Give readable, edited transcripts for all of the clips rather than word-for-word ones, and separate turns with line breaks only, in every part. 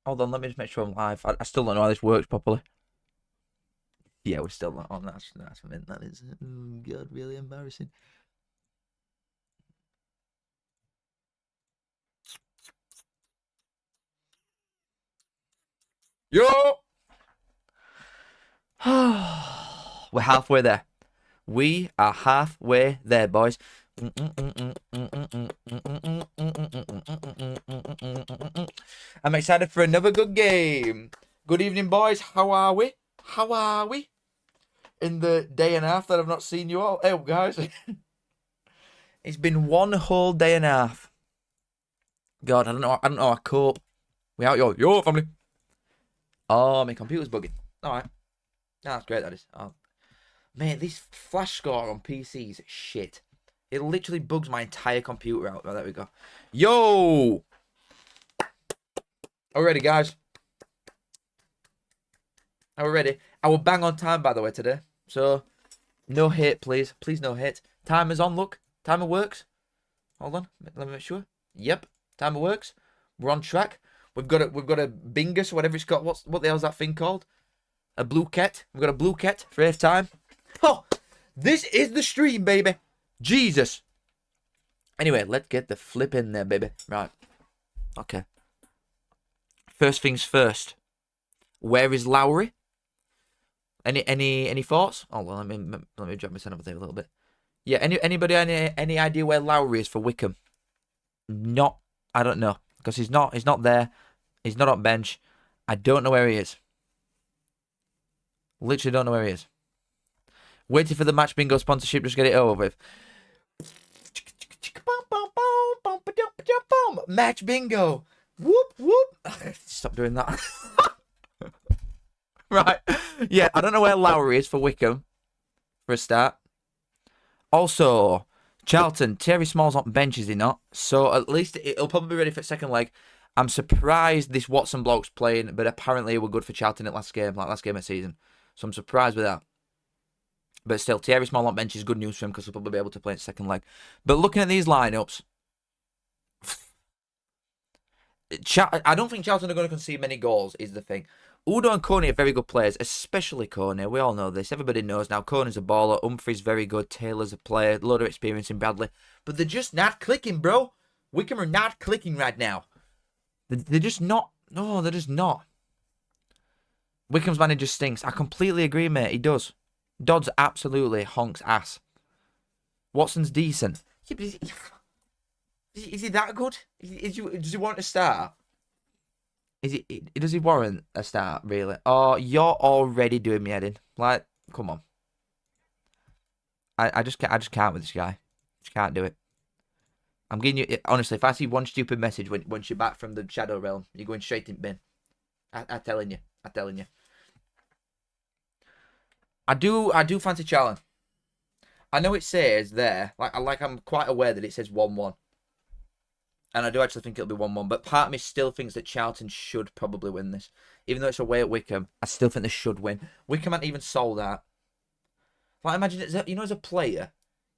Hold on, let me just make sure I'm live. I still don't know how this works properly. Yeah, we're still not on. That's mint. That is. Oh, God, really embarrassing. Yo! We're halfway there. We are halfway there, boys. I'm excited for another good game. Good evening, boys. How are we? How are we? In the day and a half that I've not seen you all. Oh, guys. It's been one whole day and a half. God, I don't know how I cope. We out, yo, family. Oh, my computer's bugging. Alright. That's great, that is. Oh. Mate, this flash score on PC's shit. It literally bugs my entire computer out. Oh, there we go. Yo! Are we ready, guys? Are we ready? I will bang on time, by the way, today. So, no hate, please. Please, no hate. Timer's on, look. Timer works. Hold on. Let me make sure. Yep. Timer works. We're on track. We've got a bingus, whatever it's got. What the hell's that thing called? A blue cat. We've got a blue cat for half time. Oh, this is the stream, baby. Jesus. Anyway, let's get the flip in there, baby. Right. Okay. First things first. Where is Lowry? Any thoughts? Oh well, let me drop my son over there a little bit. Yeah. Anybody any idea where Lowry is for Wycombe? Not. I don't know because he's not there. He's not on bench. I don't know where he is. Literally don't know where he is. Waiting for the match bingo sponsorship. Just get it over with. Match bingo. Whoop whoop. Stop doing that. Right. Yeah, I don't know where Lowry is for Wycombe. For a start. Also, Charlton, Terry Small's on bench, is he not? So at least it'll probably be ready for second leg. I'm surprised this Watson bloke's playing, but apparently we're good for Charlton at last game of season. So I'm surprised with that. But still, Thierry Small on bench is good news for him because he'll probably be able to play in second leg. But looking at these lineups, I don't think Charlton are going to concede many goals, is the thing. Udo and Coney are very good players, especially Coney. We all know this. Everybody knows now. Coney's a baller. Humphrey's very good. Taylor's a player. A lot of experience in Bradley. But they're just not clicking, bro. Wycombe are not clicking right now. They're just not. No, they're just not. Wycombe's manager stinks. I completely agree, mate. He does. Dodd's absolutely honks ass. Watson's decent. Yeah, but is he that good? Does he want to start? Does he warrant a start, really? Oh, you're already doing me head in. Like, come on. I just can't with this guy. Just can't do it. I'm giving you, honestly, if I see one stupid message once you're back from the Shadow Realm, you're going straight in bin. I'm telling you. I'm telling you. I do fancy Charlton. I know it says there, like I'm quite aware that it says 1-1. And I do actually think it'll be 1-1. But part of me still thinks that Charlton should probably win this. Even though it's away at Wycombe, I still think they should win. Wycombe haven't even sold out. Like, imagine, as a player,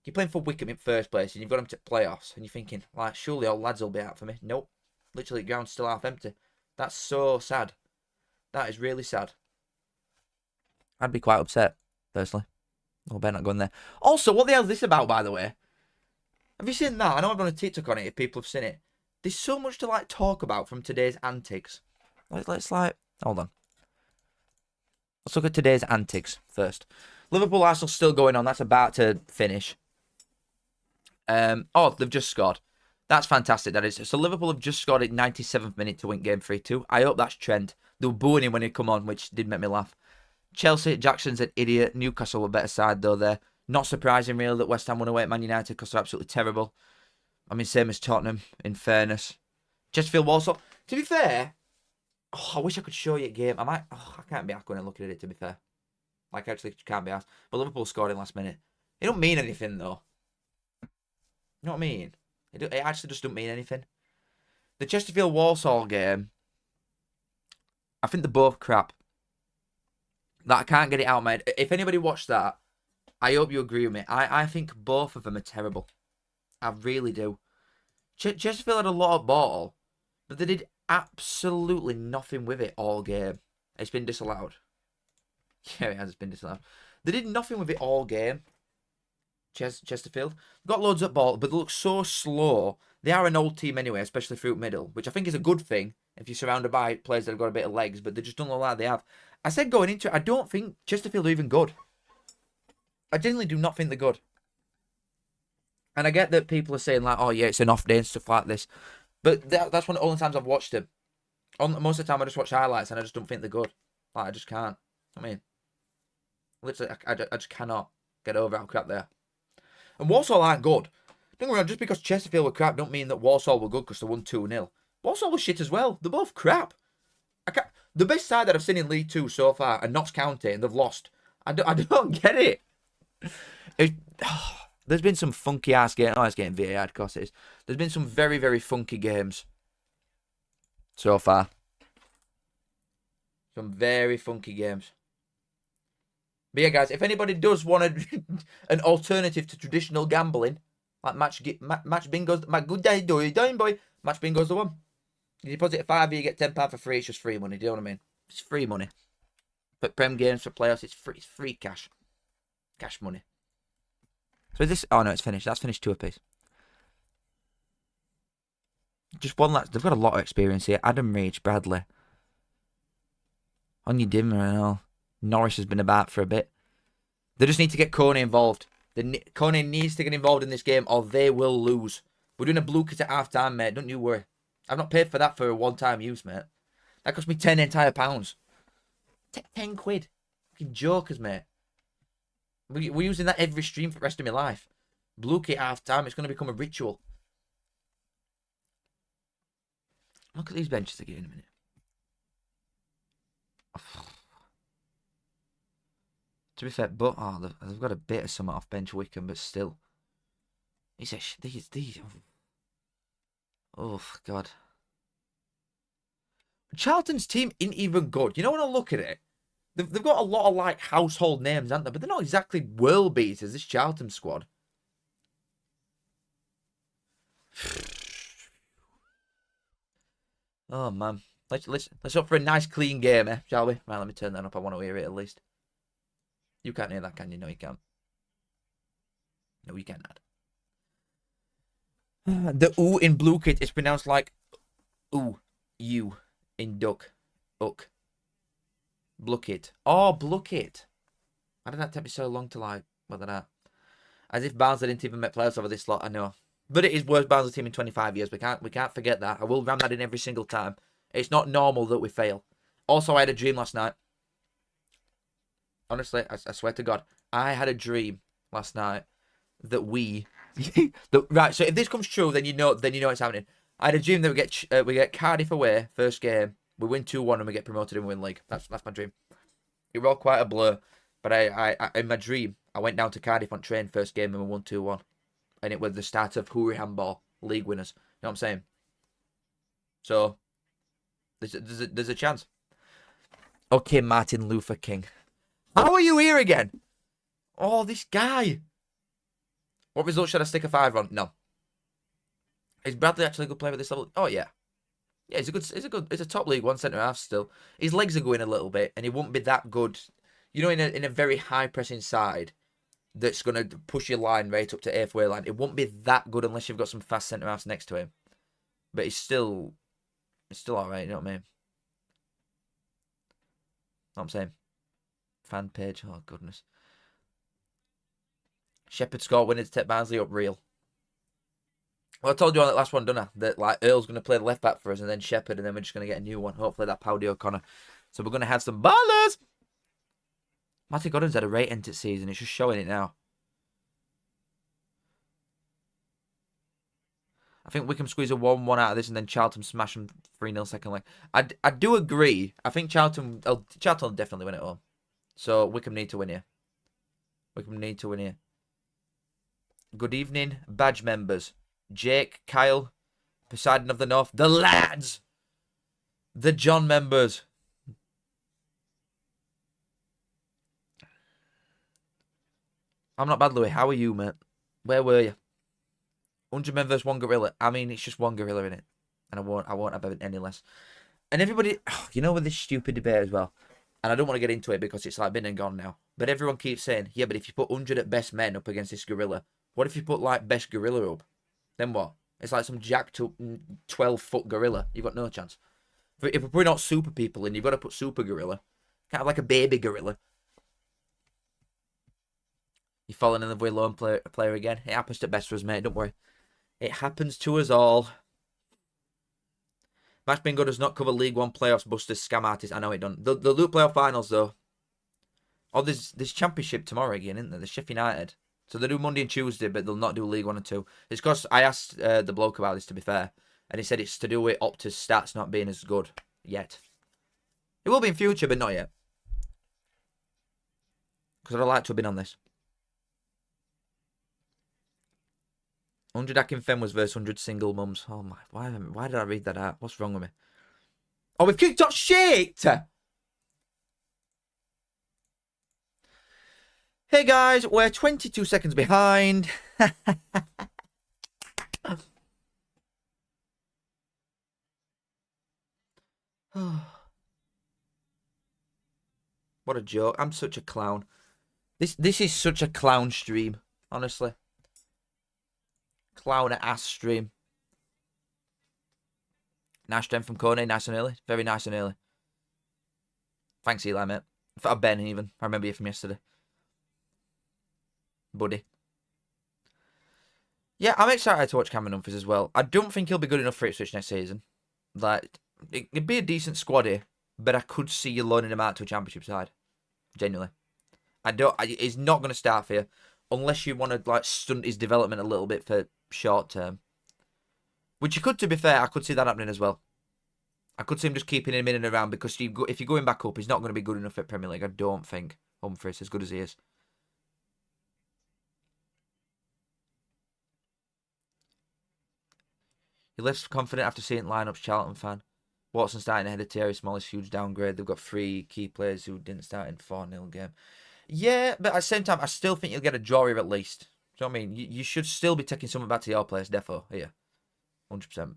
you're playing for Wycombe in first place and you've got them to playoffs. And you're thinking, like, surely all lads will be out for me. Nope. Literally, the ground's still half empty. That's so sad. That is really sad. I'd be quite upset, personally. I better not go in there. Also, what the hell is this about, by the way? Have you seen that? I know I've done a TikTok on it if people have seen it. There's so much to, like, talk about from today's antics. Let's hold on. Let's look at today's antics first. Liverpool Arsenal still going on. That's about to finish. Oh, they've just scored. That's fantastic, that is. So Liverpool have just scored at 97th minute to win game 3-2. I hope that's Trent. They were booing him when he'd come on, which did make me laugh. Chelsea, Jackson's an idiot. Newcastle were better side, though, there. Not surprising, really, that West Ham won away at Man United because they're absolutely terrible. I mean, same as Tottenham, in fairness. Chesterfield, Walsall. To be fair, I wish I could show you a game. I can't be asked going and looking at it, to be fair. Like, I actually can't be asked. But Liverpool scored in last minute. It don't mean anything, though. You know what I mean? It actually just don't mean anything. The Chesterfield Walsall game, I think they're both crap. That I can't get it out of my head. If anybody watched that, I hope you agree with me. I think both of them are terrible. I really do. Chesterfield had a lot of ball, but they did absolutely nothing with it all game. It's been disallowed. Yeah, it has been disallowed. They did nothing with it all game. Chesterfield got loads of ball, but they look so slow. They are an old team anyway, especially through middle, which I think is a good thing if you're surrounded by players that have got a bit of legs, but they just don't look like they have. I said going into it, I don't think Chesterfield are even good. I genuinely do not think they're good. And I get that people are saying like, oh yeah, it's an off day and stuff like this, but that's one of the only times I've watched them. Most of the time I just watch highlights and I just don't think they're good. Like, I just can't. I mean, literally, I just cannot get over how crap they are. And Walsall aren't good. Don't get me wrong, just because Chesterfield were crap don't mean that Walsall were good because they won 2-0. Walsall was shit as well. They're both crap. The best side that I've seen in League 2 so far are Notts County, and they've lost. I don't get it. There's been some funky ass games. Oh, it's getting VAR, of course it is. There's been some very, very funky games so far. Some very funky games. But yeah, guys, if anybody does want an alternative to traditional gambling, like match bingo's my good day, do you doing, boy? Match bingo's the one. You deposit a £5, you get £10 for free. It's just free money. Do you know what I mean? It's free money. But Prem games for playoffs, it's free. It's free cash. Cash money. So is this? Oh no, it's finished. That's finished 2 apiece. Just one last. They've got a lot of experience here. Adam Reach, Bradley, Anya Dimmer and all. Norris has been about for a bit. They just need to get Coney involved. Coney needs to get involved in this game or they will lose. We're doing a blue kit at half time, mate. Don't you worry. I've not paid for that for a one-time use, mate. That cost me 10 entire pounds. 10 quid. Fucking jokers, mate. We're using that every stream for the rest of my life. Blue kit half time. It's going to become a ritual. Look at these benches again in a minute. To be fair, but they've got a bit of something off bench Wycombe, but still, these. Oh God, Charlton's team isn't even good. You know when I look at it, they've got a lot of like household names, haven't they? But they're not exactly world beaters. This Charlton squad. Oh man, let's hope for a nice clean game, shall we? Right, let me turn that up. I want to hear it at least. You can't hear that, can you? No, you can't. No, you cannot. The oo in blue kit is pronounced like oo, you in duck, uck. Bluckit. Oh, Bluckit. Why did that take me so long to like, whether that? As if Barnsley didn't even make playoffs over this lot, I know. But it is worst Barnsley team in 25 years. We can't forget that. I will ram that in every single time. It's not normal that we fail. Also, I had a dream last night. Honestly, I swear to God, I had a dream last night that we, right. So if this comes true, then you know it's happening. I had a dream that we get Cardiff away first game, we win 2-1 and we get promoted and win league. That's my dream. It was all quite a blur, but I in my dream I went down to Cardiff on train first game and we won 2-1, and it was the start of Hoorie Handball league winners. You know what I'm saying? So there's a chance. Okay, Martin Luther King. How are you here again? Oh, this guy. What result should I stick a 5 on? No. Is Bradley actually a good player at this level? Oh yeah. Yeah, he's a top League 1 centre half still. His legs are going a little bit, and he won't be that good. You know, in a very high pressing side that's gonna push your line right up to 8th way line. It won't be that good unless you've got some fast centre halves next to him. But it's still alright. You know what I mean? Know what I'm saying? Fan page. Oh goodness. Shepherd scored winning to take Barnsley up real. Well, I told you on that last one, didn't I? That like Earl's going to play the left back for us, and then Shepherd, and then we're just going to get a new one. Hopefully that Powdy O'Connor. So we're going to have some ballers. Matty Godden's had a great end to season. It's just showing it now. I think Wycombe squeeze a 1-1 out of this, and then Charlton smash them 3-0 second leg. I do agree. I think Charlton will definitely win it all. So Wycombe need to win here. Wycombe need to win here. Good evening, badge members. Jake, Kyle, Poseidon of the North, the lads, the John members. I'm not bad, Louis. How are you, mate? Where were you? 100 men versus 1 gorilla. I mean, it's just 1 gorilla in it. and I won't have any less. And everybody, you know, with this stupid debate as well, and I don't want to get into it because it's like been and gone now. But everyone keeps saying, yeah, but if you put 100 at best men up against this gorilla, what if you put like best gorilla up? Then what? It's like some jacked up 12-foot gorilla. You've got no chance. If we're putting out super people in, you've got to put super gorilla. Kind of like a baby gorilla. You're falling in love with a lone player again. It happens to best of us, mate. Don't worry. It happens to us all. Match Bingo does not cover League One playoffs, busters, scam artists. I know it don't. They'll do playoff finals, though. Oh, there's championship tomorrow again, isn't there? There's Sheffield United. So they do Monday and Tuesday, but they'll not do League 1 and 2. It's because I asked the bloke about this, to be fair. And he said it's to do with Opta's stats not being as good yet. It will be in future, but not yet. Because I'd like to have been on this. 100 Akin Fenwas versus 100 single mums. Oh my, why did I read that out? What's wrong with me? Oh, we've kicked off shit! Hey guys, we're 22 seconds behind. What a joke. I'm such a clown. This is such a clown stream, honestly. Clown ass stream. Nice strength from Kone, nice and early. Very nice and early. Thanks, Eli, mate. Ben, even. I remember you from yesterday. Buddy. Yeah, I'm excited to watch Cameron Humphries as well. I don't think he'll be good enough for Ipswich next season. Like, it'd be a decent squad here, but I could see you loaning him out to a championship side. Genuinely. He's not going to start for you unless you want to like stunt his development a little bit for short term. Which you could, to be fair, I could see that happening as well. I could see him just keeping him in and around because if you're going back up, he's not going to be good enough at Premier League. I don't think Humphries, as good as he is. He left confident after seeing lineups. Charlton fan. Watson starting ahead of Thierry Small's huge downgrade. They've got 3 key players who didn't start in 4-0 game. Yeah, but at the same time, I still think you'll get a draw here at least. Do you know what I mean? You should still be taking something back to your players, defo. Here. 100%.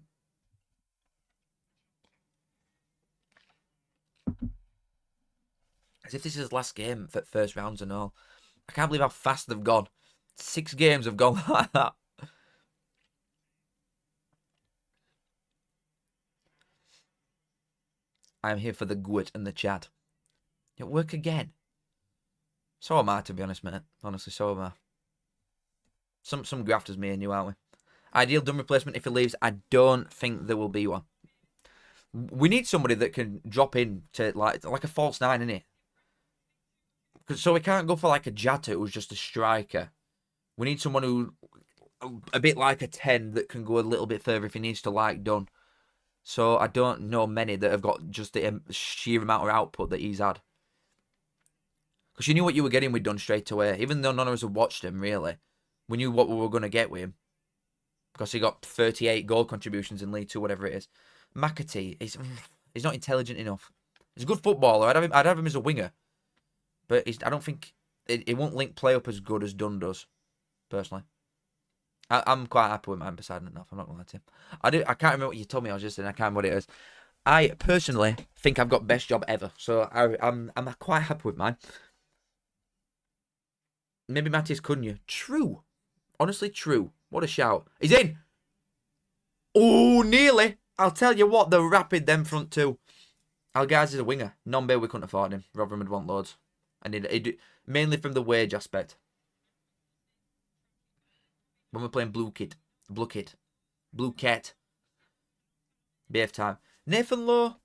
As if this is his last game for first rounds and all. I can't believe how fast they've gone. 6 games have gone like that. I'm here for the gwit and the chat. It'll work again. So am I, to be honest, mate. Honestly, so am I. Some grafters, me and you, aren't we? Ideal dumb replacement if he leaves. I don't think there will be one. We need somebody that can drop in to like a false 9, innit? So we can't go for like a Jata who's just a striker. We need someone who, a bit like a 10 that can go a little bit further if he needs to like done. So I don't know many that have got just the sheer amount of output that he's had. Because you knew what you were getting with Dunn straight away. Even though none of us had watched him, really. We knew what we were going to get with him. Because he got 38 goal contributions in League 2, whatever it is. McAtee, he's not intelligent enough. He's a good footballer. I'd have him as a winger. But I don't think... It won't link play up as good as Dunn does. Personally. I'm quite happy with mine beside enough. I'm not going to lie to him. I can't remember what you told me I was just saying. I can't remember what it is. I personally think I've got best job ever. So I'm quite happy with mine. Maybe Matthias Cunha. True. Honestly, true. What a shout. He's in. Oh, nearly. I'll tell you what, they're rapid, them front two. Algarve is a winger. Non-Bay, we couldn't afford him. Rotherham would want loads. And he'd mainly from the wage aspect. When we're playing Blue Cat. BF time. Nathan Lowe.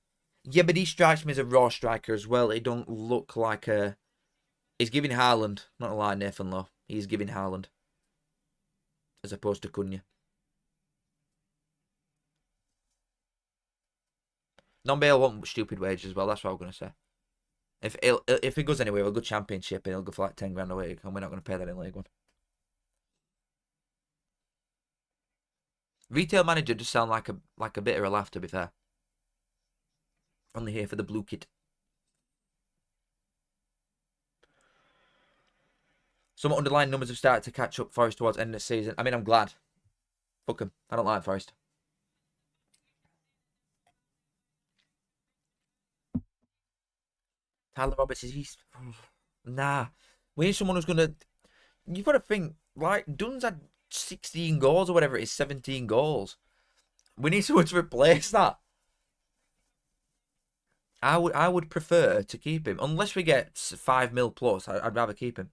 Yeah, but he strikes me as a raw striker as well. He don't look like a... He's giving Haaland. Not a lie, Nathan Lowe. He's giving Haaland. As opposed to Cunha. Non-Bale want stupid wages as well. That's what I'm going to say. If he goes anywhere, he'll go Championship and he'll go for like 10 grand a week. And we're not going to pay that in League 1. Retail manager just sound like a bit of a laugh, to be fair. Only here for the blue kit. Some underlying numbers have started to catch up Forest towards the end of the season. I mean, I'm glad. Fuck them. I don't like Forest. Tyler Roberts is nah. We need someone who's gonna. You've got to think like Dunn's had 16 goals or whatever it is, 17 goals. We need someone to replace that. I would prefer to keep him unless we get 5 mil plus. I'd rather keep him.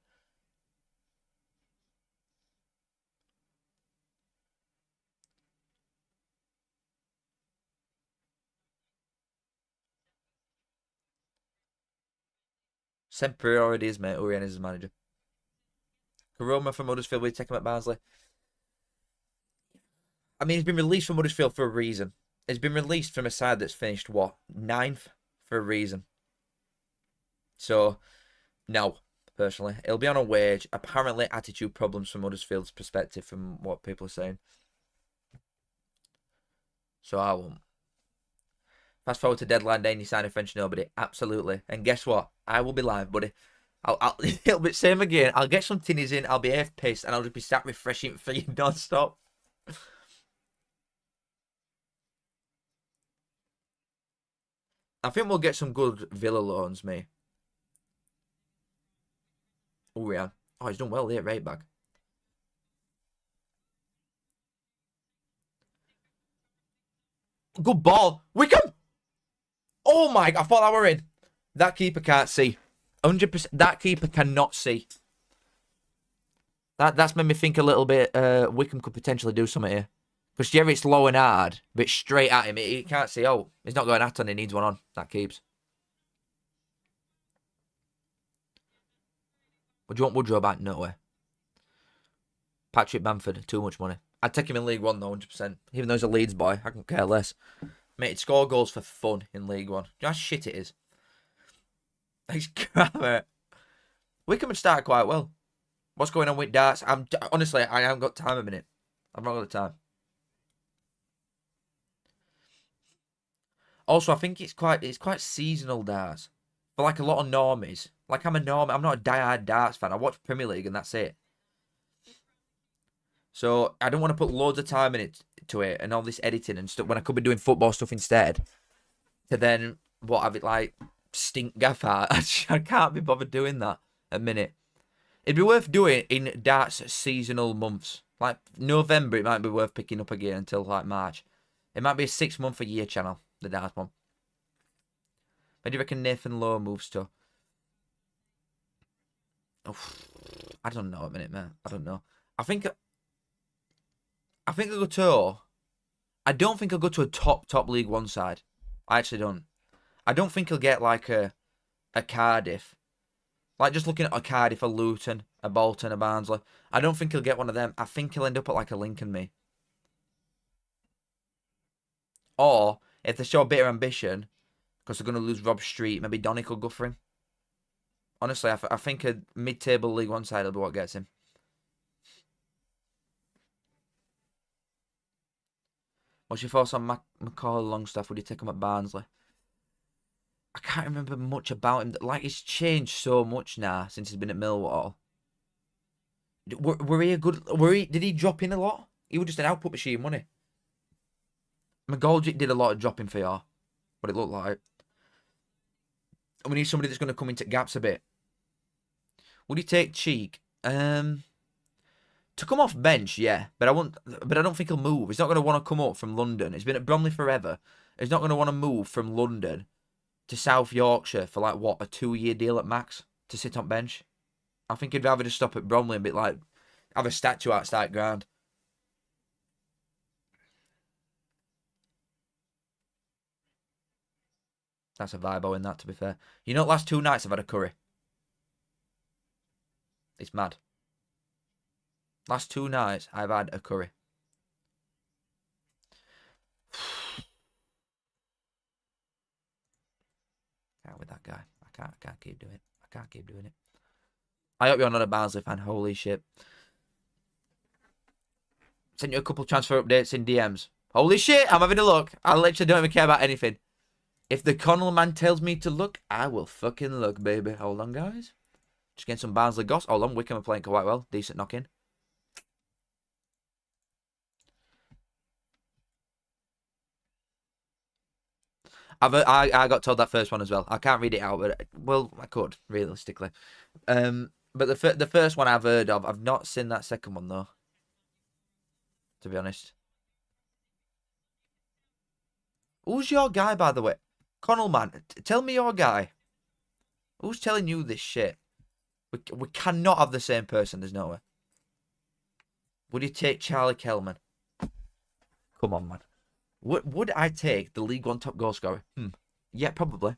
Sempre already is, mate. Urian is his manager. Karoma from Huddersfield. We take him at Barnsley. I mean, he's been released from Huddersfield for a reason. He's been released from a side that's finished what 9th for a reason. So, no, personally, he'll be on a wage. Apparently, attitude problems from Huddersfield's perspective, from what people are saying. So I won't. Fast forward to deadline day and you sign a French nobody. Absolutely. And guess what? I will be live, buddy. It'll be same again. I'll get some tinnies in. I'll be half pissed and I'll just be sat refreshing for you non-stop. I think we'll get some good Villa loans, mate. Oh, yeah. Oh, he's done well there, right back. Good ball. Wycombe! Oh my, I thought that were in. That keeper can't see. 100%. That keeper cannot see. That's made me think a little bit. Wycombe could potentially do something here. Because Jerry's low and hard, but straight at him. He can't see. Oh, he's not going at on. He needs one on. That keeps. Would you want Woodrow back? No way. Patrick Bamford, too much money. I'd take him in League One though, 100%. Even though he's a Leeds boy, I couldn't care less. Mate, he'd score goals for fun in League One. Do you know how shit it is? He's crap, mate. Wycombe had started quite well. What's going on with darts? Honestly, I haven't got time a minute. I've not got the time. Also, I think it's quite seasonal darts. For like a lot of normies. Like I'm a normie. I'm not a die-hard darts fan. I watch Premier League and that's it. So I don't want to put loads of time into it and all this editing and stuff when I could be doing football stuff instead. To then have it like stink gaff art. I can't be bothered doing that at a minute. It'd be worth doing in darts seasonal months. Like November, it might be worth picking up again until like March. It might be a 6-month a year channel, the darts one. Where do you reckon Nathan Lowe moves to? Oh, I don't know a minute, man. I don't know. I think I'll go to. I don't think I'll go to a top League One side. I actually don't. I don't think he'll get like a Cardiff. Like just looking at a Cardiff, a Luton, a Bolton, a Barnsley. I don't think he'll get one of them. I think he'll end up at like a Lincoln, me. Or if they show a bit of ambition, because they're going to lose Rob Street, maybe Donny could go for him. Honestly, I think a mid-table League One side will be what gets him. What's your thoughts on McCall Longstaff? Would you take him at Barnsley? I can't remember much about him. Like, he's changed so much now since he's been at Millwall. Were he a good... Did he drop in a lot? He was just an output machine, wasn't he? McGoldrick did a lot of dropping for you. What it looked like. And we need somebody that's going to come into gaps a bit. Would he take Cheek? To come off bench, yeah. But I don't think he'll move. He's not going to want to come up from London. He's been at Bromley forever. He's not going to want to move from London to South Yorkshire for like what, a 2-year deal at max to sit on bench. I think he'd rather just stop at Bromley and be like have a statue outside ground. That's a vibe in that, to be fair. You know, last 2 nights I've had a curry. It's mad. Last 2 nights I've had a curry. Can't with that guy. I can't keep doing it. I can't keep doing it. I hope you're not a Barnsley fan. Holy shit. Sent you a couple transfer updates in DMs. Holy shit, I'm having a look. I literally don't even care about anything. If the Connell man tells me to look, I will fucking look, baby. Hold on, guys. Just getting some Barnsley goss. Hold on, Wycombe are playing quite well. Decent knock-in. I got told that first one as well. I can't read it out, but well, I could realistically. But the first one I've heard of. I've not seen that second one though. To be honest. Who's your guy, by the way? Connell, man, tell me your guy. Who's telling you this shit? We cannot have the same person. There's no way. Would you take Charlie Kelman? Come on, man. Would I take the League One top goal scorer? Yeah, probably.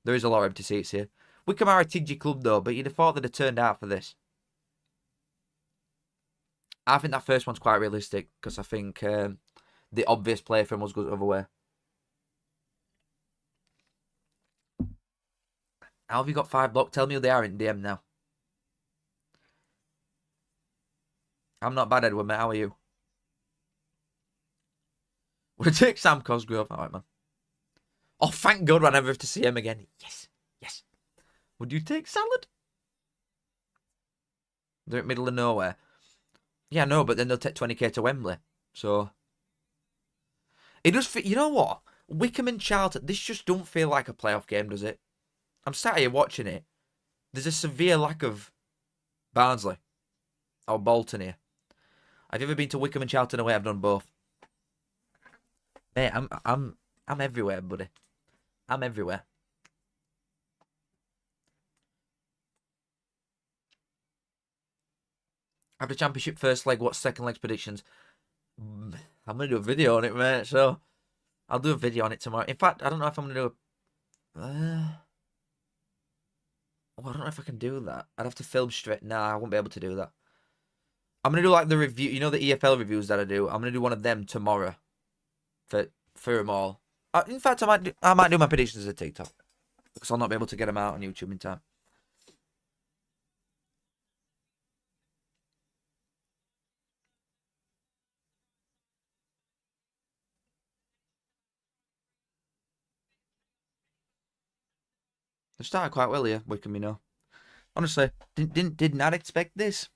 There is a lot of empty seats here. Wycombe are a tidgy club, though, but you'd have thought they'd have turned out for this. I think that first one's quite realistic, because I think the obvious play for him was good the other way. How have you got 5 blocked? Tell me who they are in DM now. I'm not bad, Edward, mate. How are you? We'll take Sam Cosgrove. All right, man. Oh, thank God I never have to see him again. Yes. Yes. Would you take Salad? They're in middle of nowhere. Yeah, no, but then they'll take 20k to Wembley. So. It does fit. You know what? Wycombe and Charlton, this just don't feel like a playoff game, does it? I'm sat here watching it. There's a severe lack of Barnsley or Bolton here. Have you ever been to Wycombe and Charlton away? I've done both. Mate, I'm everywhere, buddy. I'm everywhere. After Championship first leg, what's second leg's predictions? I'm going to do a video on it, mate, so I'll do a video on it tomorrow. In fact, I don't know if I'm going to do a... I don't know if I can do that. I'd have to film straight. Nah, I won't be able to do that. I'm going to do like the review, you know, the EFL reviews that I do. I'm going to do one of them tomorrow for them all. In fact, I might do my predictions as a TikTok, because I'll not be able to get them out on YouTube in time. They started quite well here, Wycombe, you know. Honestly, did not expect this.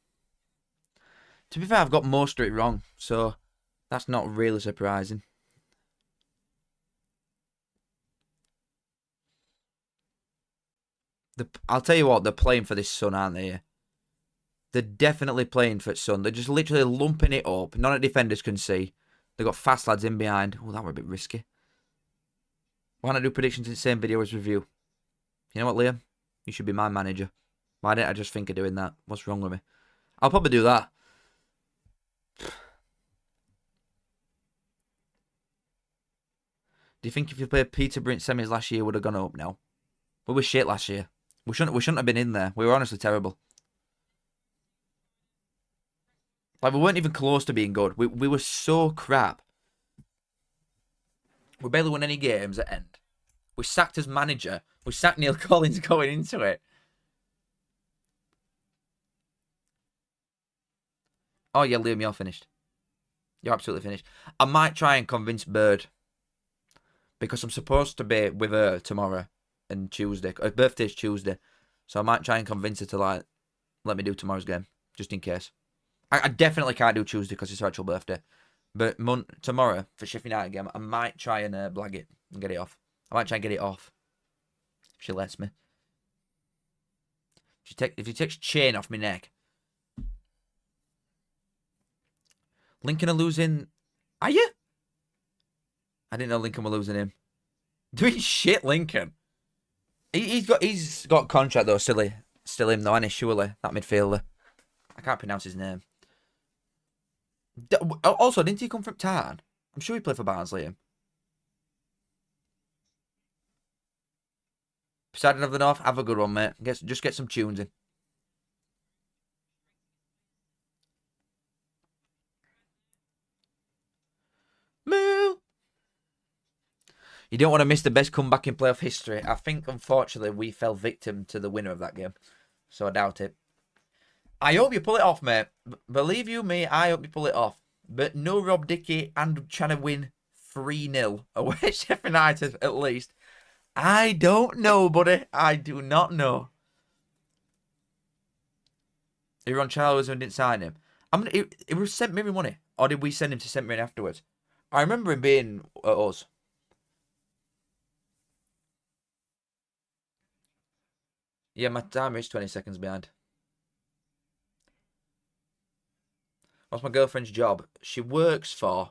To be fair, I've got most of it wrong, so that's not really surprising. I'll tell you what, they're playing for this Sun, aren't they? They're definitely playing for Sun. They're just literally lumping it up. None of the defenders can see. They've got fast lads in behind. Oh, that were a bit risky. Why not do predictions in the same video as review? You know what, Liam? You should be my manager. Why didn't I just think of doing that? What's wrong with me? I'll probably do that. Do you think if you played Peterborough in semis last year would have gone up? No. We were shit last year. We shouldn't have been in there. We were honestly terrible. Like, we weren't even close to being good. We were so crap. We barely won any games at end. We sacked as manager. We sacked Neil Collins going into it. Oh, yeah, Liam, you're finished. You're absolutely finished. I might try and convince Bird, because I'm supposed to be with her tomorrow and Tuesday. Her birthday's Tuesday. So I might try and convince her to, like, let me do tomorrow's game, just in case. I definitely can't do Tuesday because it's her actual birthday. But tomorrow, for Sheffield United game, I might try and blag it and get it off. I might try and get it off. If she lets me. If she takes chain off my neck. Lincoln are losing... Are you? I didn't know Lincoln were losing him. Doing shit, Lincoln. He's got contract though, still him though, and he surely that midfielder. I can't pronounce his name. Also, didn't he come from Tarn? I'm sure he played for Barnsley. Poseidon of the North, have a good one, mate. Just get some tunes in. Moo! You don't want to miss the best comeback in playoff history. I think, unfortunately, we fell victim to the winner of that game. So I doubt it. I hope you pull it off, mate. Believe you me, I hope you pull it off. But no Rob Dickey and trying to win 3-0 away at Sheffield United, at least. I don't know, buddy. I do not know. You're on Charles and didn't sign him. It was St. Mirren money. Or did we send him to St. Mirren afterwards? I remember him being at us. Yeah, my timer is 20 seconds behind. What's my girlfriend's job? She works for...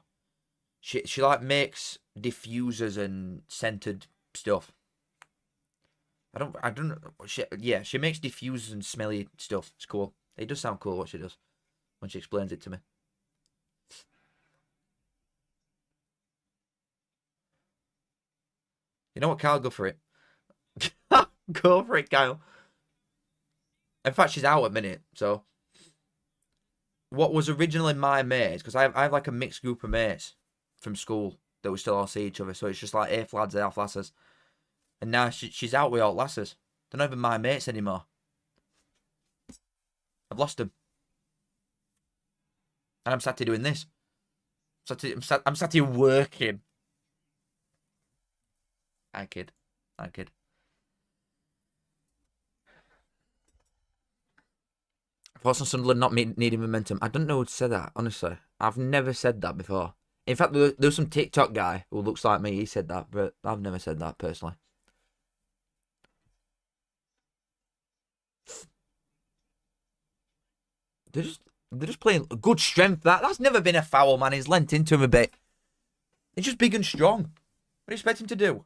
She like makes diffusers and scented stuff. I don't yeah, she makes diffusers and smelly stuff. It's cool. It does sound cool what she does when she explains it to me. You know what, Kyle? Go for it. Go for it, Kyle. In fact, she's out at minute, so... What was originally my mates, because I have like a mixed group of mates from school that we still all see each other, so it's just like half lads, half lasses. And now she's out with all lasses. They're not even my mates anymore. I've lost them. And I'm sat here doing this. I'm sat here working. I kid. Thoughts on Sunderland not needing momentum? I don't know who to say that, honestly. I've never said that before. In fact, there was some TikTok guy who looks like me. He said that, but I've never said that personally. They're just playing good strength. That's never been a foul, man. He's lent into him a bit. He's just big and strong. What do you expect him to do?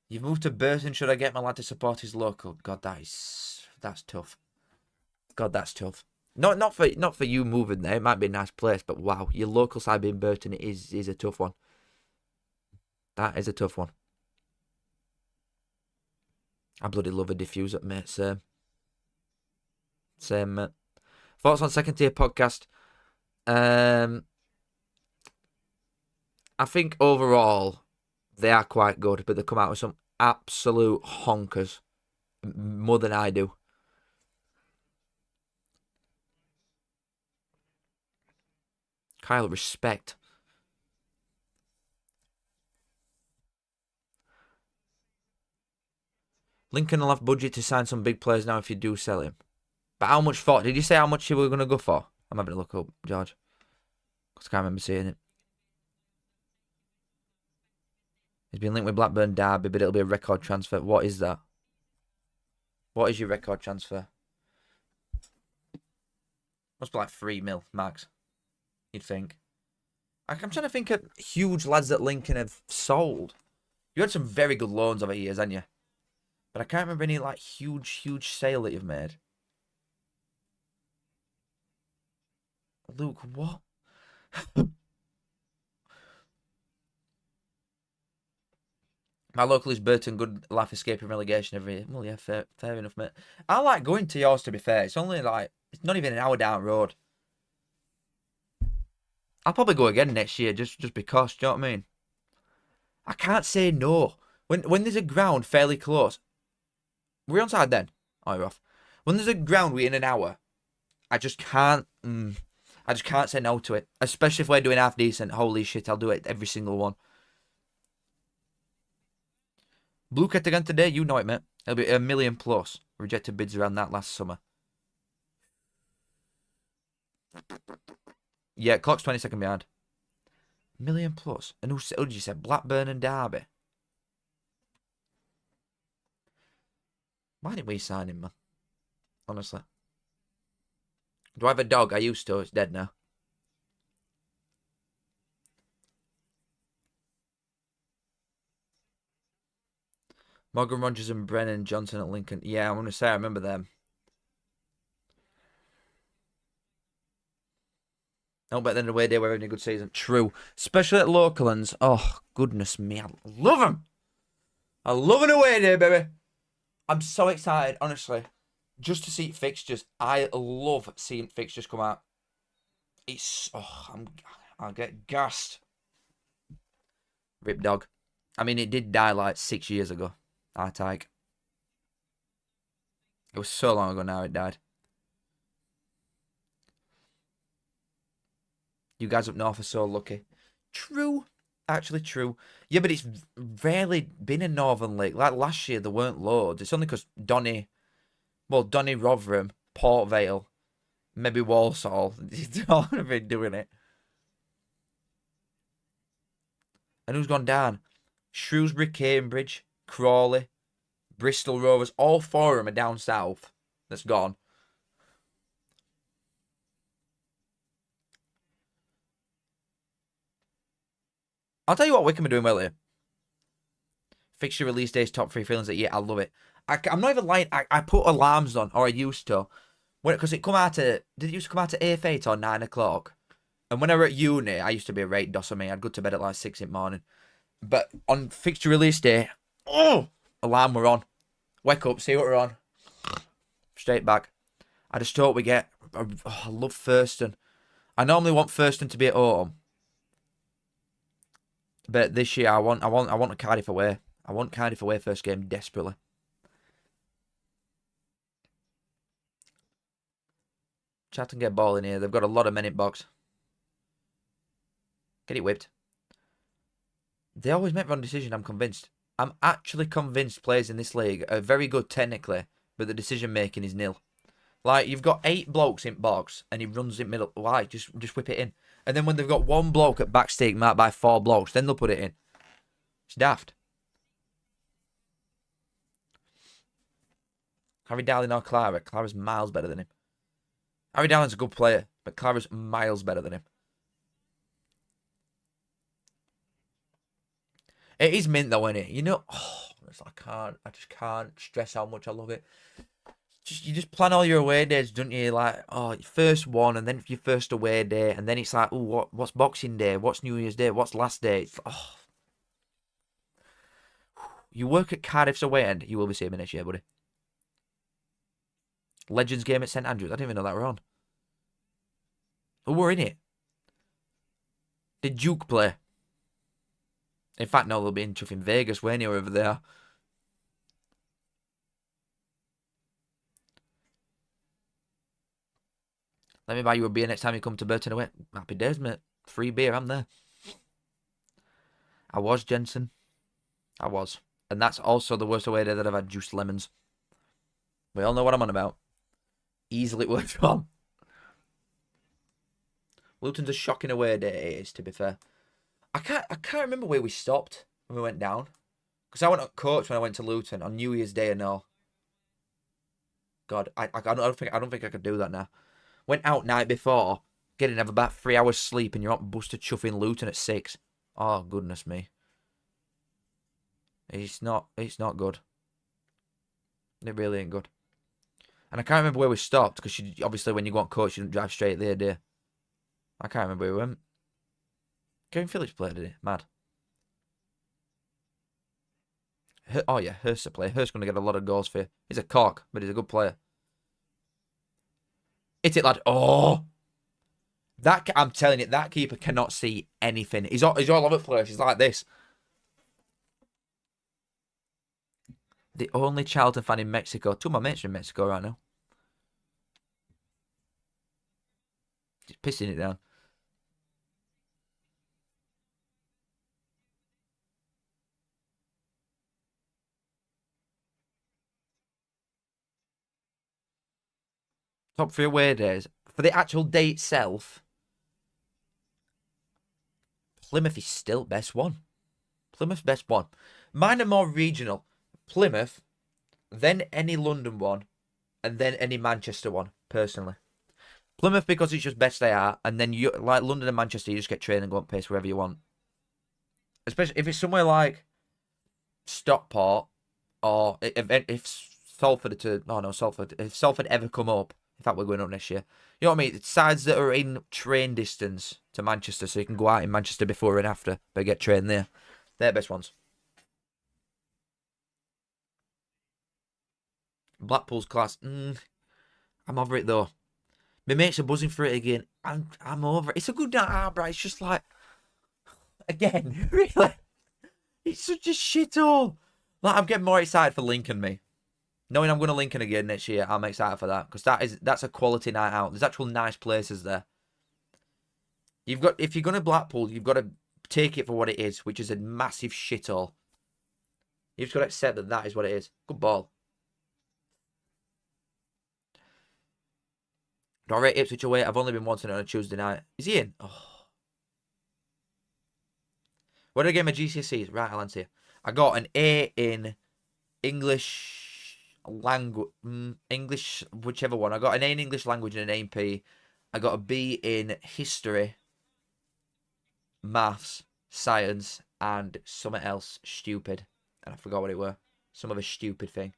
You've moved to Burton. Should I get my lad to support his local? God, that's tough. God, that's tough. Not for you moving there. It might be a nice place, but wow, your local side being Burton is a tough one. That is a tough one. I bloody love a diffuser, mate. Same, mate. Thoughts on second tier podcast? I think overall they are quite good, but they come out with some absolute honkers. More than I do. Kyle, respect. Lincoln will have budget to sign some big players now if you do sell him. But how much for? Did you say how much you were going to go for? I'm having a look up, George. Because I can't remember seeing it. He's been linked with Blackburn Derby, but it'll be a record transfer. What is that? What is your record transfer? Must be like 3 mil max. You'd think. I'm trying to think of huge lads that Lincoln have sold. You had some very good loans over years, haven't you? But I can't remember any like huge sale that you've made. Luke, what? My local is Burton. Good laugh escaping relegation every year. Well, yeah, fair enough, mate. I like going to yours, to be fair. It's only like, it's not even an hour down road. I'll probably go again next year just because, do you know what I mean? I can't say no. When there's a ground fairly close. We're on side then? Oh, you're off. When there's a ground within an hour, I just can't say no to it. Especially if we're doing half decent. Holy shit, I'll do it every single one. Blue Cat again today, you know it, mate. It'll be 1 million plus. Rejected bids around that last summer. Yeah, clock's 20 seconds behind. 1 million plus. And who did you say? Blackburn and Derby. Why didn't we sign him, man? Honestly. Do I have a dog? I used to. It's dead now. Morgan Rogers and Brennan Johnson at Lincoln. Yeah, I'm going to say I remember them. I'll bet then away day we're having a good season. True. Especially at Locallands. Oh, goodness me. I love them. I love an away day, baby. I'm so excited, honestly. Just to see fixtures. I love seeing fixtures come out. It's... Oh, I'll get gassed. Rip dog. I mean, it did die like 6 years ago. I take. It was so long ago now it died. You guys up north are so lucky. True. Actually true. Yeah, but it's rarely been a Northern League. Like last year, there weren't loads. It's only because Donny, Rotherham, Port Vale, Maybe Walsall. Don't have been doing it. And who's gone down? Shrewsbury, Cambridge, Crawley, Bristol Rovers. All 4 of them are down south. That's gone. I'll tell you what Wycombe are doing well here. Fixture release days, top 3 feelings that yeah, I love it. I'm not even lying. I put alarms on, or I used to. Because it come out at, did it used to come out at 8 or 9 o'clock? And when I were at uni, I used to be a rate doss of me. I'd go to bed at like 6 in the morning. But on fixture release day, alarm were on. Wake up, see what we're on. Straight back. I just hope we get, I love Thurston. I normally want Thurston to be at home. But this year, I want a Cardiff away. I want Cardiff away first game desperately. Charlton get ball in here. They've got a lot of men in box. Get it whipped. They always make wrong decision, I'm convinced. I'm actually convinced players in this league are very good technically, but the decision making is nil. Like, you've got 8 blokes in box, and he runs in middle. Why? Just whip it in. And then when they've got 1 bloke at back stick marked by 4 blokes, then they'll put it in. It's daft. Harry Darling or Clara? Clara's miles better than him. Harry Darling's a good player, but Clara's miles better than him. It is mint though, isn't it? You know, I just can't stress how much I love it. You just plan all your away days, don't you? Like, your first one, and then your first away day, and then it's like, what's Boxing Day? What's New Year's Day? What's last day? It's, You work at Cardiff's away end, you will be seeing me next year, buddy. Legends game at St Andrews. I didn't even know that were on. Who were in it? Did Duke play? In fact, no, they'll be in chuffing Vegas, won't you, over there. Let me buy you a beer next time you come to Burton away. Happy days, mate. Free beer, I'm there. I was, Jensen. I was. And that's also the worst away day that I've had juiced lemons. We all know what I'm on about. Easily worked on. Luton's a shocking away day, it is, to be fair. I can't remember where we stopped when we went down. Because I went on coach when I went to Luton on New Year's Day and all. God, I don't think I could do that now. Went out night before, getting have about 3 hours sleep, and you're up busted chuffing Luton at 6. Oh goodness me. It's not good. It really ain't good. And I can't remember where we stopped, because obviously when you go on coach, you don't drive straight there, do you? I can't remember where we went. Kevin Phillips played, did he? Mad. Oh yeah, Hurst's a player. Hurst's going to get a lot of goals for you. He's a cock, but he's a good player. Hit it, lad. Oh! I'm telling you, that keeper cannot see anything. He's all over the place. He's like this. The only Charlton fan in Mexico. 2 of my mates are in Mexico right now. Just pissing it down. Top 3 away days. For the actual day itself, Plymouth is still best one. Plymouth's best one. Mine are more regional. Plymouth, then any London one, and then any Manchester one, personally. Plymouth because it's just best they are, and then you like London and Manchester, you just get trained and go and pace wherever you want. Especially if it's somewhere like Stockport, or if Salford if Salford ever come up, in fact we're going up next year. You know what I mean? It's sides that are in train distance to Manchester, so you can go out in Manchester before and after, but get trained there. They're the best ones. Blackpool's class. I'm over it though. My mates are buzzing for it again. I'm over it. It's a good night, but it's just like, again, really, it's such a shithole. Like, I'm getting more excited for Lincoln, me. Knowing I'm going to Lincoln again next year, I'm excited for that because that's a quality night out. There's actual nice places there. If you're going to Blackpool, you've got to take it for what it is, which is a massive shithole. You've just got to accept that that is what it is. Good ball. Do I rate Ipswich away? I've only been once on a Tuesday night. Is he in? Oh. What did I get my GCSEs? Right, I'll answer you. I got an A in English language, English, whichever one. I got an A in English language and an A in PE. I got a B in history, maths, science, and something else stupid. And I forgot what it were. Some other stupid thing.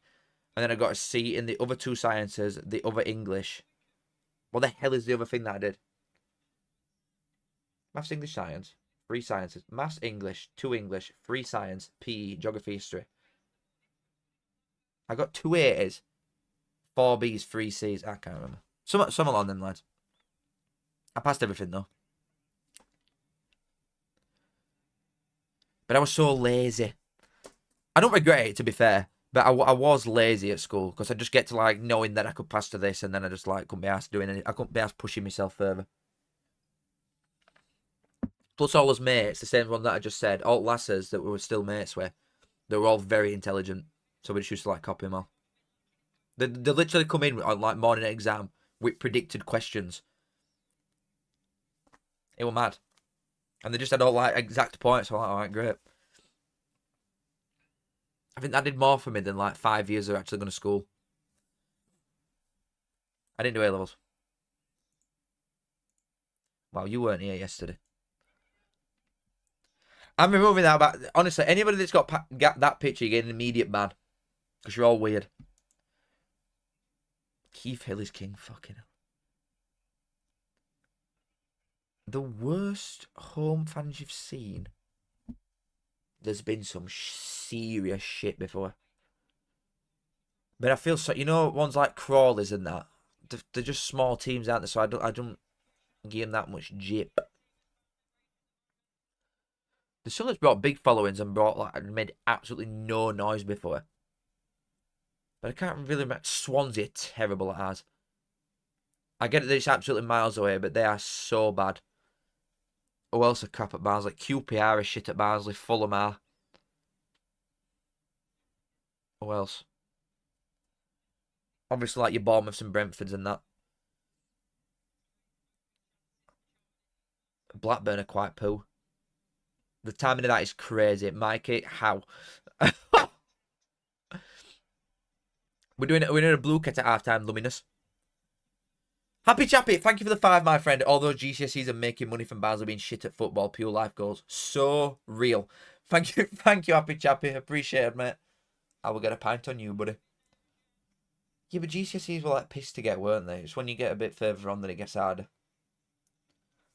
And then I got a C in the other two sciences, the other English. What the hell is the other thing that I did? Maths, English, science. 3 sciences. Maths, English, 2 English, 3 science, PE, geography, history. I got 2 A's, 4 B's, 3 C's. I can't remember. Some along them lines. I passed everything though. But I was so lazy. I don't regret it, to be fair. But I was lazy at school because I just get to like knowing that I could pass to this, and then I just like couldn't be asked doing anything. I couldn't be asked pushing myself further. Plus all those mates, the same one that I just said, all lasses that we were still mates with, they were all very intelligent. So we just used to like copy them all. They literally come in on like morning exam with predicted questions. It was mad. And they just had all like exact points. So I'm like, alright, great. I think that did more for me than like 5 years of actually going to school. I didn't do A-levels. Wow, you weren't here yesterday. I'm removing that, but honestly, anybody that's got that picture, you get an immediate ban. Because you're all weird. Keith Hill is king, fucking hell. The worst home fans you've seen? There's been some serious shit before. But I feel so, you know, ones like Crawleys and that. They're just small teams, aren't they? So I don't give them that much jip. The Sullets brought big followings and made absolutely no noise before. But I can't really remember. Swansea are terrible at ours. I get that it's absolutely miles away, but they are so bad. Who else are crap at Barnsley? QPR are shit at Barnsley. Fulham are. Who else? Obviously, like your Bournemouths and Brentfords and that. Blackburn are quite poo. The timing of that is crazy. Mikey, how? We're doing a blue kit at half-time, Luminous. Happy Chappy, thank you for the 5, my friend. All those GCSEs are making money from Barnsley being shit at football. Pure life goals. So real. Thank you, Happy Chappy. Appreciate it, mate. I will get a pint on you, buddy. Yeah, but GCSEs were like piss to get, weren't they? It's when you get a bit further on that it gets harder.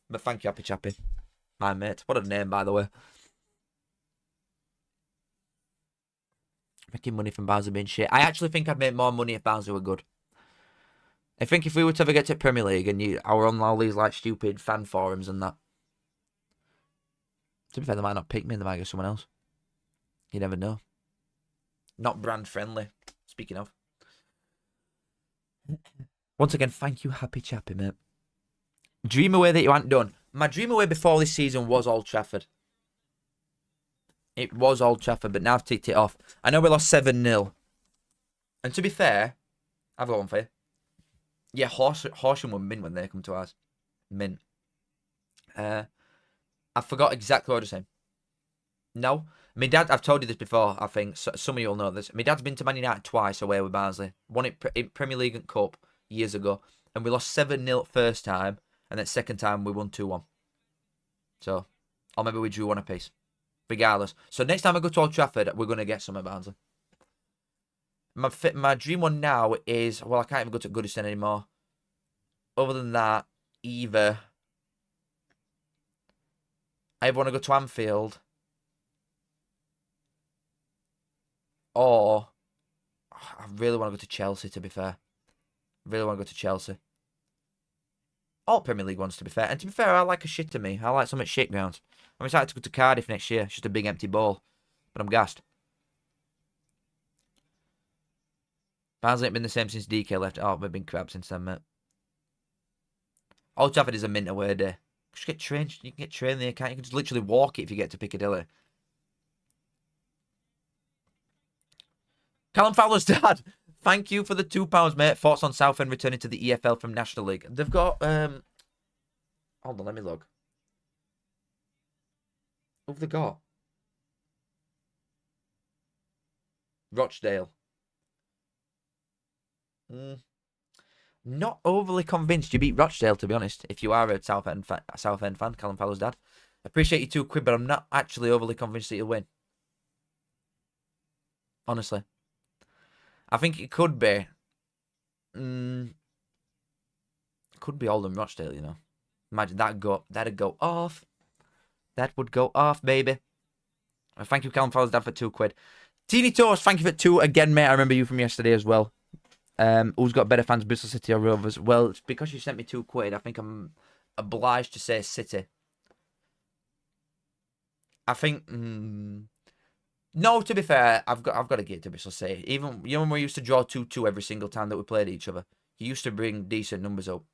But thank you, Happy Chappy. My mate. What a name, by the way. Making money from Barnsley being shit. I actually think I'd make more money if Barnsley were good. I think if we were to ever get to Premier League and I were on all these like stupid fan forums and that. To be fair, they might not pick me and they might get someone else. You never know. Not brand friendly. Speaking of. Once again, thank you, Happy Chappy, mate. Dream away that you hadn't done. My dream away before this season was Old Trafford. It was Old Trafford, but now I've ticked it off. I know we lost 7-0. And to be fair, I've got one for you. Yeah, Horsham were mint when they come to ours. Mint. I forgot exactly what I was saying. No. My dad, I've told you this before, I think. So, some of you will know this. My dad's been to Man United twice away with Barnsley. Won it in Premier League and Cup years ago. And we lost 7-0 first time. And then second time we won 2-1. So, or maybe we drew 1 apiece. Regardless. So next time I go to Old Trafford, we're going to get some at Barnsley. My dream one now is, well, I can't even go to Goodison anymore. Other than that, either I either want to go to Anfield or I really want to go to Chelsea, to be fair. Really want to go to Chelsea. All Premier League ones, to be fair. And to be fair, I like a shit to me. I like some at shit grounds. I'm excited to go to Cardiff next year. It's just a big empty ball. But I'm gassed. Barnsley ain't been the same since DK left. Oh, we've been crap since then, mate. Old Trafford is a mint away day. Just get trained. You can get trained there, can't you? You can just literally walk it if you get to Piccadilly. Callum Fowler's dad. Thank you for the £2, mate. Thoughts on Southend returning to the EFL from National League? They've got hold on, let me look. Who've they got? Rochdale. Not overly convinced you beat Rochdale, to be honest. If you are a Southend fan, Callum Fowler's dad. Appreciate you £2, but I'm not actually overly convinced that you'll win. Honestly. I think it could be. Could be Oldham Rochdale, you know. Imagine that'd go off. That would go off, baby. Thank you, Callum Fowler's dad, for £2. Teeny Toast, thank you for 2 again, mate. I remember you from yesterday as well. Who's got better fans, Bristol City or Rovers? Well, it's because you sent me £2. I think I'm obliged to say City. I think no, to be fair, I've got to give it to Bristol City. Even when we used to draw 2-2 every single time that we played each other, you used to bring decent numbers up.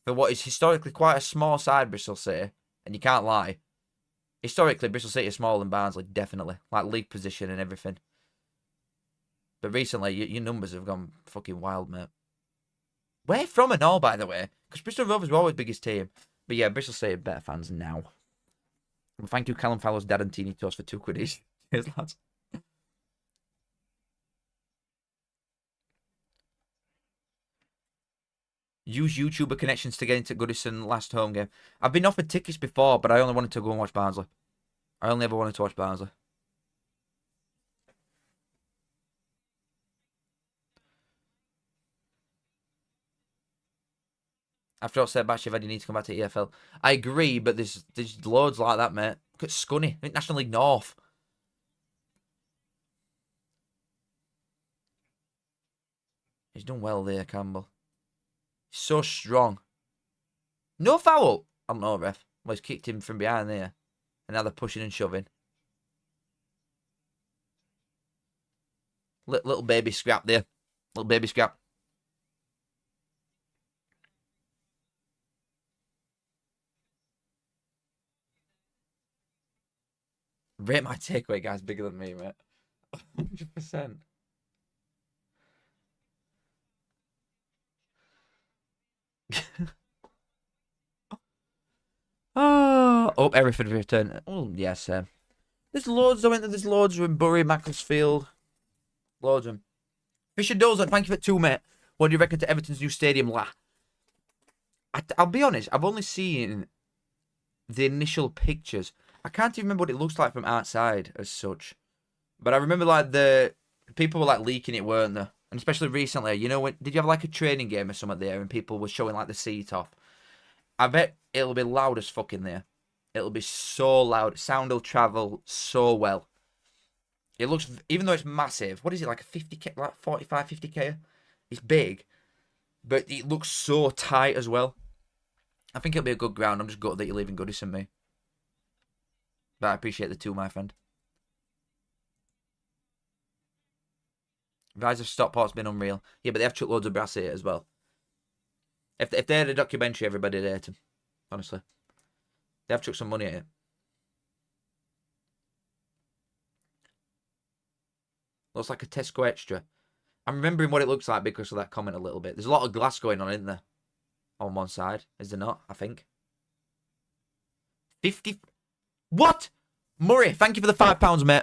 For what is historically quite a small side, Bristol City, and you can't lie. Historically, Bristol City is smaller than Barnsley, definitely. Like league position and everything. But recently, your numbers have gone fucking wild, mate. Where from and all, by the way? Because Bristol Rovers were always biggest team. But yeah, Bristol City are better fans now. Well, thank you, Callum Fowler's dad and Teeny Toast, for £2 each. Cheers, lads. Use YouTuber connections to get into Goodison last home game. I've been offered tickets before, but I only wanted to go and watch Barnsley. I only ever wanted to watch Barnsley. After all said, Bashivad, you need to come back to EFL. I agree, but there's loads like that, mate. Look at Scunny. I think National League North. He's done well there, Campbell. He's so strong. No foul. I don't know, ref. Well, he's kicked him from behind there. And now they're pushing and shoving. Little baby scrap there. Little baby scrap. Rate my takeaway guy's bigger than me, mate. 100%. Oh, Hereford return. Oh, yes. There's loads, though, there's loads of them. Bury, Macclesfield. Loads of them. Fisher Dozer, thank you for 2, mate. What do you reckon to Everton's new stadium, la? I'll be honest, I've only seen the initial pictures. I can't even remember what it looks like from outside as such. But I remember, like, the people were, like, leaking it, weren't they? And especially recently, you know, did you have, like, a training game or something there and people were showing, like, the seat off? I bet it'll be loud as fuck in there. It'll be so loud. Sound will travel so well. It looks, even though it's massive, what is it, like a 50k, like 45, 50k? It's big, but it looks so tight as well. I think it'll be a good ground. I'm just gutted that you're leaving Goodison, me. But I appreciate the 2, my friend. Rise of Stockport's been unreal. Yeah, but they have chucked loads of brass here as well. If they had a documentary, everybody'd hate them. Honestly. They have chucked some money at it. Looks like a Tesco Extra. I'm remembering what it looks like because of that comment a little bit. There's a lot of glass going on, isn't there? On one side. Is there not? I think. 50... What? Murray, thank you for the £5, mate.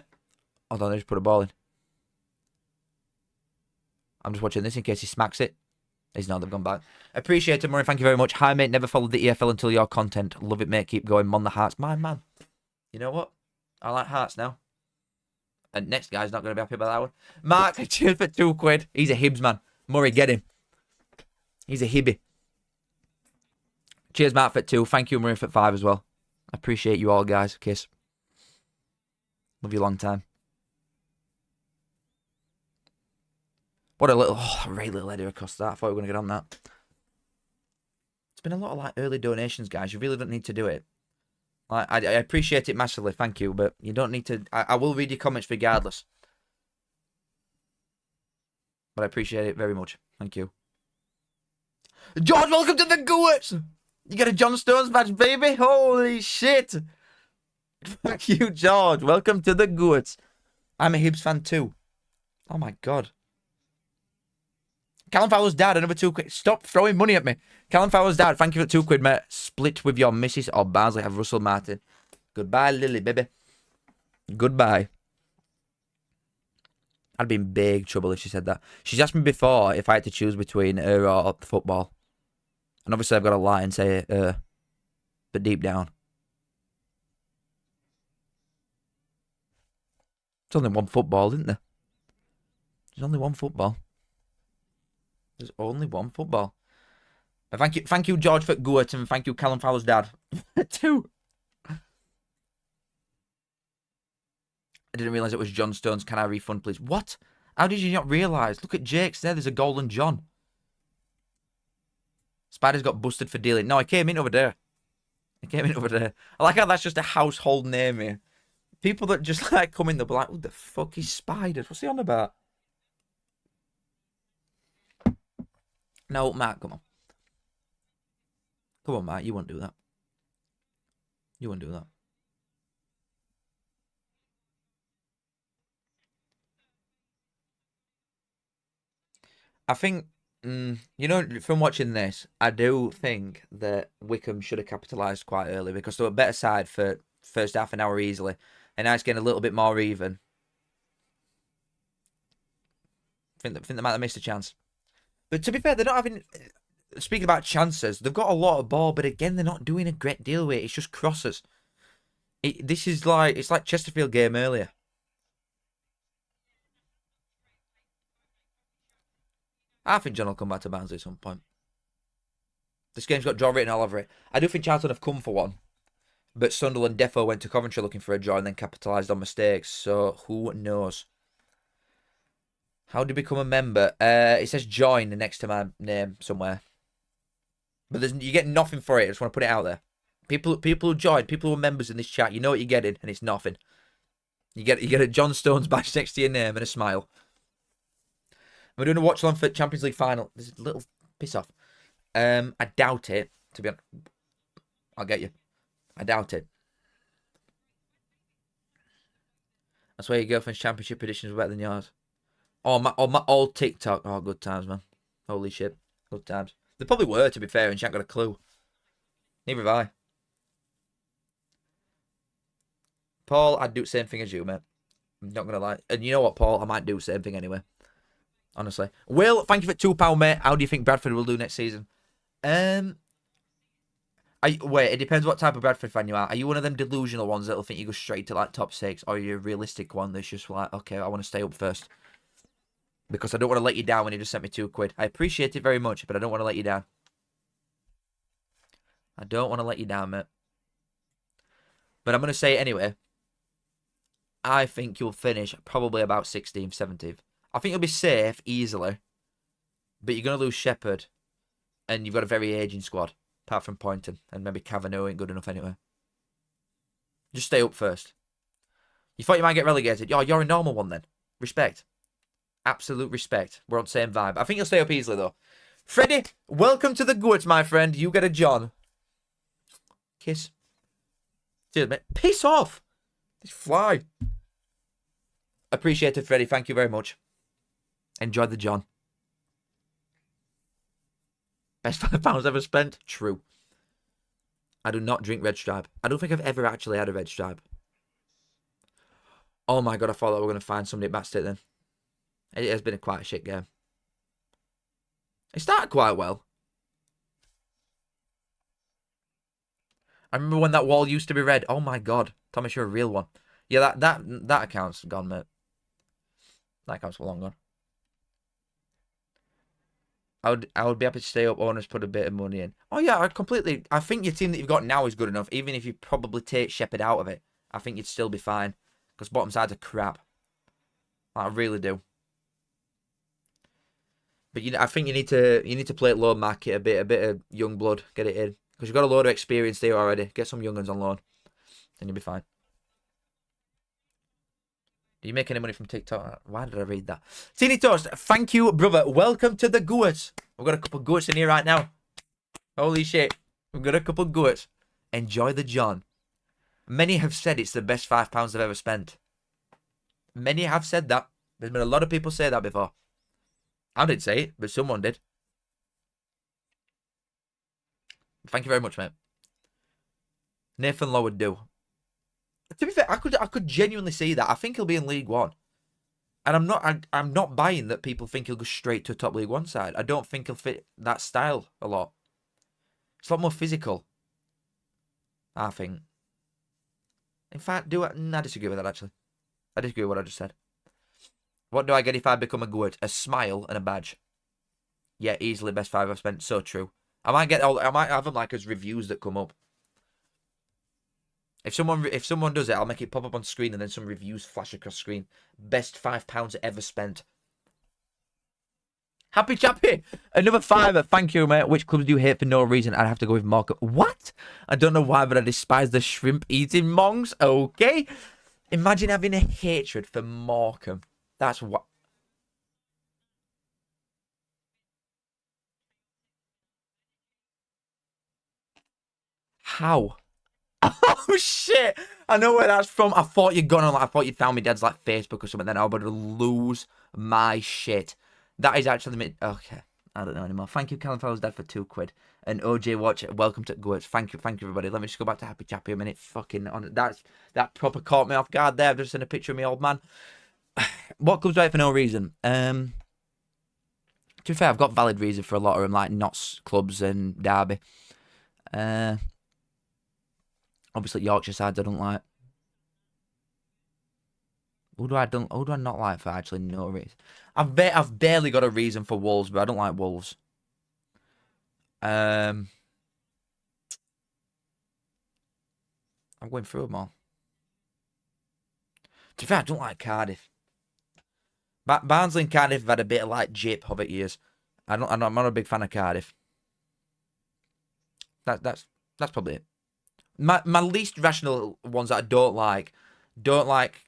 Hold on, I just put a ball in. I'm just watching this in case he smacks it. He's not, they've gone back. Appreciate it, Murray. Thank you very much. Hi, mate. Never followed the EFL until your content. Love it, mate. Keep going. Mon the Hearts. My man. You know what? I like Hearts now. And next guy's not going to be happy about that one. Mark, cheers for £2. He's a Hibs man. Murray, get him. He's a Hibby. Cheers, Mark, for 2. Thank you, Murray, for 5 as well. I appreciate you all, guys. Kiss. Love you a long time. What a little, right little header across that. I thought we were going to get on that. It's been a lot of like early donations, guys. You really don't need to do it. I appreciate it massively, thank you, but you don't need to. I will read your comments regardless. But I appreciate it very much. Thank you. George, welcome to the Goats! You got a John Stones badge, baby? Holy shit! Thank you, George. Welcome to the Goats. I'm a Hibs fan too. Oh my god. Callum Fowler's dad, another 2 quid. Stop throwing money at me. Callum Fowler's dad, thank you for 2 quid, mate. Split with your missus or Barnsley have Russell Martin. Goodbye, Lily, baby. Goodbye. I'd be in big trouble if she said that. She's asked me before if I had to choose between her or football. And obviously I've got to lie and say but deep down. There's only one football, isn't there? There's only one football. There's only one football. Thank you, George for Goat, and thank you, Callum Fowler's dad. 2. I didn't realise it was John Stones. Can I refund, please? What? How did you not realise? Look at Jake's there. There's a golden John. Spider's got busted for dealing. No, I came in over there. I like how that's just a household name here. People that just like come in, they'll be like, "Who the fuck is Spider? What's he on about?" No, Matt, come on. Come on, Matt. You won't do that. You won't do that. I think, from watching this, I do think that Wycombe should have capitalised quite early because they were a better side for first half an hour easily. And now it's getting a little bit more even. I think they might have missed a chance. But to be fair, they're not having... Speaking about chances, they've got a lot of ball, but again, they're not doing a great deal with it. It's just crosses. It's like Chesterfield game earlier. I think John will come back to Barnsley at some point. This game's got draw written all over it. I do think Charlton have come for one. But Sunderland defo went to Coventry looking for a draw and then capitalised on mistakes. So, who knows? How do you become a member? It says join next to my name somewhere. But you get nothing for it. I just want to put it out there. People who join, people who are members in this chat, you know what you're getting, and it's nothing. You get a John Stones badge next to your name and a smile. We're doing a watch-along for Champions League final. There's a little piss off. I doubt it, to be honest. I'll get you. I doubt it. I swear your girlfriend's championship editions were better than yours. Oh, my old TikTok. Oh, good times, man. Holy shit. Good times. They probably were, to be fair, and she ain't got a clue. Neither have I. Paul, I'd do the same thing as you, mate. I'm not going to lie. And you know what, Paul? I might do the same thing anyway. Honestly. Will, thank you for £2, mate. How do you think Bradford will do next season? Wait, it depends what type of Bradford fan you are. Are you one of them delusional ones that'll think you go straight to like top 6? Or are you a realistic one that's just like, okay, I want to stay up first? Because I don't want to let you down when you just sent me £2. I appreciate it very much, but I don't want to let you down. I don't want to let you down, mate. But I'm going to say it anyway. I think you'll finish probably about 16th, 17th. I think you'll be safe easily. But you're going to lose Shepherd. And you've got a very aging squad. Apart from Poynton. And maybe Cavanaugh ain't good enough anyway. Just stay up first. You thought you might get relegated. Yo, you're a normal one then. Respect. Absolute respect. We're on the same vibe. I think you'll stay up easily though. Freddie, welcome to the goods, my friend. You get a John. Kiss. Cheers, mate. Piss off. Just fly. Appreciate it, Freddie. Thank you very much. Enjoy the John. Best £5 ever spent? True. I do not drink Red Stripe. I don't think I've ever actually had a Red Stripe. Oh my god, I thought that we were going to find somebody at Batstead then. It has been quite a shit game. It started quite well. I remember when that wall used to be red. Oh my god. Thomas, you're a real one. Yeah, that account's gone, mate. That account's for long gone. I would be happy to stay up, owners put a bit of money in. Oh yeah, I think your team that you've got now is good enough. Even if you probably take Shepherd out of it, I think you'd still be fine. Because bottom sides are crap. I really do. But I think you need to play it low market a bit of young blood, get it in. Because you've got a load of experience there already. Get some young ones on loan. And you'll be fine. Do you make any money from TikTok? Why did I read that? Teeny Toast, thank you, brother. Welcome to the goats. We've got a couple of goats in here right now. Holy shit. We've got a couple of goats. Enjoy the John. Many have said it's the best £5 I've ever spent. Many have said that. There's been a lot of people say that before. I didn't say it, but someone did. Thank you very much, mate. Nathan Lowe would do. To be fair, I could genuinely see that. I think he'll be in League One. And I'm not buying that people think he'll go straight to a top League One side. I don't think he'll fit that style a lot. It's a lot more physical, I think. In fact, I disagree with that, actually. I disagree with what I just said. What do I get if I become a good? A smile and a badge. Yeah, easily best 5 I've spent. So true. I might have them like as reviews that come up. If someone does it, I'll make it pop up on screen and then some reviews flash across screen. Best £5 ever spent. Happy Chappy! Another £5. Thank you, mate. Which clubs do you hate for no reason? I'd have to go with Morecambe. What? I don't know why, but I despise the shrimp eating monks. Okay. Imagine having a hatred for Morecambe. That's what. How? Oh shit! I know where that's from. I thought you'd gone on. I thought you'd found my dad's like Facebook or something. Then I would lose my shit. That is actually me. Okay, I don't know anymore. Thank you, Callum Fowler's dad, for £2. And OJ Watch, welcome to Goats. Thank you, everybody. Let me just go back to Happy Chappy a minute. Fucking on that proper caught me off guard there. I've just seen a picture of me old man. What clubs do I hate for no reason? To be fair, I've got valid reason for a lot of them, like Notts clubs and Derby. Obviously, Yorkshire sides I don't like. Who do I not like for actually no reason? I've barely got a reason for Wolves, but I don't like Wolves. I'm going through them all. To be fair, I don't like Cardiff. Barnsley and Cardiff have had a bit of like jip over years. I'm not a big fan of Cardiff. That's probably it. My least rational ones that I don't like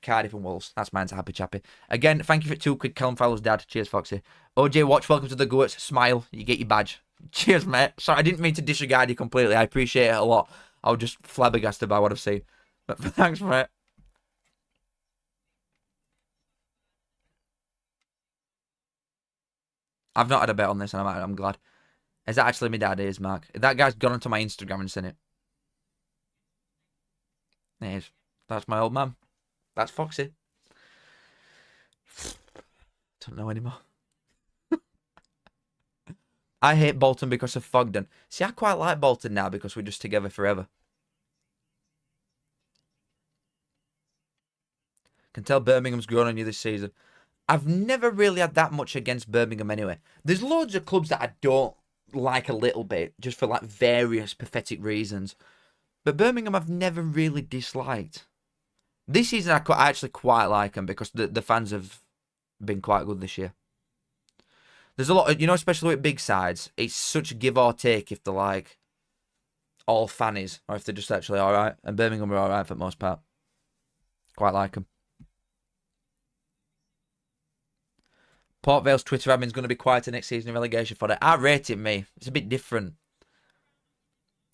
Cardiff and Wolves. That's mine's Happy Chappy. Again, thank you for £2. Callum Fowler's dad. Cheers, Foxy. OJ Watch, welcome to the Goats. Smile, you get your badge. Cheers, mate. Sorry, I didn't mean to disregard you completely. I appreciate it a lot. I was just flabbergasted by what I've seen. But thanks, mate. I've not had a bet on this, and I'm glad. Is that actually my dad? It is, Mark. That guy's gone onto my Instagram and seen it. It is. That's my old man. That's Foxy. Don't know anymore. I hate Bolton because of Fogden. See, I quite like Bolton now because we're just together forever. Can tell Birmingham's grown on you this season. I've never really had that much against Birmingham anyway. There's loads of clubs that I don't like a little bit, just for like various pathetic reasons. But Birmingham I've never really disliked. This season I actually quite like them because the fans have been quite good this year. There's a lot of, especially with big sides, it's such a give or take if they're like all fannies or if they're just actually alright. And Birmingham are alright for the most part. Quite like them. Port Vale's Twitter admin's going to be quieter next season in relegation for it. I rate it, me. It's a bit different.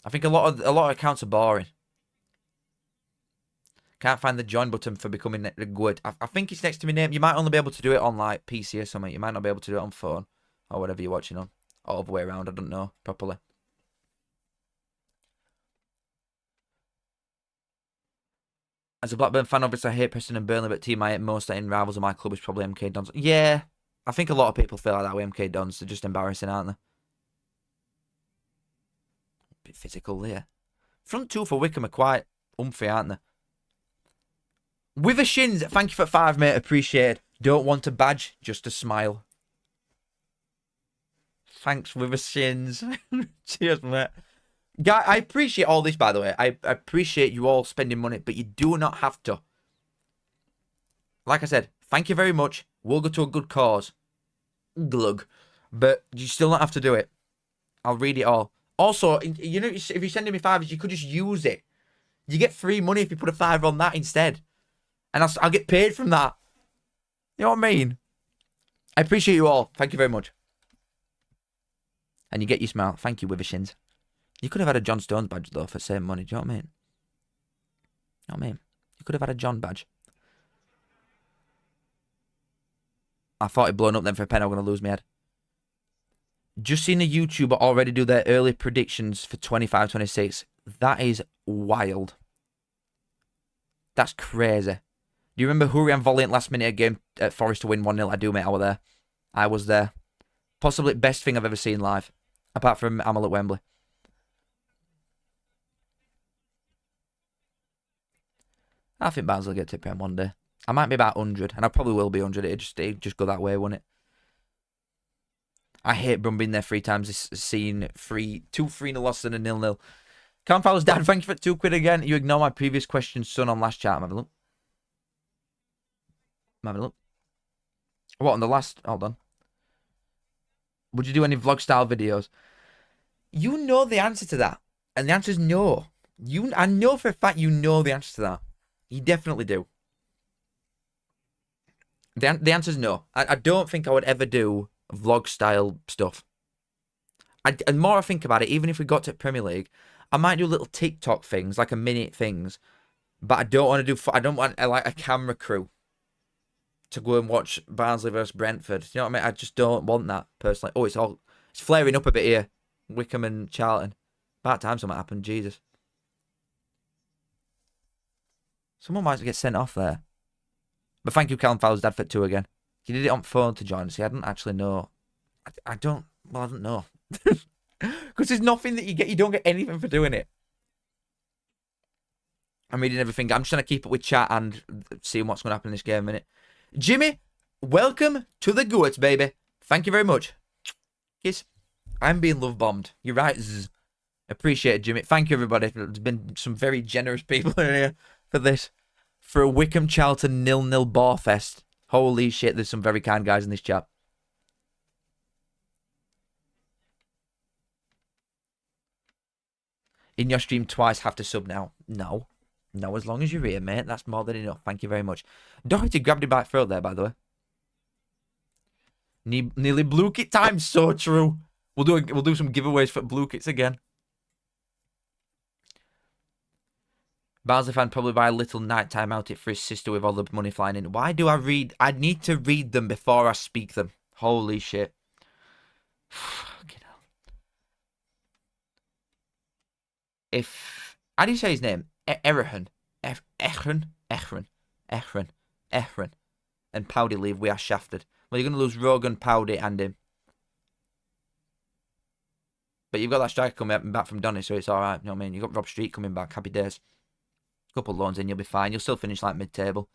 I think a lot of accounts are boring. Can't find the join button for becoming good. I think it's next to my name. You might only be able to do it on like PC or something. You might not be able to do it on phone or whatever you're watching on. Or other way around. I don't know properly. As a Blackburn fan, obviously I hate Preston and Burnley, but team I hate most in rivals of my club is probably MK Dons. Yeah, I think a lot of people feel like that with MK Dons. They're just embarrassing, aren't they? Bit physical there. Front two for Wycombe are quite umphy, aren't they? With a shins, thank you for 5, mate. Appreciate. Don't want a badge, just a smile. Thanks, with a shins. Cheers, mate. Guy, I appreciate all this, by the way. I appreciate you all spending money, but you do not have to. Like I said, thank you very much. We'll go to a good cause. Glug. But you still don't have to do it. I'll read it all. Also, if you're sending me 5s, you could just use it. You get free money if you put a 5 on that instead. And I'll get paid from that. You know what I mean? I appreciate you all. Thank you very much. And you get your smile. Thank you, Withershins. You could have had a John Stones badge, though, for the same money. Do you know what I mean? You know what I mean? You could have had a John badge. I thought it'd blown up then for a pen. I'm going to lose my head. Just seen a YouTuber already do their early predictions for 25-26. That is wild. That's crazy. Do you remember Hurrian Valiant last minute game at Forest to win 1-0? I do, mate. I was there. I was there. Possibly best thing I've ever seen live. Apart from Amal at Wembley. I think Barnsley will get to Prem one day. I might be about 100, and I probably will be 100. It'd just go that way, wouldn't it? I hate Brum being there 3 times this scene. 2-3-0 loss and a 0-0. Can't Fowler's dad, thank you for £2 again. You ignore my previous question, son, on last chat. I'm having a look. I'm having a look. What, on the last... Hold on. Would you do any vlog-style videos? You know the answer to that. And the answer is no. I know for a fact you know the answer to that. You definitely do. The answer is no. I don't think I would ever do vlog-style stuff. And more I think about it, even if we got to Premier League, I might do little TikTok things, like a minute things. But I don't want to do... I don't want like a camera crew to go and watch Barnsley versus Brentford. You know what I mean? I just don't want that, personally. Oh, it's flaring up a bit here. Wycombe and Charlton. About time something happened, Jesus. Someone might get sent off there. But thank you, Callum Fowler's dad, for 2 again. He did it on phone to join us. He didn't actually know. I don't know. Because there's nothing that you get. You don't get anything for doing it. I'm reading everything. I'm just trying to keep up with chat and seeing what's going to happen in this game in a minute. Jimmy, welcome to the Goats, baby. Thank you very much. Kiss. I'm being love bombed. You're right. Zzz. Appreciate it, Jimmy. Thank you, everybody. There's been some very generous people in here for this. For a Wycombe Charlton 0-0 bar fest. Holy shit, there's some very kind guys in this chat. In your stream twice, have to sub now. No. No, as long as you're here, mate. That's more than enough. Thank you very much. Doherty grabbed it by throat there, by the way. Nearly blue kit time. So true. We'll do some giveaways for blue kits again. Barnsley fan probably buy a little nighttime outfit for his sister with all the money flying in. Why do I read? I need to read them before I speak them. Holy shit. Fucking hell. How do you say his name? Erhan. Echran. And Powdy leave. We are shafted. Well, you're going to lose Rogan, Powdy, and him. But you've got that striker coming back from Donny, so it's alright. You know what I mean? You've got Rob Street coming back. Happy days. Couple of loans in, you'll be fine. You'll still finish like mid-table.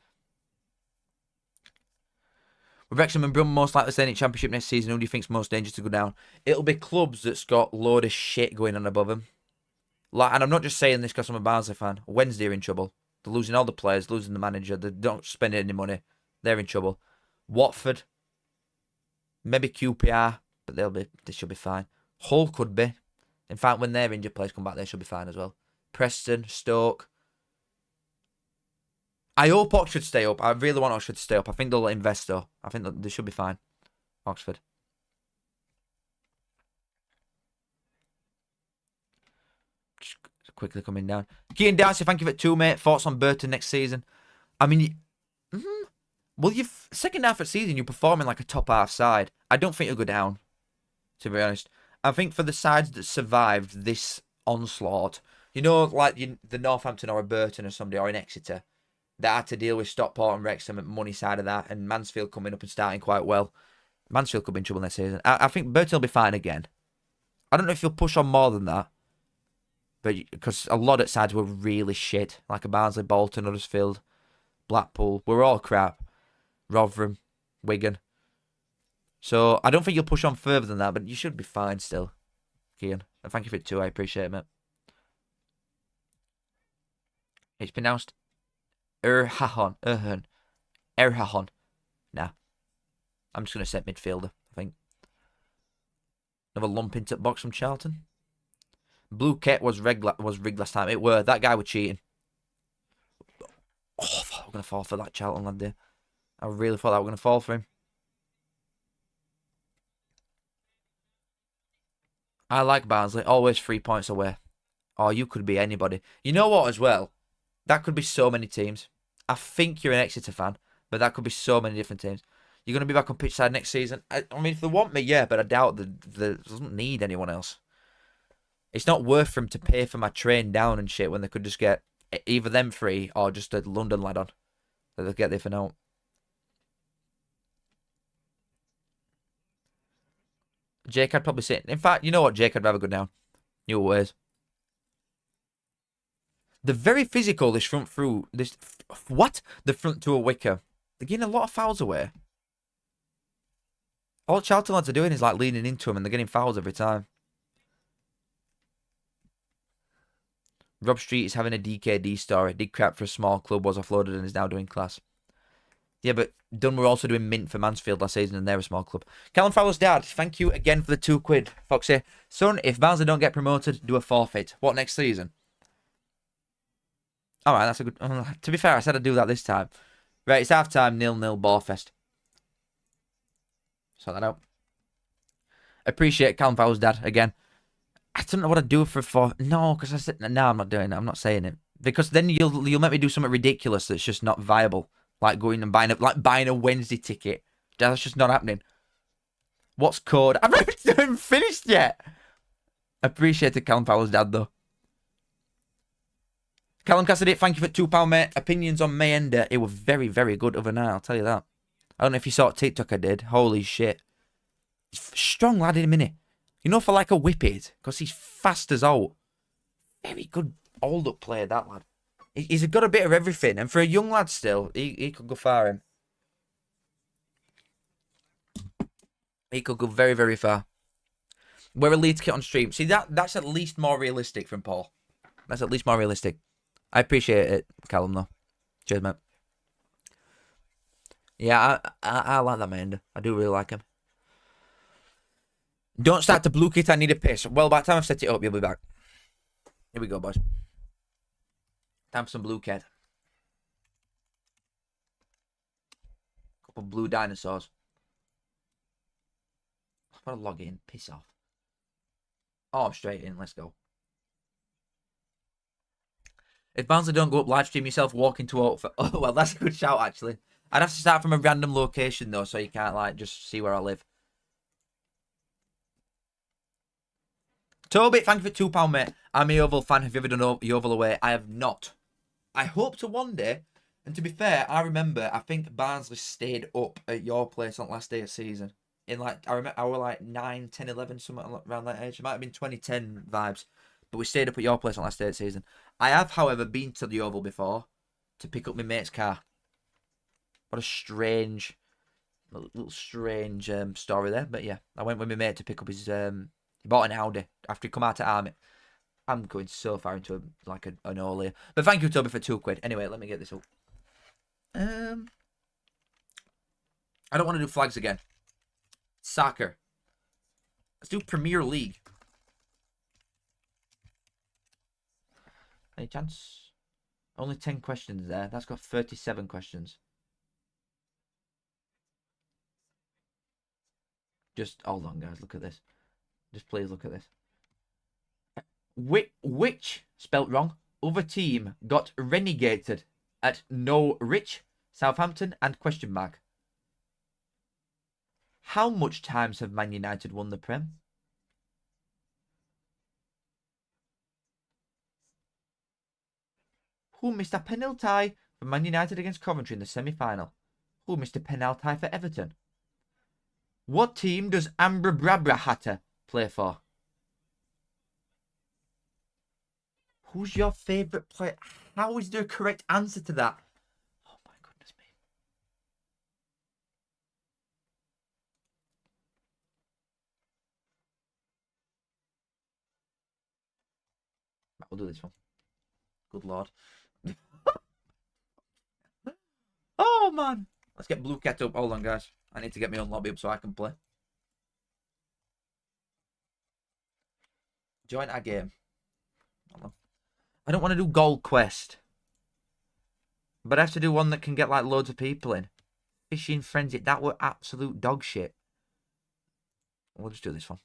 With Wrexham and Brum most likely staying in Championship next season, who do you think's most dangerous to go down? It'll be clubs that's got load of shit going on above them. Like, and I'm not just saying this because I'm a Barnsley fan. Wednesday are in trouble. They're losing all the players, losing the manager. They don't spend any money. They're in trouble. Watford, maybe QPR, but they should be fine. Hull could be. In fact, when their injured players come back, they should be fine as well. Preston, Stoke. I hope Oxford stay up. I really want Oxford to stay up. I think they'll invest though. I think they should be fine. Oxford. Just quickly coming down. Kean Darcy, thank you for 2, mate. Thoughts on Burton next season? I mean, well, you've second half of the season, you're performing like a top half side. I don't think you'll go down, to be honest. I think for the sides that survived this onslaught, you know, like the Northampton or a Burton or somebody or an Exeter, that had to deal with Stockport and Wrexham at money side of that, and Mansfield coming up and starting quite well. Mansfield could be in trouble next season. I think Burton will be fine again. I don't know if you'll push on more than that, but because a lot of sides were really shit, like a Barnsley, Bolton, Huddersfield, Blackpool, we're all crap. Rotherham, Wigan. So I don't think you'll push on further than that, but you should be fine still, Kian. And thank you for it too. I appreciate it, mate. It's pronounced Erhahon. Nah. I'm just going to set midfielder, I think. Another lump into box from Charlton. Blue Ket was rigged last time. It were. That guy was cheating. Oh, I thought we were going to fall for that Charlton lad there. I really thought that we were going to fall for him. I like Barnsley. Always 3 points away. Oh, you could be anybody. You know what as well? That could be so many teams. I think you're an Exeter fan, but that could be so many different teams. You're going to be back on pitch side next season. I mean, if they want me, yeah, but I doubt they doesn't need anyone else. It's not worth for them to pay for my train down and shit when they could just get either them free or just a London lad on. So they'll get there for now. Jake, I'd probably say... In fact, you know what, Jake, I'd rather go down. New ways. They're very physical, this front through... This... What? The front to a Wycombe. They're getting a lot of fouls away. All Charlton lads are doing is like leaning into them and they're getting fouls every time. Rob Street is having a DKD story. Did crap for a small club, was offloaded and is now doing class. Yeah, but Dunn were also doing mint for Mansfield last season and they're a small club. Callum Fowler's dad, thank you again for the £2. Foxy. Son, if Barnsley don't get promoted, do a forfeit. What, next season? Alright, that's a good... to be fair, I said I'd do that this time. Right, it's half-time, 0-0, Borefest. Sort that out. Appreciate Callum Fowler's dad, again. I don't know what I'd do for... No, because I said... No, I'm not doing it. I'm not saying it. Because then you'll make me do something ridiculous that's just not viable. Like going and buying a Wednesday ticket. That's just not happening. What's code? I haven't even finished yet. Appreciate it, Callum Fowler's dad, though. Callum Cassidy, thank you for £2, mate. Opinions on Mayender. It was very, very good other night, I'll tell you that. I don't know if you saw what TikTok I did. Holy shit. He's a strong lad in a minute. You know, for like a whippet, because he's fast as all. Very good hold-up player, that lad. He's got a bit of everything, and for a young lad still, he could go far in. He could go very, very far. Wear a Leeds kit on stream. See, that's at least more realistic from Paul. That's at least more realistic. I appreciate it, Callum, though. Cheers, mate. Yeah, I like that man. I do really like him. Don't start the blue kit, I need a piss. Well, by the time I've set it up, you'll be back. Here we go, boys. Time for some blue kit. Couple blue dinosaurs. I've got to log in. Piss off. Oh, I'm straight in. Let's go. If Barnsley don't go up, live stream yourself walking to Oakford. Oh, well, that's a good shout, actually. I'd have to start from a random location, though, so you can't, like, just see where I live. Toby, thank you for £2, mate. I'm a Yeovil fan. Have you ever done Yeovil away? I have not. I hope to one day. And to be fair, I remember, I think Barnsley stayed up at your place on last day of season. In like, I remember I was like 9, 10, 11, something around that age. It might have been 2010 vibes. But we stayed up at your place on last day of season. I have, however, been to the Yeovil before to pick up my mate's car. What a strange, little strange story there. But yeah, I went with my mate to pick up his... He bought an Audi after he come out of army. I'm going so far into like an all here. But thank you, Toby, for £2. Anyway, let me get this up. I don't want to do flags again. Soccer. Let's do Premier League. Any chance? Only 10 questions there. That's got 37 questions. Just hold on, guys. Look at this. Just please look at this. Which, spelt wrong, other team got renegated at Norwich, Southampton, and question mark? How much times have Man United won the Prem? Who missed a penalty for Man United against Coventry in the semi-final? Who missed a penalty for Everton? What team does Ambra Brabra Hatter play for? Who's your favourite player? How is there a correct answer to that? Oh my goodness me. We'll do this one. Good lord. Oh man. Let's get Blue Cat up. Hold on, guys. I need to get my own lobby up so I can play. Join our game. I don't want to do Gold Quest. But I have to do one that can get like loads of people in. Fishing Frenzy. That were absolute dog shit. We'll just do this one.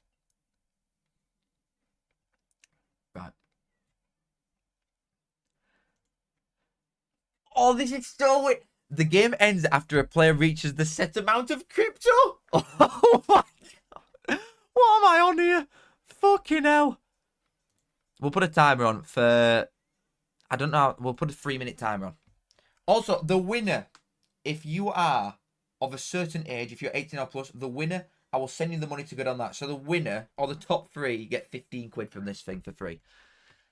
Right. Oh, this is so weird. The game ends after a player reaches the set amount of crypto. Oh my god. What am I on here? Fucking hell. We'll put a timer on for... I don't know. We'll put a 3-minute timer on. Also, the winner, if you are of a certain age, if you're 18 or plus, the winner, I will send you the money to go on that. So the winner, or the top 3, get 15 quid from this thing for free.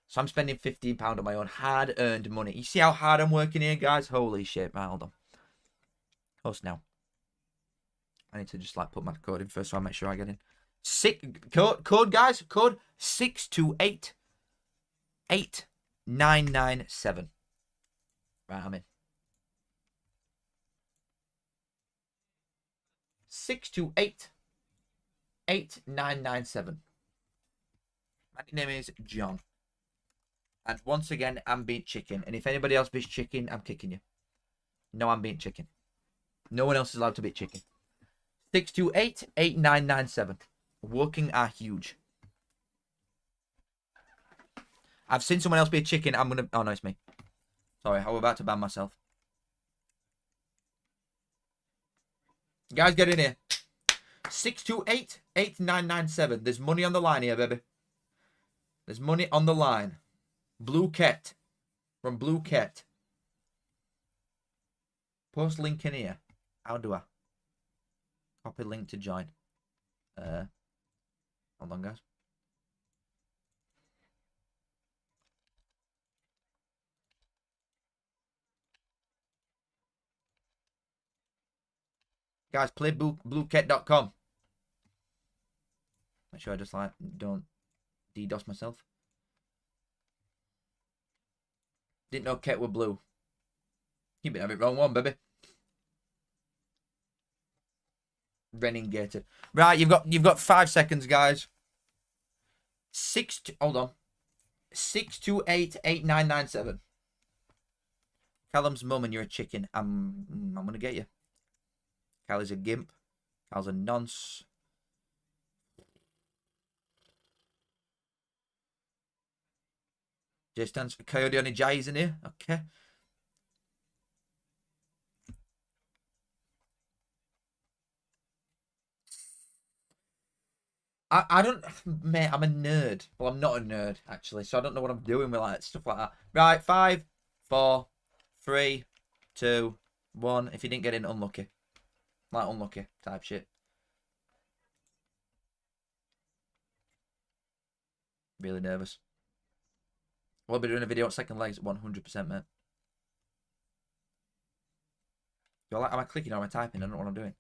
So I'm spending £15 on my own hard-earned money. You see how hard I'm working here, guys? Holy shit. Right, hold on. Host now. I need to just like put my code in first so I make sure I get in. Code, guys. Code 628-8997. Right, I'm in. 628-8997. My name is John. And once again, I'm being chicken. And if anybody else beats chicken, I'm kicking you. No, I'm being chicken. No one else is allowed to beat chicken. 628-8997. Working are huge. I've seen someone else beat chicken. I'm going to... Oh, no, it's me. Sorry, I was about to ban myself. Guys, get in here. 628-8997. There's money on the line here, baby. There's money on the line. Blue Cat. From Blue Cat. Post link in here. How do I? Copy link to join. Hold on, guys. Guys, play bluecat.com. Make sure I just like don't DDoS myself. Didn't know Cat were blue. You've been having it wrong one, baby. Renegated. Right, you've got 5 seconds, guys. Hold on. 628-8997. Callum's mum and you're a chicken. I'm gonna get you. Cal is a gimp. Cal's a nonce. J stands for Coyote on a J's in here. Okay. I don't, mate, I'm a nerd. Well, I'm not a nerd, actually, so I don't know what I'm doing with like stuff like that. Right, 5, 4, 3, 2, 1. If you didn't get in, unlucky. Like unlucky type shit. Really nervous. We'll be doing a video on second legs at 100%, mate. You're like, am I clicking or am I typing? I don't know what I'm doing.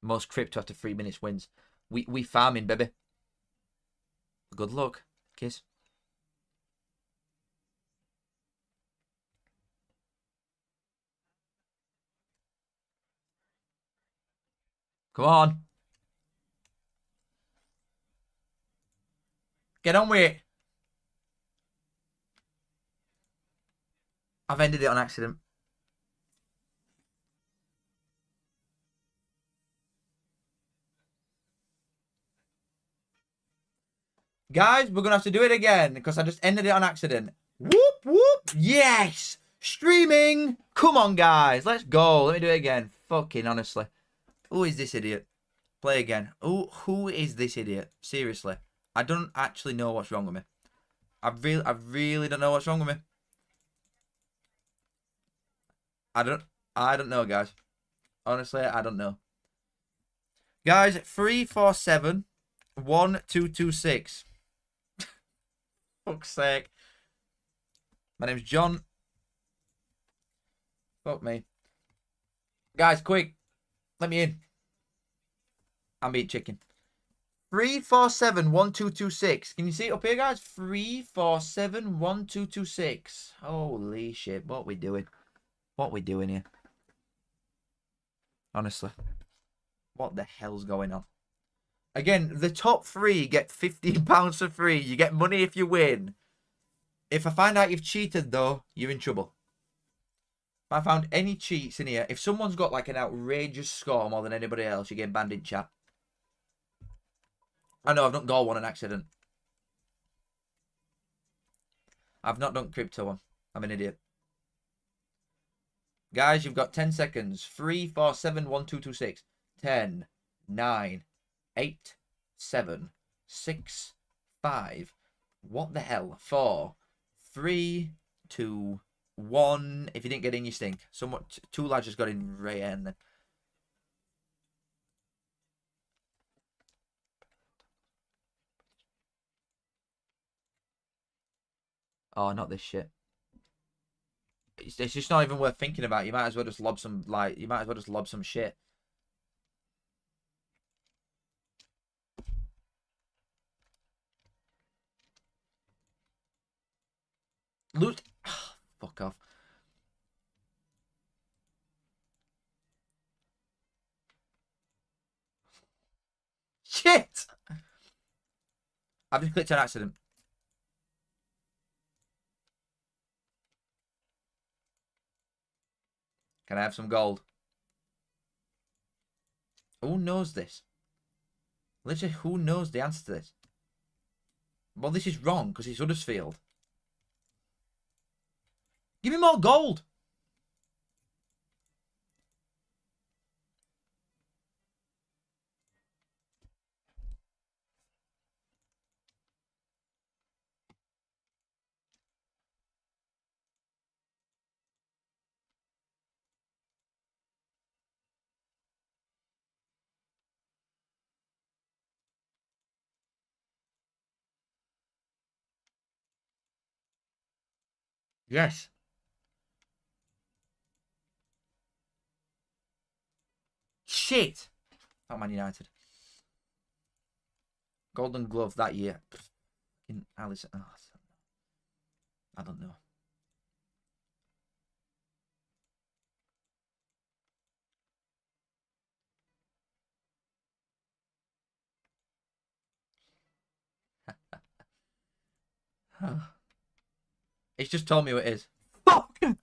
Most crypto after 3 minutes wins. We farming, baby. Good luck. Kiss. Come on. Get on with it. I've ended it on accident. Guys, we're going to have to do it again because I just ended it on accident. Whoop, whoop. Yes. Streaming. Come on, guys. Let's go. Let me do it again. Fucking honestly. Who is this idiot? Play again. Who is this idiot? Seriously. I don't actually know what's wrong with me. I really don't know what's wrong with me. I don't know, guys. Honestly, I don't know. Guys, 347 1226. Fuck's sake. My name's John. Fuck me. Guys, quick. Let me in. I'm being chicken. 347 1226. Can you see it up here, guys? 347 1226. Holy shit. What we doing? What we doing here? Honestly. What the hell's going on? Again, the top 3 get £15 for free. You get money if you win. If I find out you've cheated, though, you're in trouble. If I found any cheats in here, if someone's got like an outrageous score more than anybody else, you get banned in chat. I know, I've not got one on accident. I've not done crypto one. I'm an idiot. Guys, you've got 10 seconds. 3, 4, 7, 1, 2, 2, 6. 10, 9, 8, 7, 6, 5. What the hell? 4, 3, 2, 1. If you didn't get in, you stink. Somewhat. 2 lads just got in right end then. Oh, not this shit. It's just not even worth thinking about. You might as well just lob some, like, you might as well just lob some shit. Loot. Oh, fuck off. Shit! I've just clicked on accident. Can I have some gold? Who knows this? Literally, who knows the answer to this? Well, this is wrong because it's Huddersfield. Give me more gold. Yes. Shit. Not Man United. Golden Glove that year. In Alice. Oh, I don't know. It's just told me what it is. Fuck! I'm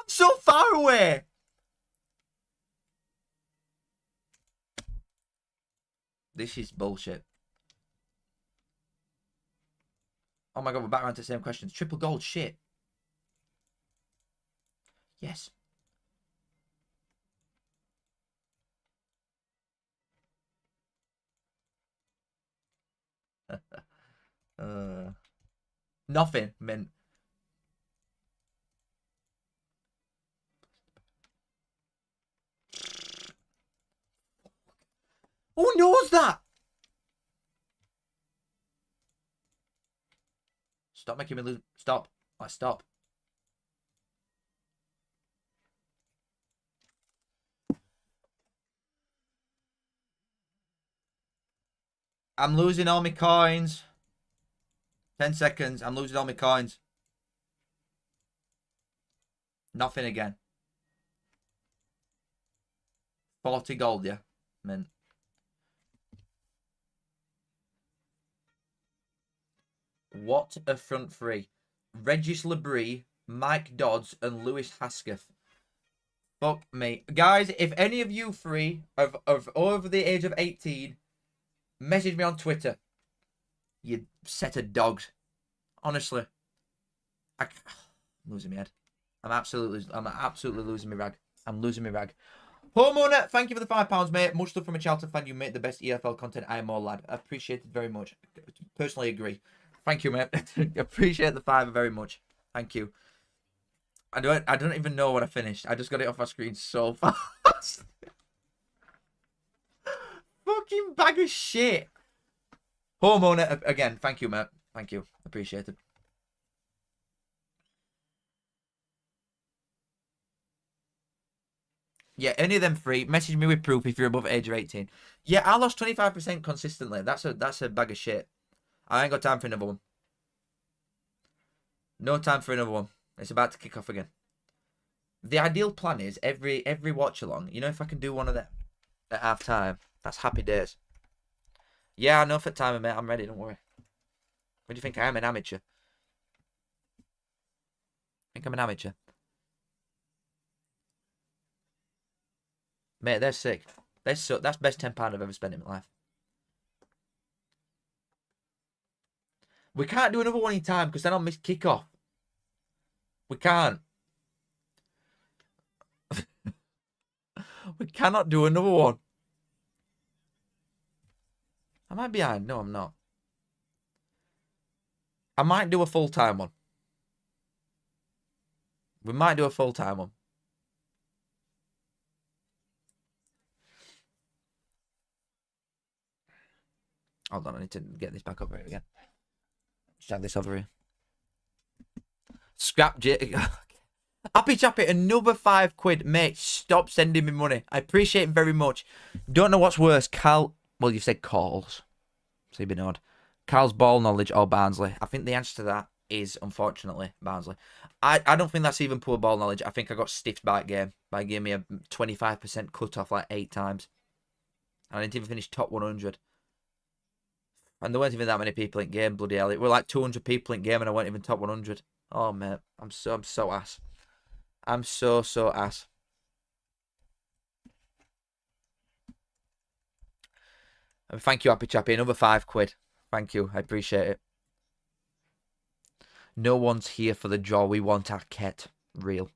so far away! This is bullshit. Oh my god, we're back around to the same questions. Triple gold, shit. Yes. Nothing, mint. Who knows that? Stop making me lose. Stop. I stop. I'm losing all my coins. 10 seconds. I'm losing all my coins. Nothing again. 40 gold, yeah. Mint. What a front three. Regis Labrie, Mike Dodds, and Lewis Hasketh. Fuck me. Guys, if any of you three of over the age of 18, message me on Twitter. You set of dogs. Honestly. I'm losing my head. I'm absolutely losing my rag. I'm losing my rag. Homeowner, thank you for the £5, mate. Much love from a Charlton fan. You make the best EFL content. I am more lad. I appreciate it very much. Personally agree. Thank you, mate. Appreciate the £5 very much. Thank you. I don't even know what I finished. I just got it off my screen so fast. Fucking bag of shit. Homeowner, again, thank you, mate. Thank you. Appreciate it. Yeah, any of them three. Message me with proof if you're above age of 18. Yeah, I lost 25% consistently. That's a bag of shit. I ain't got time for another one. No time for another one. It's about to kick off again. The ideal plan is every watch along. You know, if I can do one of them at half time, that's happy days. Yeah, I know for time, mate. I'm ready. Don't worry. What do you think? I am an amateur. I think I'm an amateur. Mate, they're sick. That's best £10 I've ever spent in my life. We can't do another one in time because then I'll miss kickoff. We can't. We cannot do another one. Am I behind? No, I'm not. I might do a full-time one. We might do a full-time one. Hold on, I need to get this back over here again. Just have this over here. Scrap J. Happy Chappy, another £5, mate. Stop sending me money. I appreciate it very much. Don't know what's worse, Cal. Well, you said calls, so you've been odd. Carl's ball knowledge or Barnsley. I think the answer to that is, unfortunately, Barnsley. I don't think that's even poor ball knowledge. I think I got stiffed by game by giving me a 25% cut off like 8 times. And I didn't even finish top 100. And there weren't even that many people in game, bloody hell. It were like 200 people in game and I weren't even top 100. Oh, mate. I'm so ass. I'm so ass. And thank you, Happy Chappy. Another £5. Thank you. I appreciate it. No one's here for the draw. We want our ket. Real.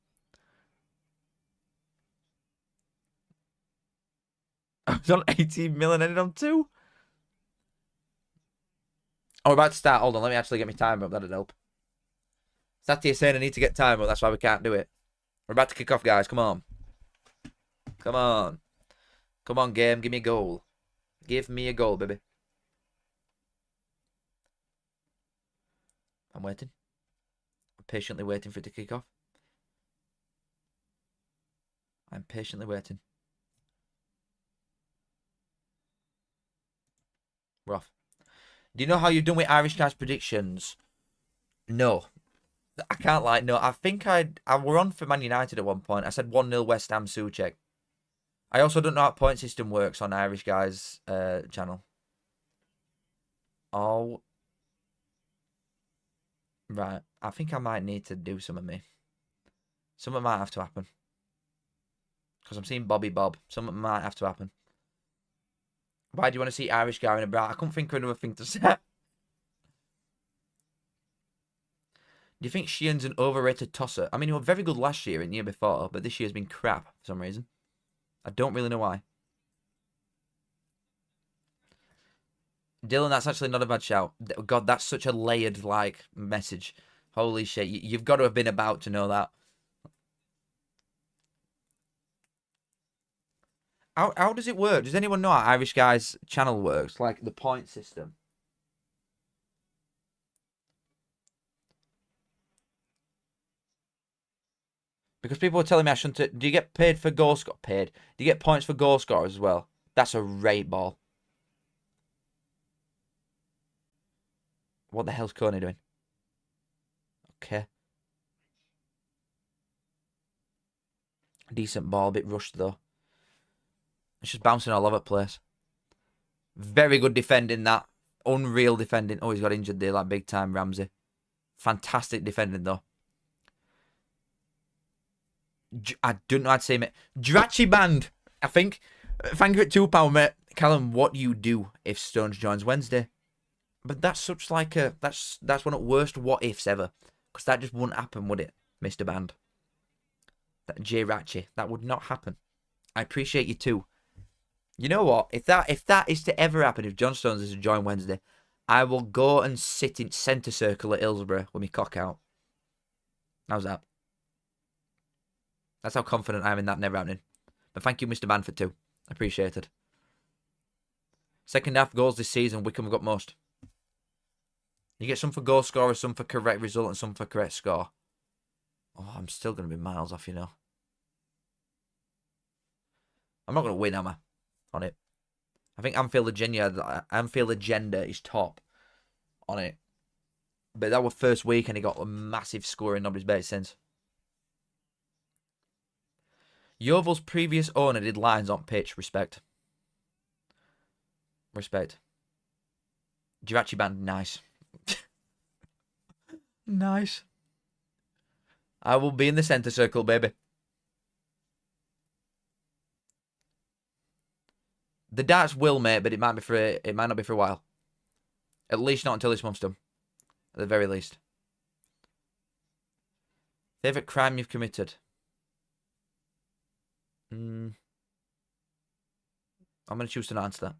I was on 18 million, ended on 2. Oh, we're about to start. Hold on, let me actually get my timer up. That'd help. Satya saying I need to get timer up. That's why we can't do it. We're about to kick off, guys. Come on. Come on. Come on, game. Give me a goal. Give me a goal, baby. I'm waiting. I'm patiently waiting for it to kick off. I'm patiently waiting. We're off. Do you know how you've done with Irish guys' predictions? No. I can't lie. No, I think I were on for Man United at one point. I said 1-0 West Ham Soucek. I also don't know how point system works on Irish guys' channel. Oh. Right. I think I might need to do some of me. Something might have to happen. Because I'm seeing Bobby Bob. Something might have to happen. Why do you want to see Irish guy in a bra? I couldn't think of another thing to say. Do you think Sheehan's an overrated tosser? I mean, he was very good last year and the year before, but this year's been crap for some reason. I don't really know why. Dylan, that's actually not a bad shout. God, that's such a layered, like, message. Holy shit. You've got to have been about to know that. How does it work? Does anyone know how Irish Guy's channel works? Like, the point system? Because people were telling me I shouldn't... Do you get paid for goal score? Paid. Do you get points for goal scorers as well? That's a rate ball. What the hell's Coney doing? Okay. Decent ball. A bit rushed, though. It's just bouncing all over the place. Very good defending, that. Unreal defending. Oh, he's got injured there, like big time, Ramsey. Fantastic defending, though. I don't know how to say, mate. Drachi Band, I think. Thank you at £2, mate. Callum, what do you do if Stones joins Wednesday? But that's such like a... That's one of the worst what-ifs ever. Because that just wouldn't happen, would it, Mr. Band? That J. Ratchy. That would not happen. I appreciate you too. You know what? If that is to ever happen, if John Stones is to join Wednesday, I will go and sit in centre circle at Hillsborough with my cock out. How's that? That's how confident I am in that never happening. But thank you, Mr. Manford, too. Appreciated. Second half goals this season, Wycombe have got most. You get some for goal scorer, some for correct result, and some for correct score. Oh, I'm still going to be miles off, you know. I'm not going to win, am I? On it. I think Anfield Agenda is top on it. But that was first week and he got a massive score in nobody's base since. Yeovil's previous owner did lines on pitch. Respect. Respect. Jirachi Band, nice. Nice. I will be in the centre circle, baby. The darts will, mate, but it might not be for a while. At least not until this month's done. At the very least. Favourite crime you've committed? I'm going to choose to not answer that.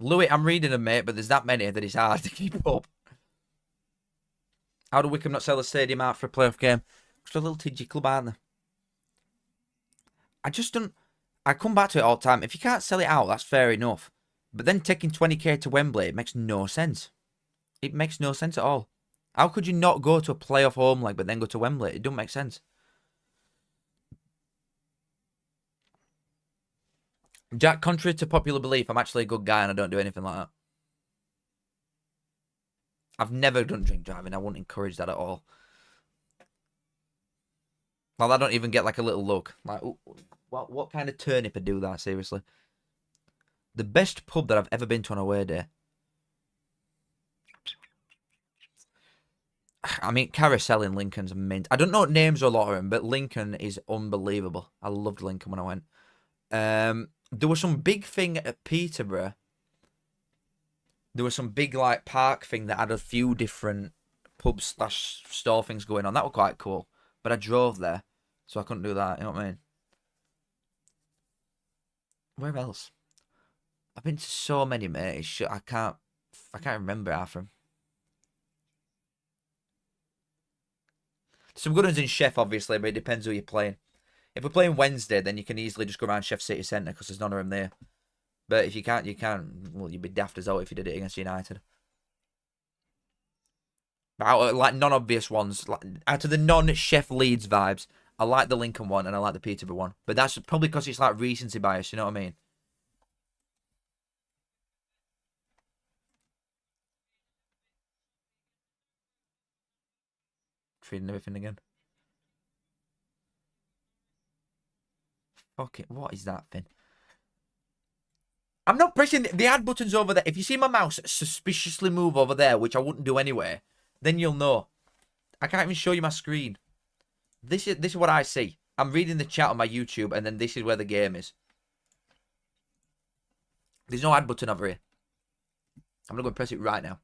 Louis, I'm reading them, mate, but there's that many that it's hard to keep up. How do Wycombe not sell the stadium out for a playoff game? Just a little tidgy club, aren't they? I just don't... I come back to it all the time. If you can't sell it out, that's fair enough. But then taking 20k to Wembley, it makes no sense. It makes no sense at all. How could you not go to a playoff home leg but then go to Wembley? It don't make sense. Jack, contrary to popular belief, I'm actually a good guy and I don't do anything like that. I've never done drink driving. I wouldn't encourage that at all. Well, I don't even get like a little look. Like, what kind of turnip would do that, seriously? The best pub that I've ever been to on a away day. I mean, Carousel in Lincoln's mint. I don't know what names are a lot of them, but Lincoln is unbelievable. I loved Lincoln when I went. There was some big thing at Peterborough. There was some big like park thing that had a few different pubs / store things going on. That was quite cool. But I drove there, so I couldn't do that. You know what I mean? Where else? I've been to so many, mate. I can't remember half of them. Some good ones in Chef, obviously, but it depends who you're playing. If we're playing Wednesday, then you can easily just go around Chef City Centre because there's none of them there. But if you can't, you can't. Well, you'd be daft as hell if you did it against United. But out of, like, non-obvious ones, like, out of the non-Chef Leeds vibes, I like the Lincoln one and I like the Peterborough one. But that's probably because it's like recency bias, you know what I mean? Trading everything again. Fuck it, what is that thing? I'm not pressing the add buttons over there. If you see my mouse suspiciously move over there, which I wouldn't do anyway, then you'll know. I can't even show you my screen. This is what I see. I'm reading the chat on my YouTube, and then this is where the game is. There's no add button over here. I'm gonna go and press it right now.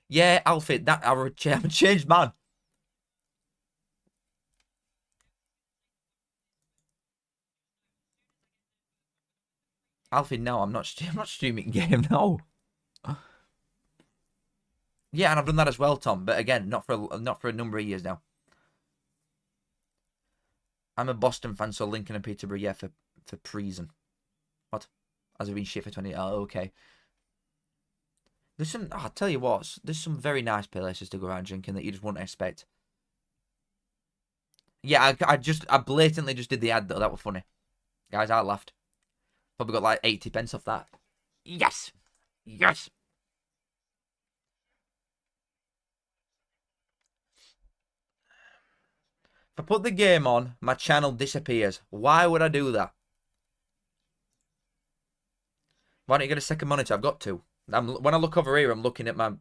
Yeah, Alfie, I'm a changed man. Alfie, no, I'm not streaming game, no. Yeah, and I've done that as well, Tom. But again, not for a number of years now. I'm a Boston fan, so Lincoln and Peterborough, yeah, for treason. What? As we've been shit for 20. Oh, okay. There's some. I'll tell you what. There's some very nice places to go around drinking that you just wouldn't expect. Yeah, I blatantly just did the ad though. That was funny, guys. I laughed. Probably got like 80 pence off that. Yes, yes. If I put the game on, my channel disappears. Why would I do that? Why don't you get a second monitor? I've got two. When I look over here, I'm looking at my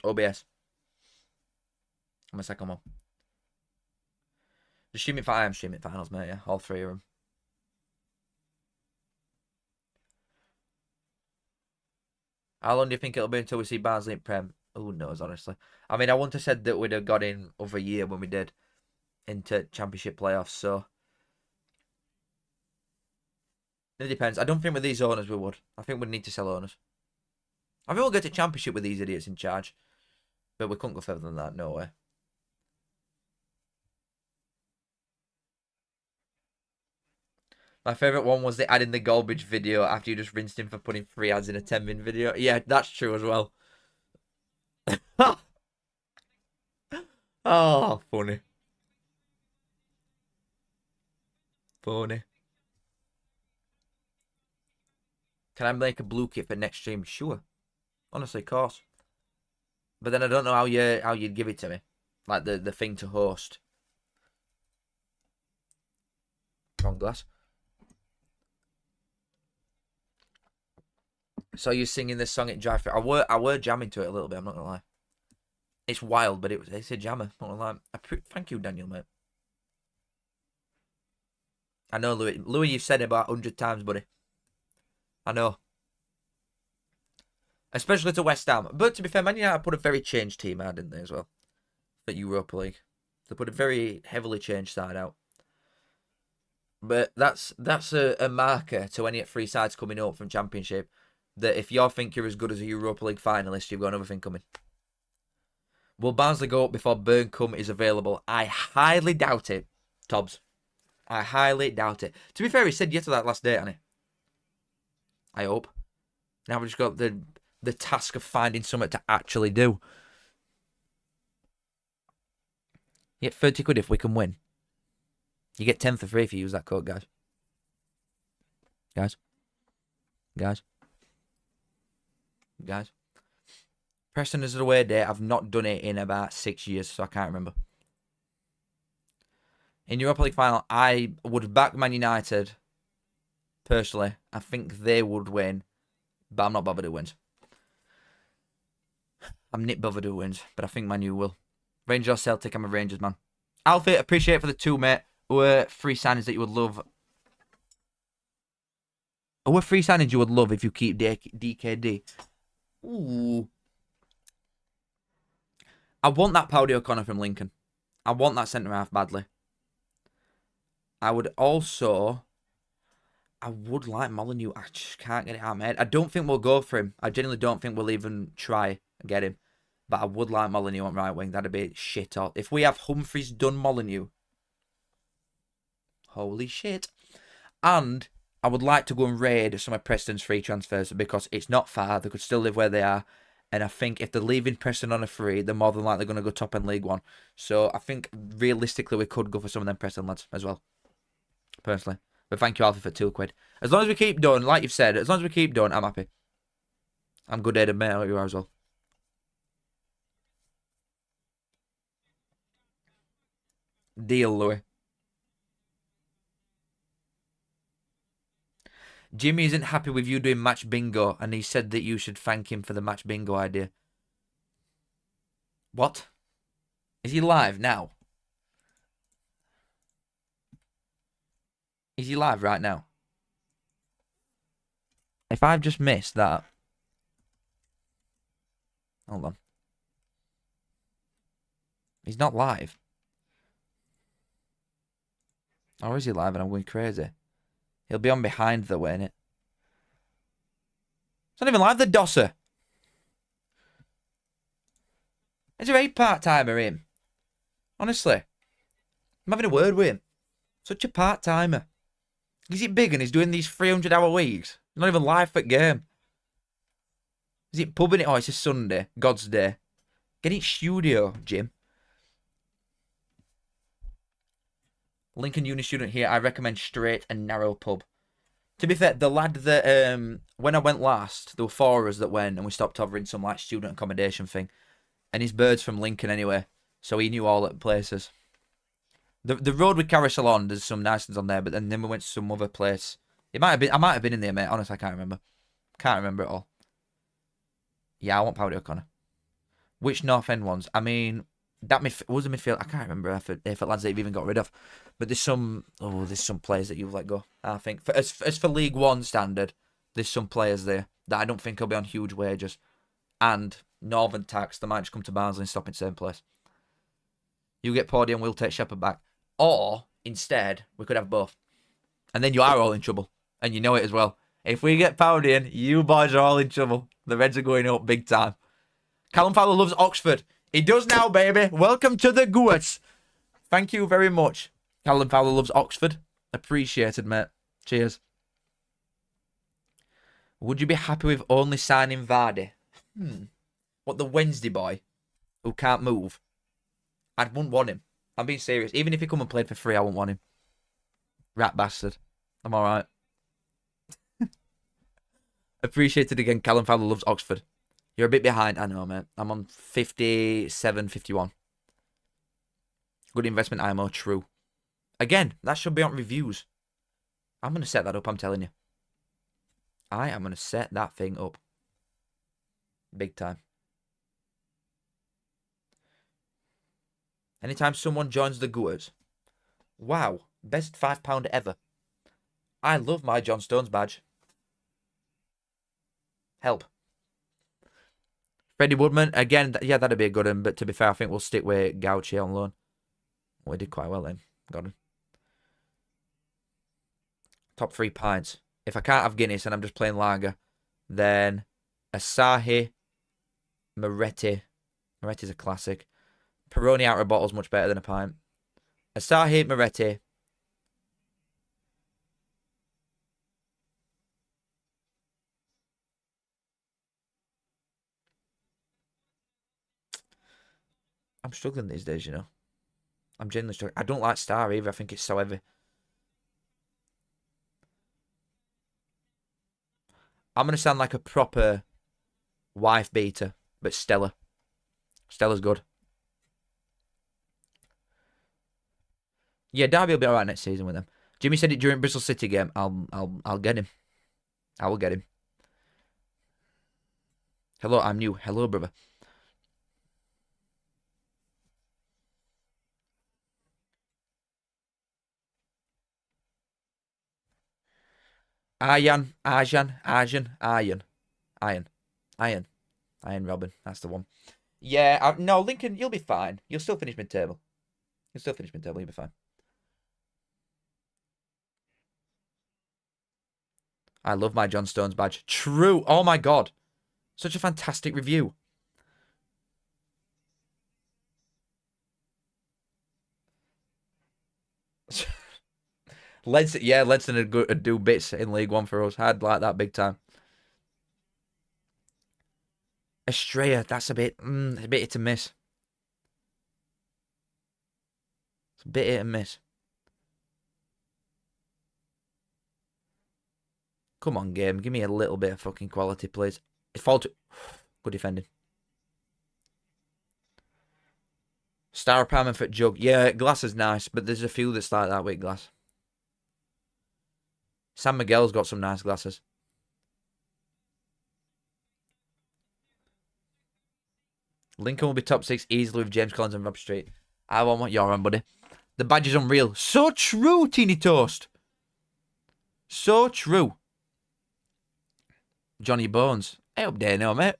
OBS. My second one. The streaming I am streaming finals, mate. Yeah, all three of them. How long do you think it'll be until we see Barnsley in Prem? Who knows, honestly. I mean, I wouldn't have said that we'd have got in over a year when we did into Championship playoffs, so it depends. I don't think with these owners we would. I think we'd need to sell owners. I think we'll get to Championship with these idiots in charge, but we couldn't go further than that. No way. My favourite one was the ad in the Golbridge video after you just rinsed him for putting 3 ads in a 10-min video. Yeah, that's true as well. Oh, funny. Funny. Can I make a blue kit for next stream? Sure. Honestly, of course. But then I don't know how you'd give it to me. Like the thing to host. Wrong glass. So you're singing this song at drive-thru. I were jamming to it a little bit, I'm not gonna lie. It's wild, but it's a jammer, not gonna lie. Thank you, Daniel, mate. I know, Louis. Louis, you've said it about 100 times, buddy. I know. Especially to West Ham. But to be fair, Man United put a very changed team out, didn't they, as well? For Europa League. They put a very heavily changed side out. But that's a marker to any three sides coming up from Championship. That if you think you're as good as a Europa League finalist, you've got another thing coming. Will Barnsley go up before Wycombe is available? I highly doubt it, Tobbs. I highly doubt it. To be fair, he said yes to that last day, hasn't he? I hope. Now we've just got the task of finding something to actually do. You get 30 quid if we can win. You get 10 for free if you use that code, guys. Guys. Preston is an away day. I've not done it in about 6 years, so I can't remember. In Europa League final, I would back Man United. Personally, I think they would win, but I'm not bothered who wins. I'm not bothered who wins, but I think Man U will. Rangers or Celtic, I'm a Rangers man. Alfie, appreciate it for the 2, mate. Who are free signings that you would love? Who are free signings you would love if you keep DKD? Ooh. I want that Powdy O'Connor from Lincoln. I want that centre-half badly. I would like Molineux. I just can't get it out of my head. I don't think we'll go for him. I genuinely don't think we'll even try and get him. But I would like Molineux on right wing. That'd be shit all. If we have Humphries done Molineux. Holy shit. And I would like to go and raid some of Preston's free transfers because it's not far. They could still live where they are. And I think if they're leaving Preston on a free, they're more than likely going to go top in League One. So I think realistically we could go for some of them Preston lads as well. Personally. But thank you, Alfie, for 2 quid. As long as we keep doing, like you've said, as long as we keep doing, I'm happy. I'm good-headed, mate. I hope you are as well. Deal, Louis. Jimmy isn't happy with you doing match bingo, and he said that you should thank him for the match bingo idea. What? Is he live now? Is he live right now? If I've just missed that... Hold on. He's not live. Or is he live and I'm going crazy? He'll be on behind the way, innit? It's not even live, the Dosser. Is there a part-timer him? Honestly. I'm having a word with him. Such a part-timer. Is it big and he's doing these 300-hour weeks? He's not even live for game. Is it pubbing it? Oh, it's a Sunday. God's day. Get it studio, Jim. Lincoln Uni student here. I recommend straight and narrow pub. To be fair, the lad that, when I went last, there were 4 of us that went and we stopped over in some like student accommodation thing. And his bird's from Lincoln anyway. So he knew all the places. The road with Carousel on, there's some nice ones on there, but then we went to some other place. I might have been in there, mate. Honestly, I can't remember. Can't remember at all. Yeah, I want Powdy O'Connor. Which North End ones? I mean, that was a midfield. I can't remember if lads that you've even got rid of. But there's some players that you've let go. I think as for League One standard, there's some players there that I don't think will be on huge wages. And Northern tax, they might just come to Barnsley and stop in the same place. You get Powdy and we'll take Shepherd back. Or, instead, we could have both. And then you are all in trouble. And you know it as well. If we get Powdy in, you boys are all in trouble. The Reds are going up big time. Callum Fowler loves Oxford. He does now, baby. Welcome to the Guards. Thank you very much. Callum Fowler loves Oxford. Appreciated, mate. Cheers. Would you be happy with only signing Vardy? What, the Wednesday boy who can't move? I wouldn't want him. I'm being serious. Even if he come and played for free, I wouldn't want him. Rat bastard. I'm alright. Appreciated again. Callum Fowler loves Oxford. You're a bit behind. I know, mate. I'm on 57, 51. Good investment, IMO. True. Again, that should be on reviews. I'm going to set that up, I'm telling you. I am going to set that thing up. Big time. Anytime someone joins the Goers. Wow. Best £5 ever. I love my John Stones badge. Help. Freddie Woodman. Again, yeah, that'd be a good one. But to be fair, I think we'll stick with Gauchi on loan. We did quite well then. Got him. Top 3 pints. If I can't have Guinness and I'm just playing lager, then Asahi, Moretti. Moretti's a classic. Peroni out of a bottle is much better than a pint. Asahi, Moretti. I'm struggling these days, you know. I'm genuinely struggling. I don't like Star either. I think it's so heavy. I'm going to sound like a proper wife beater, but Stella. Stella's good. Yeah, Derby will be alright next season with them. Jimmy said it during Bristol City game. I'll get him. I will get him. Hello, I'm new. Hello, brother. Iron Robin. That's the one. Yeah, no, Lincoln, you'll be fine. You'll still finish mid-table. You'll be fine. I love my John Stones badge. True. Oh my god. Such a fantastic review. Lenston would do bits in League One for us. I'd like that big time. Estrella, that's a bit hit and miss. It's a bit hit and miss. Come on, game. Give me a little bit of fucking quality, please. Good defending. Star Palmer for Jug. Yeah, Glass is nice, but there's a few that's like that with Glass. San Miguel's got some nice glasses. Lincoln will be top 6 easily with James Collins and Rob Street. I want what you're on, buddy. The badge is unreal. So true, Teeny Toast. So true. Johnny Bones. I hope they know, mate.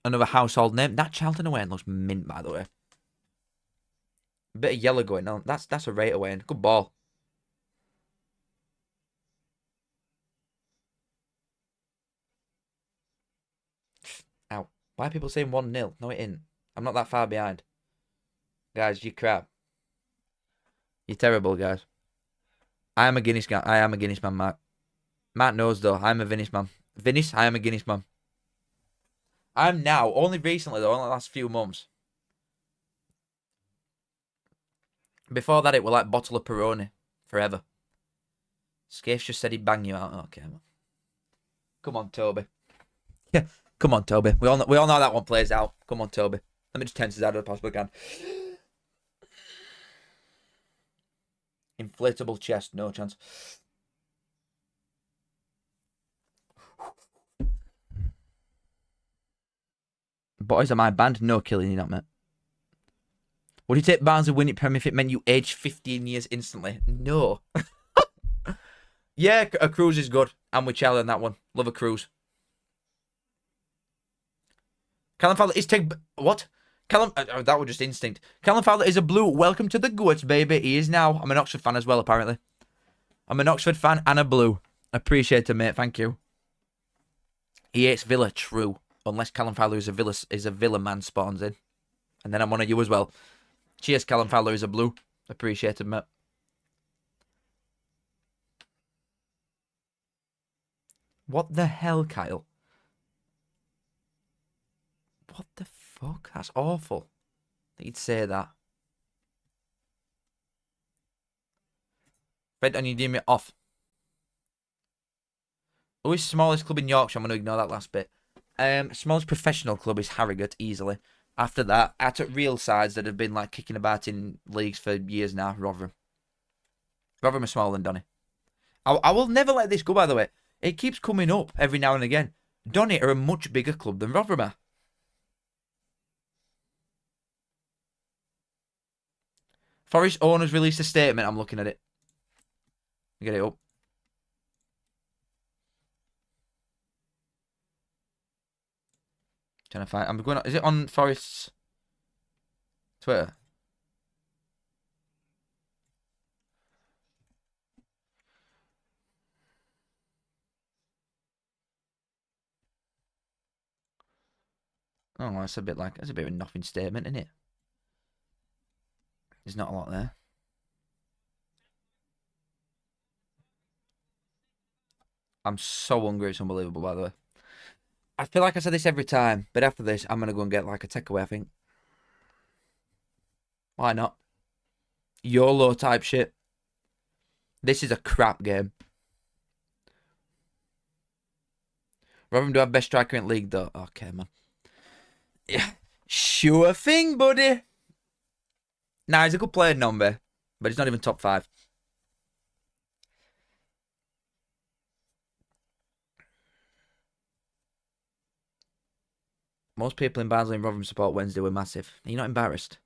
Another household name. That Charlton away looks mint, by the way. Bit of yellow going on. That's a rate away. Good ball. Ow. Why are people saying 1-0? No, it isn't. I'm not that far behind. Guys, you crap. You're terrible, guys. I am a Guinness guy. I am a Guinness man, Matt. Matt knows, though. I'm a Guinness man. Vinnis, I am a Guinness man. I'm now, only recently, though, only the last few months. Before that, it was like bottle of Peroni. Forever. Scaife just said he'd bang you out. Okay, man. Come on, Toby. Yeah, come on, Toby. We all know that one plays out. Come on, Toby. Let me just tense as out as I possibly can. Inflatable chest, no chance. Boys are my band. No killing you, not mate. Would you take Barnes and win it Prem if it meant you aged 15 years instantly? No. Yeah, a cruise is good. I'm with Charlie on that one. Love a cruise. Callum Fowler is what? Callum, that was just instinct. Callum Fowler is a blue. Welcome to the Goats, baby. He is now. I'm an Oxford fan as well, apparently. I'm an Oxford fan and a blue. Appreciate it, mate. Thank you. He hates Villa. True. Unless Callum Fowler is a Villa man spawns in. And then I'm one of you as well. Cheers, Callum Fowler is a blue. Appreciate it, mate. What the hell, Kyle? What the fuck? That's awful that you'd say that. Fred, and you need me off. Who's smallest club in Yorkshire? I'm going to ignore that last bit. Smallest professional club is Harrogate, easily. After that, I took real sides that have been like kicking about in leagues for years now. Rotherham. Rotherham are smaller than Donny. I will never let this go, by the way. It keeps coming up every now and again. Donny are a much bigger club than Rotherham are. Forest owners released a statement. I'm looking at it. Get it up. Trying to find. I'm going. Is it on Forest's Twitter? Oh, that's a bit of a nothing statement, isn't it? There's not a lot there. I'm so hungry, it's unbelievable, by the way. I feel like I say this every time, but after this, I'm going to go and get like a takeaway, I think. Why not? YOLO type shit. This is a crap game. Rotherham do have best striker in league, though. Okay, man. Yeah. Sure thing, buddy. Nah, he's a good player, Nombe, but he's not even top 5. Most people in Barnsley and Rotherham support Wednesday were massive. Are you not embarrassed?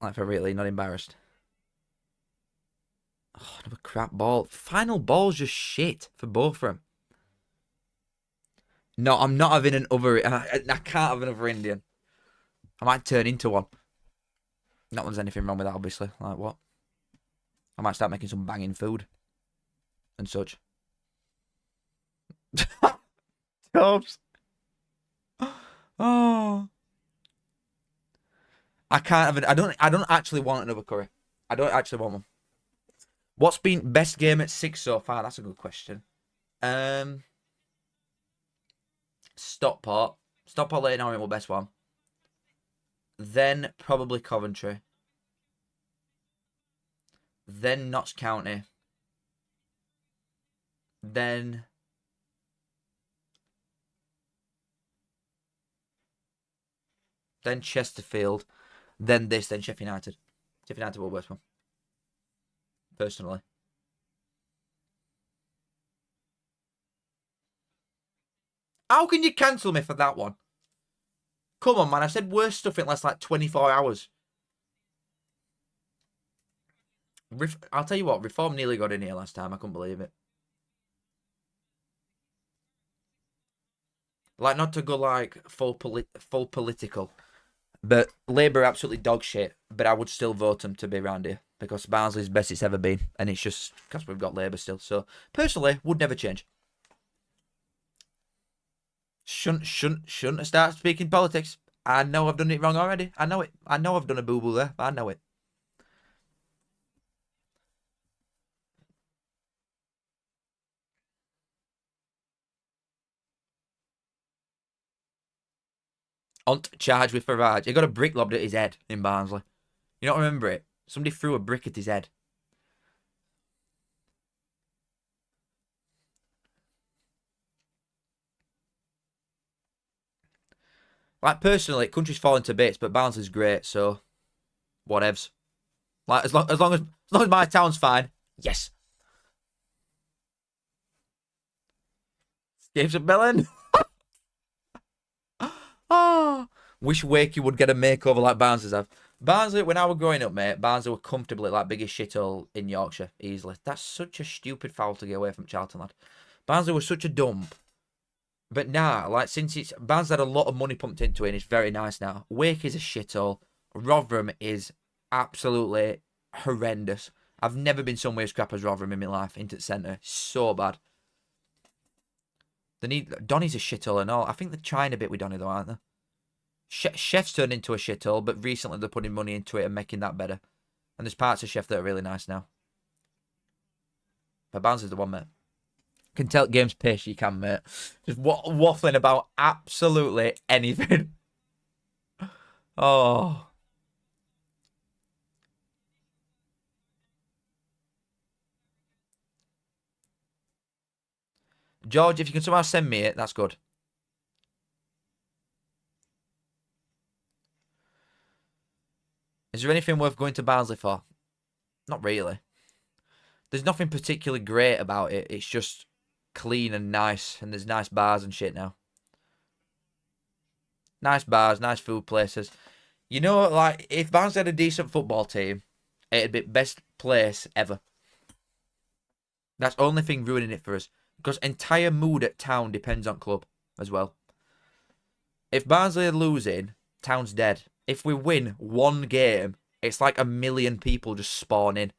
Like, for really, not embarrassed. Oh, another crap ball. Final ball's just shit for both of them. No, I'm not having another. I can't have another Indian. I might turn into one. Not that there's anything wrong with that, obviously. Like, what? I might start making some banging food. And such. Oops. Oh. I can't have it. I don't actually want another curry. I don't actually want one. What's been best game at 6 so far? That's a good question. Stockport. Stockport Leyton Orient were best one. Then probably Coventry. Then Notts County. Then Chesterfield. Then this. Then Sheffield United. Sheffield United were worst one. Personally. How can you cancel me for that one? Come on, man. I said worse stuff in less like 24 hours. I'll tell you what. Reform nearly got in here last time. I couldn't believe it. Like, not to go like full political. But Labour are absolutely dog shit. But I would still vote them to be around here. Because Barnsley's best it's ever been. And it's just because we've got Labour still. So, personally, would never change. Shouldn't have started speaking politics. I know I've done it wrong already. I know it. I know I've done a boo-boo there. I know it. Ont charged with Farage. He got a brick lobbed at his head in Barnsley. You don't remember it? Somebody threw a brick at his head. Like, personally, country's falling to bits, but Barnsley's great, so whatevs. Like, as long as my town's fine, yes. Games of Bellend. Oh, wish Wakey would get a makeover like Barnsley's have. Barnsley, when I was growing up, mate, Barnsley were comfortably like biggest shithole in Yorkshire, easily. That's such a stupid foul to get away from Charlton, lad. Barnsley was such a dump. But now, like, since it's Barnsley had a lot of money pumped into it, and it's very nice now. Wake is a shithole. Rotherham is absolutely horrendous. I've never been somewhere scrap as Rotherham in my life, into the centre. So bad. Donny's a shithole and all. I think they're trying a bit with Donny, though, aren't they? Chef's turned into a shithole, but recently they're putting money into it and making that better. And there's parts of Chef that are really nice now. But Barnsley's the one, mate. Can tell game's piss, you can, mate. Just waffling about absolutely anything. Oh. George, if you can somehow send me it, that's good. Is there anything worth going to Barnsley for? Not really. There's nothing particularly great about it. It's just clean and nice, and there's nice bars and shit now. Nice bars, nice food places. You know, like, if Barnsley had a decent football team, it'd be best place ever. That's the only thing ruining it for us. Because entire mood at town depends on club as well. If Barnsley are losing, town's dead. If we win one game, it's like 1 million people just spawn in.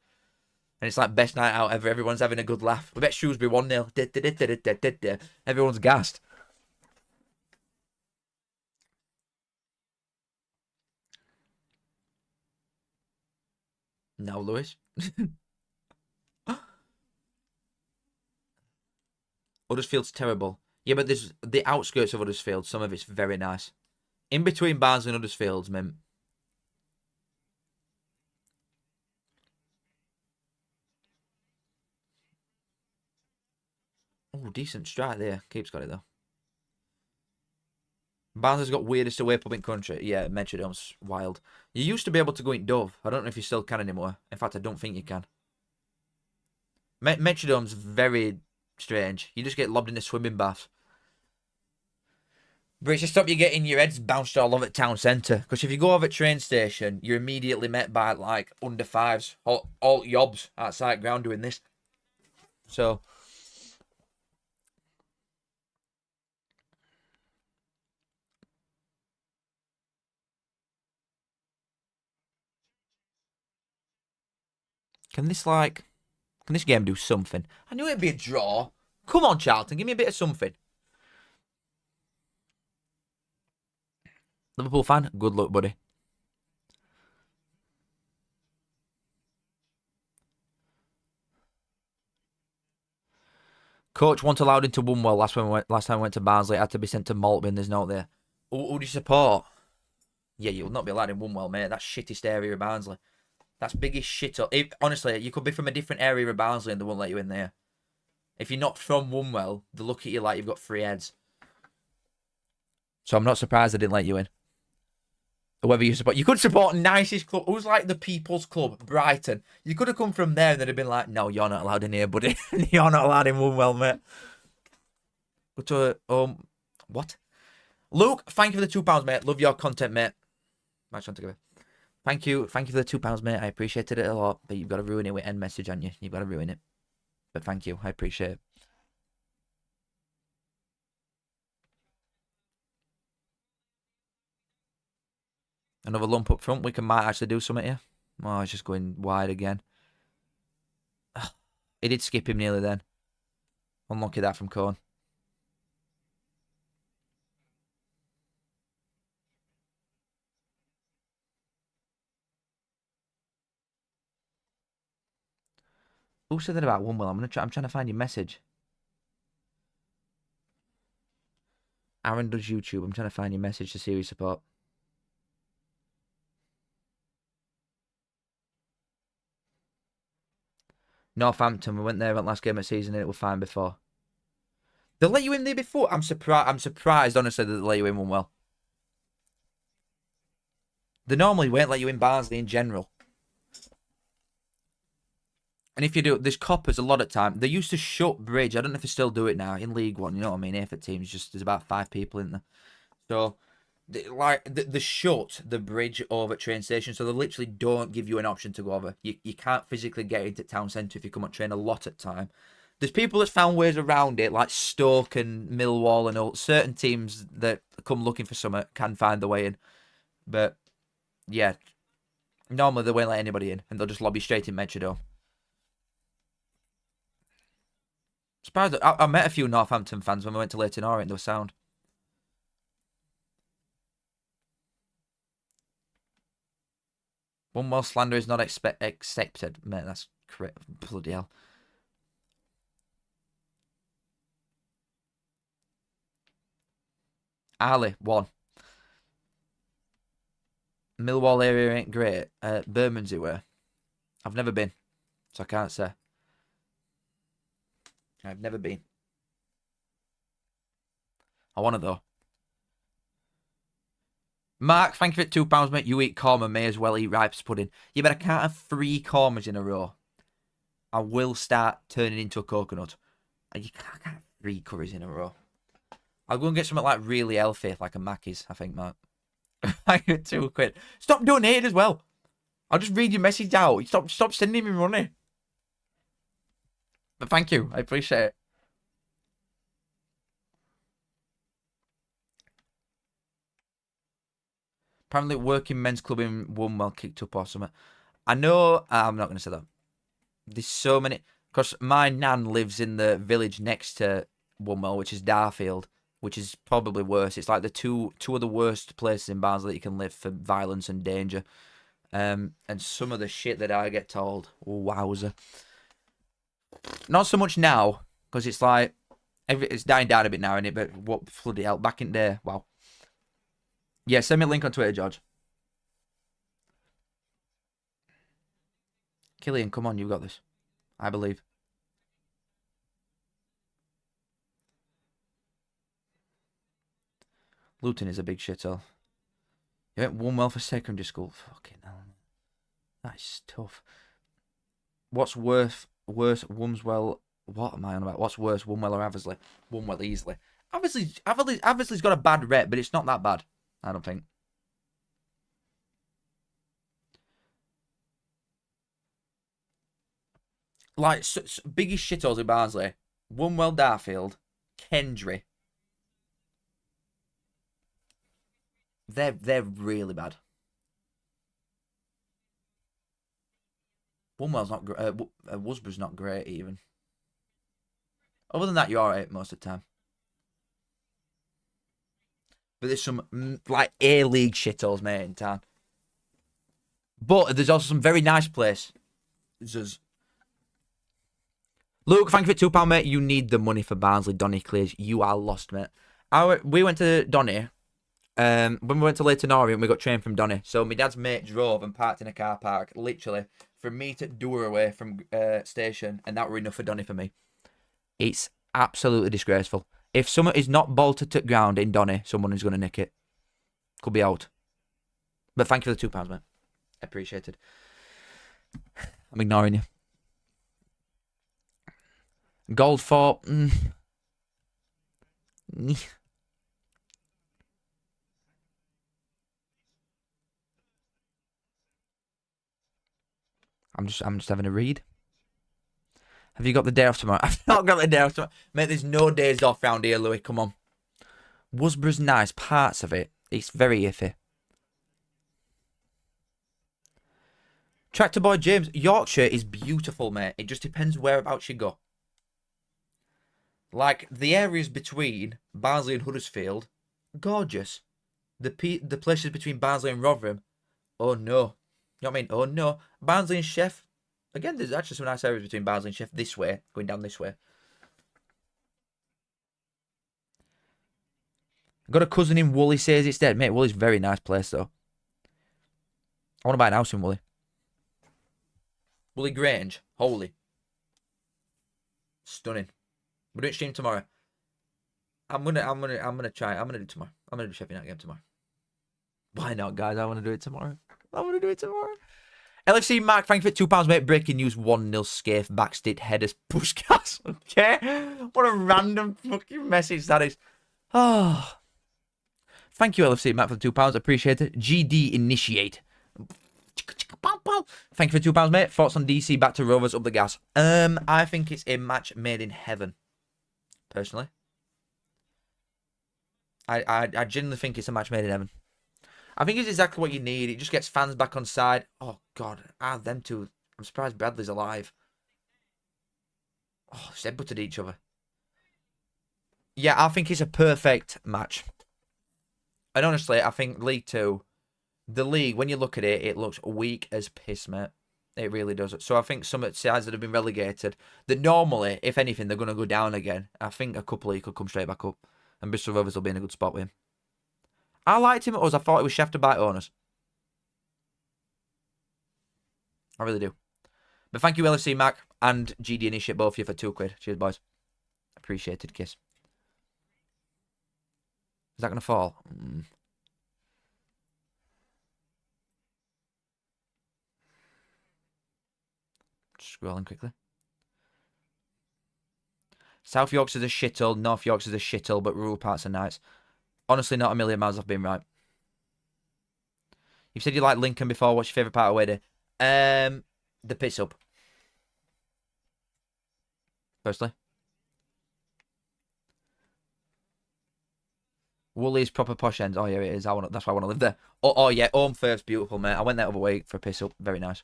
And it's like best night out ever. Everyone's having a good laugh. We bet Shrewsbury 1-0. Everyone's gassed. No, Lewis. Huddersfield's terrible. Yeah, but there's the outskirts of Huddersfield. Some of it's very nice. In between Barnsley and Huddersfield's, man. Oh, decent strike there. Keeps got it, though. Barnsley's got weirdest away pub in country. Yeah, Metrodome's wild. You used to be able to go in Dove. I don't know if you still can anymore. In fact, I don't think you can. Metrodome's very strange. You just get lobbed in a swimming bath. But it's to stop you getting your heads bounced all over at town centre. Because if you go over at train station, you're immediately met by, like, under fives. All yobs outside ground doing this. So... Can this game do something? I knew it'd be a draw. Come on, Charlton, give me a bit of something. Liverpool fan, good luck, buddy. Coach once allowed into Woolwell last time we went to Barnsley. Had to be sent to Maltby. There's no there. Who do you support? Yeah, you'll not be allowed in Woolwell, mate. That's shittest area of Barnsley. That's biggest shit up. Honestly, you could be from a different area of Barnsley and they won't let you in there. If you're not from Woolwell, they look at you like you've got 3 heads. So I'm not surprised they didn't let you in. Whoever you support. You could support nicest club. Who's like the People's Club, Brighton. You could have come from there and they'd have been like, no, you're not allowed in here, buddy. You're not allowed in Woolwell, mate. Go to, what? Luke, thank you for the £2, mate. Love your content, mate. Match on together. Thank you for the £2, mate. I appreciated it a lot, but you've got to ruin it with end message on you. You've got to ruin it. But thank you. I appreciate it. Another lump up front. We might actually do something here. Oh, he's just going wide again. He did skip him nearly then. Unlucky that from Cohn. Who said that about Woolwell? I'm trying to find your message. Aaron does YouTube. I'm trying to find your message to series support. Northampton. We went there at last game of the season and it was fine before. They'll let you in there before. I'm surprised, honestly, that they'll let you in Woolwell. They normally won't let you in Barnsley in general. And if you do, there's coppers a lot of time. They used to shut Bridge. I don't know if they still do it now in League One. You know what I mean? Effort teams, there's about 5 people in there. So, they shut the bridge over at train station. So they literally don't give you an option to go over. You can't physically get into town centre if you come on train a lot at time. There's people that's found ways around it, like Stoke and Millwall and all. Certain teams that come looking for something can find the way in. But, yeah. Normally they won't let anybody in. And they'll just lobby straight in Metrodome. Surprised. I met a few Northampton fans when we went to Leyton Orient. They were sound. One more slander is not accepted. Mate, that's correct. Bloody hell. Ali, 1. Millwall area ain't great. Bermondsey were. I've never been, so I can't say. I've never been. I want it though. Mark, thank you for £2, mate. You eat korma, may as well eat ripe's pudding. Yeah, but I can't have 3 kormas in a row. I will start turning into a coconut. I can't have 3 curries in a row. I'll go and get something like really healthy, like a Mackey's, I think, Mark. I get £2. Stop donating as well. I'll just read your message out. Stop sending me money. But thank you. I appreciate it. Apparently, working men's club in Wombwell kicked up or something. I know. I'm not going to say that. There's so many. Because my nan lives in the village next to Wombwell, which is Darfield, which is probably worse. It's like the two of the worst places in Barnsley that you can live for violence and danger. And some of the shit that I get told, wowzer. Not so much now, because it's like, it's dying down a bit now, innit? But what bloody hell, back in there, wow. Yeah, send me a link on Twitter, George. Killian, come on, you've got this. I believe. Luton is a big shithole. You went Wombwell for secondary school. Fucking hell. That's tough. What's worse, Wombwell? What am I on about? What's worse, Wombwell or Eversley? Wombwell easily. Eversley's got a bad rep, but it's not that bad, I don't think. Like, biggest shitholes in Barnsley. Wombwell, Darfield, Kendry. They're really bad. Wombwell's not great. Worsbro's not great even. Other than that, you're alright most of the time. But there's some like A-League shitholes, mate, in town. But there's also some very nice places. Luke, thank you for £2, mate. You need the money for Barnsley. Donny clears. You are lost, mate. We went to Donny. When we went to Leighton Orient, we got trained from Donny. So my dad's mate drove and parked in a car park, literally, from me to Doer away from station, and that were enough for Donny for me. It's absolutely disgraceful. If someone is not bolted to ground in Donny, someone is going to nick it. Could be out. But thank you for the £2, mate. Appreciated. I'm ignoring you. Goldthorpe. I'm just having a read. Have you got the day off tomorrow? I've not got the day off tomorrow. Mate, there's no days off round here, Louis. Come on. Worsbro's nice. Parts of it. It's very iffy. Tractor Boy James. Yorkshire is beautiful, mate. It just depends whereabouts you go. Like, the areas between Barnsley and Huddersfield, gorgeous. The places between Barnsley and Rotherham, oh no. You know what I mean? Oh no. Barnsley and Sheff. Again, there's actually some nice areas between Barnsley and Sheff this way, going down this way. I've got a cousin in Woolley says it's dead. Mate, Woolley's a very nice place, though. I want to buy an house in Woolley. Woolley Grange. Holy. Stunning. We're doing stream tomorrow. I'm gonna try. I'm gonna do it tomorrow. I'm gonna do Sheffield United game tomorrow. Why not, guys? I want to do it tomorrow. LFC Mark, thank you for £2, mate. Breaking news: 1-0 Scaife backstitch headers Pushkas. Okay, what a random fucking message that is. Oh, thank you, LFC Mark, for the £2. Appreciate it. GD initiate. Thank you for £2, mate. Thoughts on DC back to Rovers up the gas? I think it's a match made in heaven. Personally, I genuinely think it's a match made in heaven. I think it's exactly what you need. It just gets fans back on side. Oh, God. Them two. I'm surprised Bradley's alive. Oh, they butted each other. Yeah, I think it's a perfect match. And honestly, I think League 2, the league, when you look at it, it looks weak as piss, mate. It really does. So I think some sides that have been relegated, that normally, if anything, they're going to go down again. I think a couple of you could come straight back up. And Bristol Rovers will be in a good spot with him. I liked him at us. I thought he was shafted by owners. I really do. But thank you, LFC Mac and GD Initiate, both of you, for £2. Cheers, boys. Appreciated, kiss. Is that going to fall? Scrolling quickly. South Yorkshire's a shithole, North Yorkshire's a shithole, but rural parts are nice. Honestly, not a million miles off being right. You've said you like Lincoln before. What's your favourite part of away day? The piss up. Firstly. Woolies proper posh ends. Oh yeah, it is. That's why I want to live there. Oh yeah, home first, beautiful mate. I went there other week for a piss up. Very nice.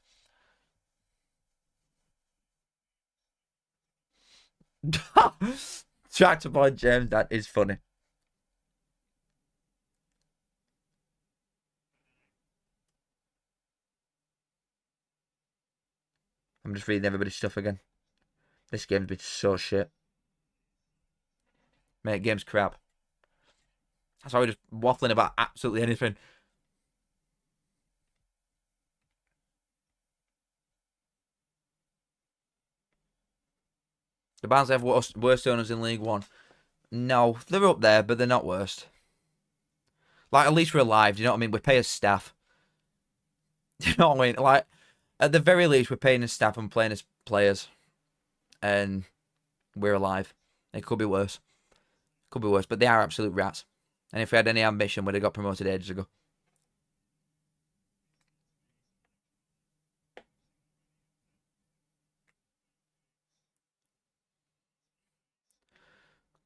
Tractor boy James, that is funny. I'm just reading everybody's stuff again. This game's been so shit. Mate, game's crap. That's why we're just waffling about absolutely anything. The Barnsley have worst owners in League One. No, they're up there, but they're not worst. Like, at least we're alive. Do you know what I mean? We pay as staff. Do you know what I mean? Like, at the very least, we're paying as staff and playing as players. And we're alive. It could be worse. Could be worse, but they are absolute rats. And if we had any ambition, we'd have got promoted ages ago.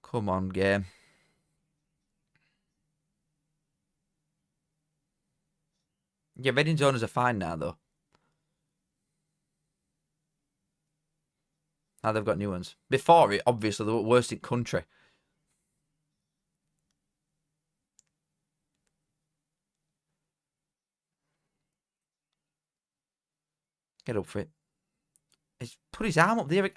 Come on, game. Yeah, Reading's owners are fine now, though. Now they've got new ones. Before it, obviously, they were worst in country. Get up for it. He's put his arm up there.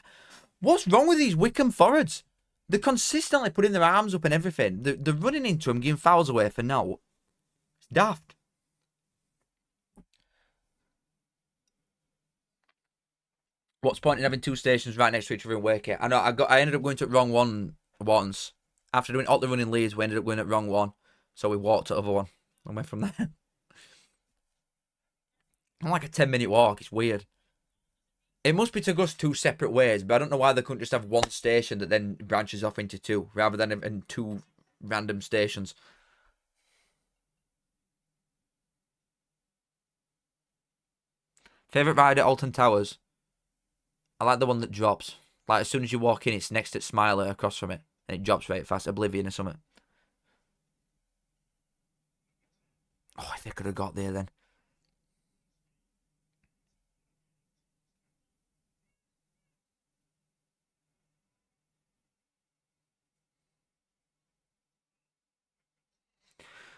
What's wrong with these Wycombe forwards? They're consistently putting their arms up and everything. They're running into him, giving fouls away for no. It's daft. What's the point in having two stations right next to each other in Wakey? I know I ended up going to the wrong one once. After doing all the running leads, we ended up going at the wrong one. So we walked to the other one and went from there. I'm like a 10-minute walk. It's weird. It must be to go two separate ways, but I don't know why they couldn't just have one station that then branches off into two, rather than in two random stations. Favourite ride at Alton Towers? I like the one that drops. Like, as soon as you walk in, it's next to Smiler across from it. And it drops very fast. Oblivion or something. Oh, if they could have got there then.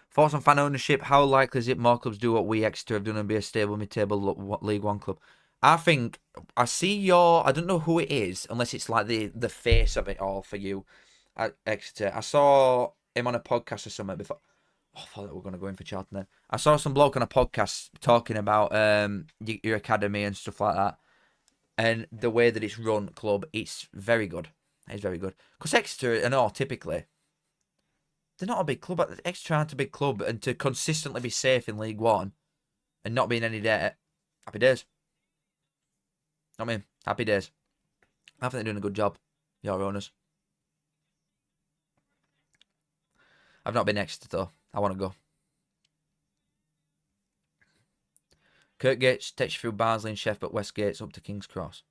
Force on fan ownership, how likely is it more clubs do what we Exeter have done and be a stable mid-table League One club? I think, I don't know who it is, unless it's like the face of it all for you at Exeter. I saw him on a podcast or something before. Oh, I thought we were going to go in for Charlton then. I saw some bloke on a podcast talking about your academy and stuff like that. And the way that it's run, club, it's very good. It's very good. Because Exeter and all, typically, they're not a big club. Exeter aren't a big club. And to consistently be safe in League One and not be in any debt, happy days. I mean, happy days. I think they're doing a good job, your owners. I've not been Exeter, though. I want to go. Kirkgate takes you through Barnsley and Sheff, but Westgate's up to King's Cross.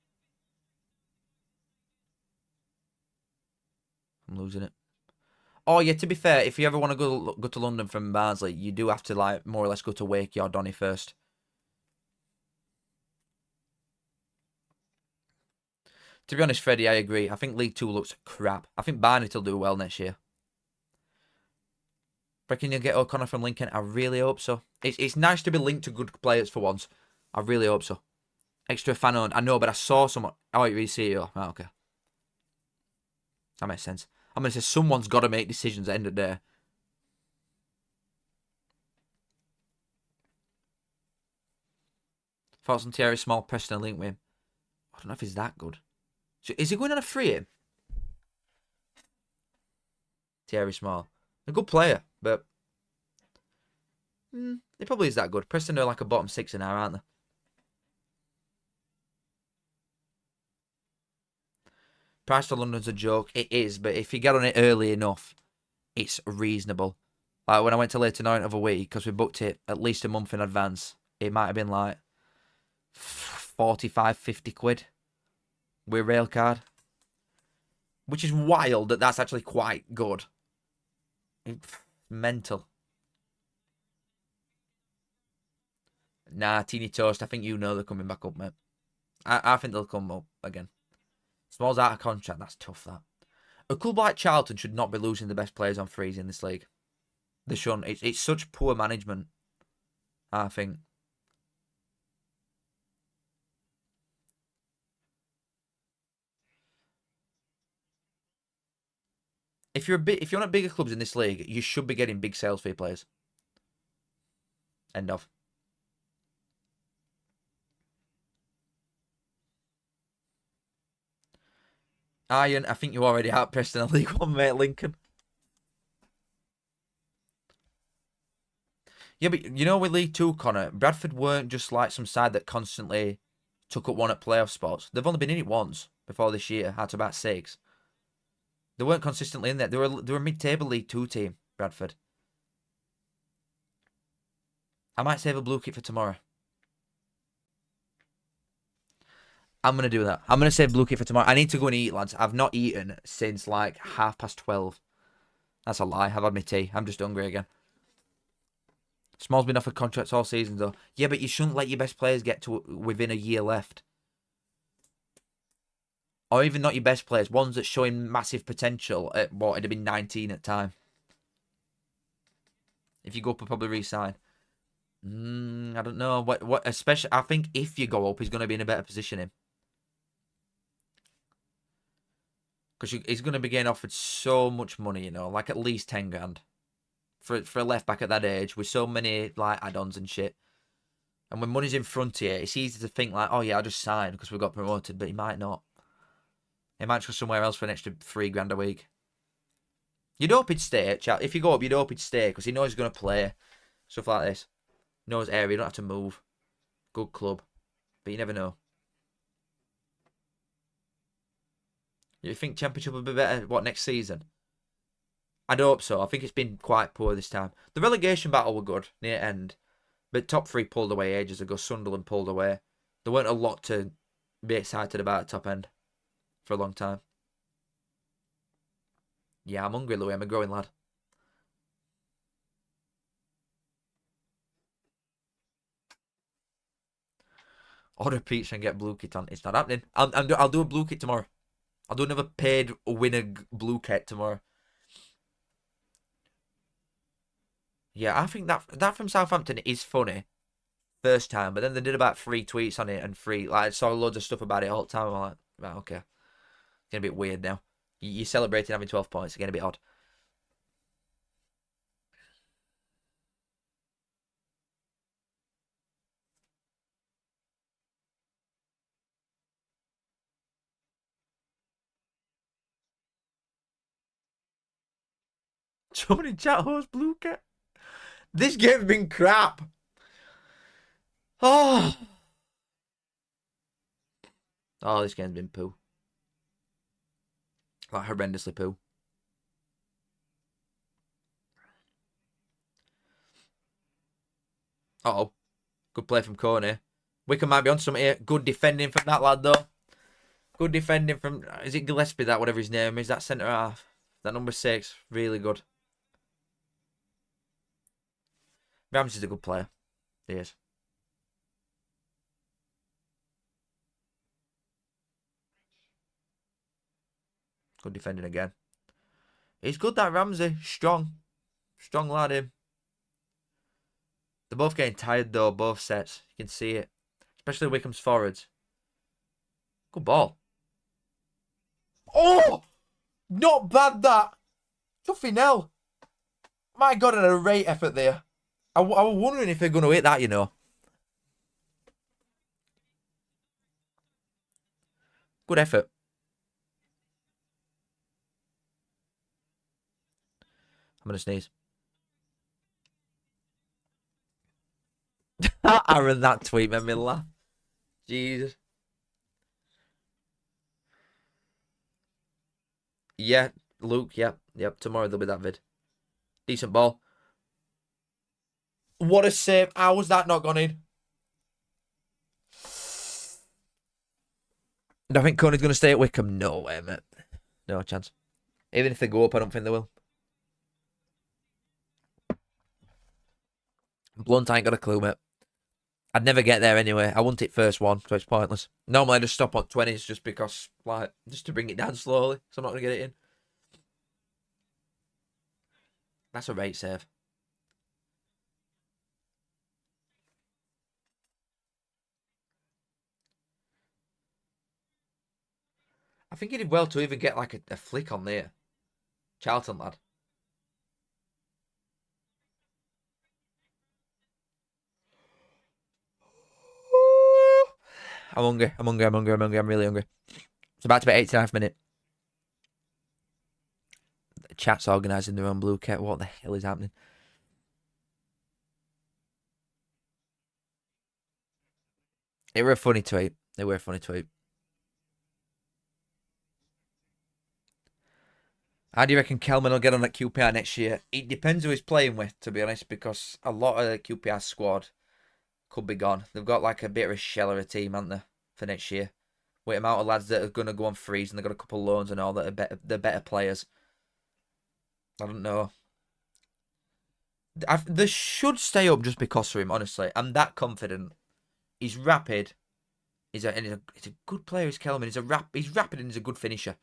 I'm losing it. Oh, yeah, to be fair, if you ever want to go to London from Barnsley, you do have to, like, more or less go to Wakey or Donny first. To be honest, Freddie, I agree. I think League 2 looks crap. I think Barnet will do well next year. Reckon you'll get O'Connor from Lincoln? I really hope so. It's nice to be linked to good players for once. I really hope so. Extra fan owned. I know, but I saw someone. Oh, you CEO. Oh, okay. That makes sense. I'm going to say someone's got to make decisions at the end of the day. Thoughts on Thierry Small, Preston link with him? I don't know if he's that good. So is he going on a free? Thierry Small. A good player, but he probably is that good. Preston are like a bottom six now, aren't they? Price to London's a joke. It is, but if you get on it early enough, it's reasonable. Like when I went to Leighton Orient of a week, because we booked it at least a month in advance, it might have been like 45, 50 quid with rail card. Which is wild that that's actually quite good. Mental. Nah, Teeny Toast, I think you know they're coming back up, mate. I think they'll come up again. Small's out of contract, that's tough, that. A club like Charlton should not be losing the best players on frees in this league. They shouldn't. It's such poor management, I think. If you're not bigger clubs in this league, you should be getting big sales fee players. End of. Iron, I think you already outpressed in a League One, mate, Lincoln. Yeah, but you know with League Two, Connor, Bradford weren't just like some side that constantly took up one at playoff spots. They've only been in it once before this year, out of about 6. They weren't consistently in there. They were a mid-table League Two team, Bradford. I might save a blue kit for tomorrow. I'm going to do that. I'm going to save blue kit for tomorrow. I need to go and eat, lads. I've not eaten since like 12:30. That's a lie. I've had my tea. I'm just hungry again. Small's been offered contracts all season, though. Yeah, but you shouldn't let your best players get to within a year left. Or even not your best players. Ones that's showing massive potential at what, it'd have been 19 at the time. If you go up, I'll probably re-sign. I don't know. What? Especially, I think if you go up, he's going to be in a better position, him. Because he's going to be getting offered so much money, you know, like at least 10 grand. For a left back at that age, with so many like add-ons and shit. And when money's in front here, it's easy to think like, oh yeah, I'll just sign because we got promoted, but he might not. He might go somewhere else for an extra 3 grand a week. You'd hope he'd stay, chat. If you go up, you'd hope he'd stay because he knows he's going to play. Stuff like this. Knows area, you don't have to move. Good club. But you never know. You think Championship will be better, what, next season? I'd hope so. I think it's been quite poor this time. The relegation battle were good near end. But top 3 pulled away ages ago. Sunderland pulled away. There weren't a lot to be excited about at top end for a long time. Yeah, I'm hungry, Louis. I'm a growing lad. Order pizza and get blue kit on. It's not happening. I'll do a blue kit tomorrow. I'll do another paid winner blue kit tomorrow. Yeah, I think that from Southampton is funny. First time, but then they did about 3 tweets on it and 3, like, I saw loads of stuff about it all the time. I'm like, right, okay. It's getting a bit weird now. You're celebrating having 12 points. It's getting a bit odd. Someone in chat host blue kit. This game's been crap. Oh. Oh, this game's been poo. Like horrendously poo. Uh-oh. Good play from Coney. Wycombe might be on something here. Good defending from that lad, though. Good defending from... Is it Gillespie, that, whatever his name is? That centre-half. That number 6. Really good. Ramsey's a good player. He is. Good defending again. He's good, that Ramsey. Strong. Strong lad, him. They're both getting tired, though, both sets. You can see it. Especially Wycombe's forwards. Good ball. Oh! Not bad, that. Chuffy Nell. My God, and a great effort there. I was wondering if they're going to hit that, you know. Good effort. I'm going to sneeze. Aaron, that tweet made me laugh. Jesus. Yeah, Luke, yep. Tomorrow there'll be that vid. Decent ball. What a save. How was that not gone in? Do I think Coney's going to stay at Wycombe? No way, mate. No chance. Even if they go up, I don't think they will. Blunt, I ain't got a clue, mate. I'd never get there anyway. I want it first one, so it's pointless. Normally I just stop on 20s just because, like, just to bring it down slowly, so I'm not going to get it in. That's a rate save. I think he did well to even get, like, a flick on there. Charlton, lad. I'm hungry. I'm really hungry. It's about to be 89th minute. The chat's organising their own blue kit. What the hell is happening? It were a funny tweet. How do you reckon Kelman will get on at QPR next year? It depends who he's playing with, to be honest, because a lot of the QPR squad could be gone. They've got like a bit of a shell of a team, haven't they, for next year? With the amount of lads that are going to go on freeze, and they've got a couple of loans and all that are they're better players. I don't know. They should stay up just because of him, honestly. I'm that confident. He's rapid. He's a good player, is Kelman. He's rapid and he's a good finisher.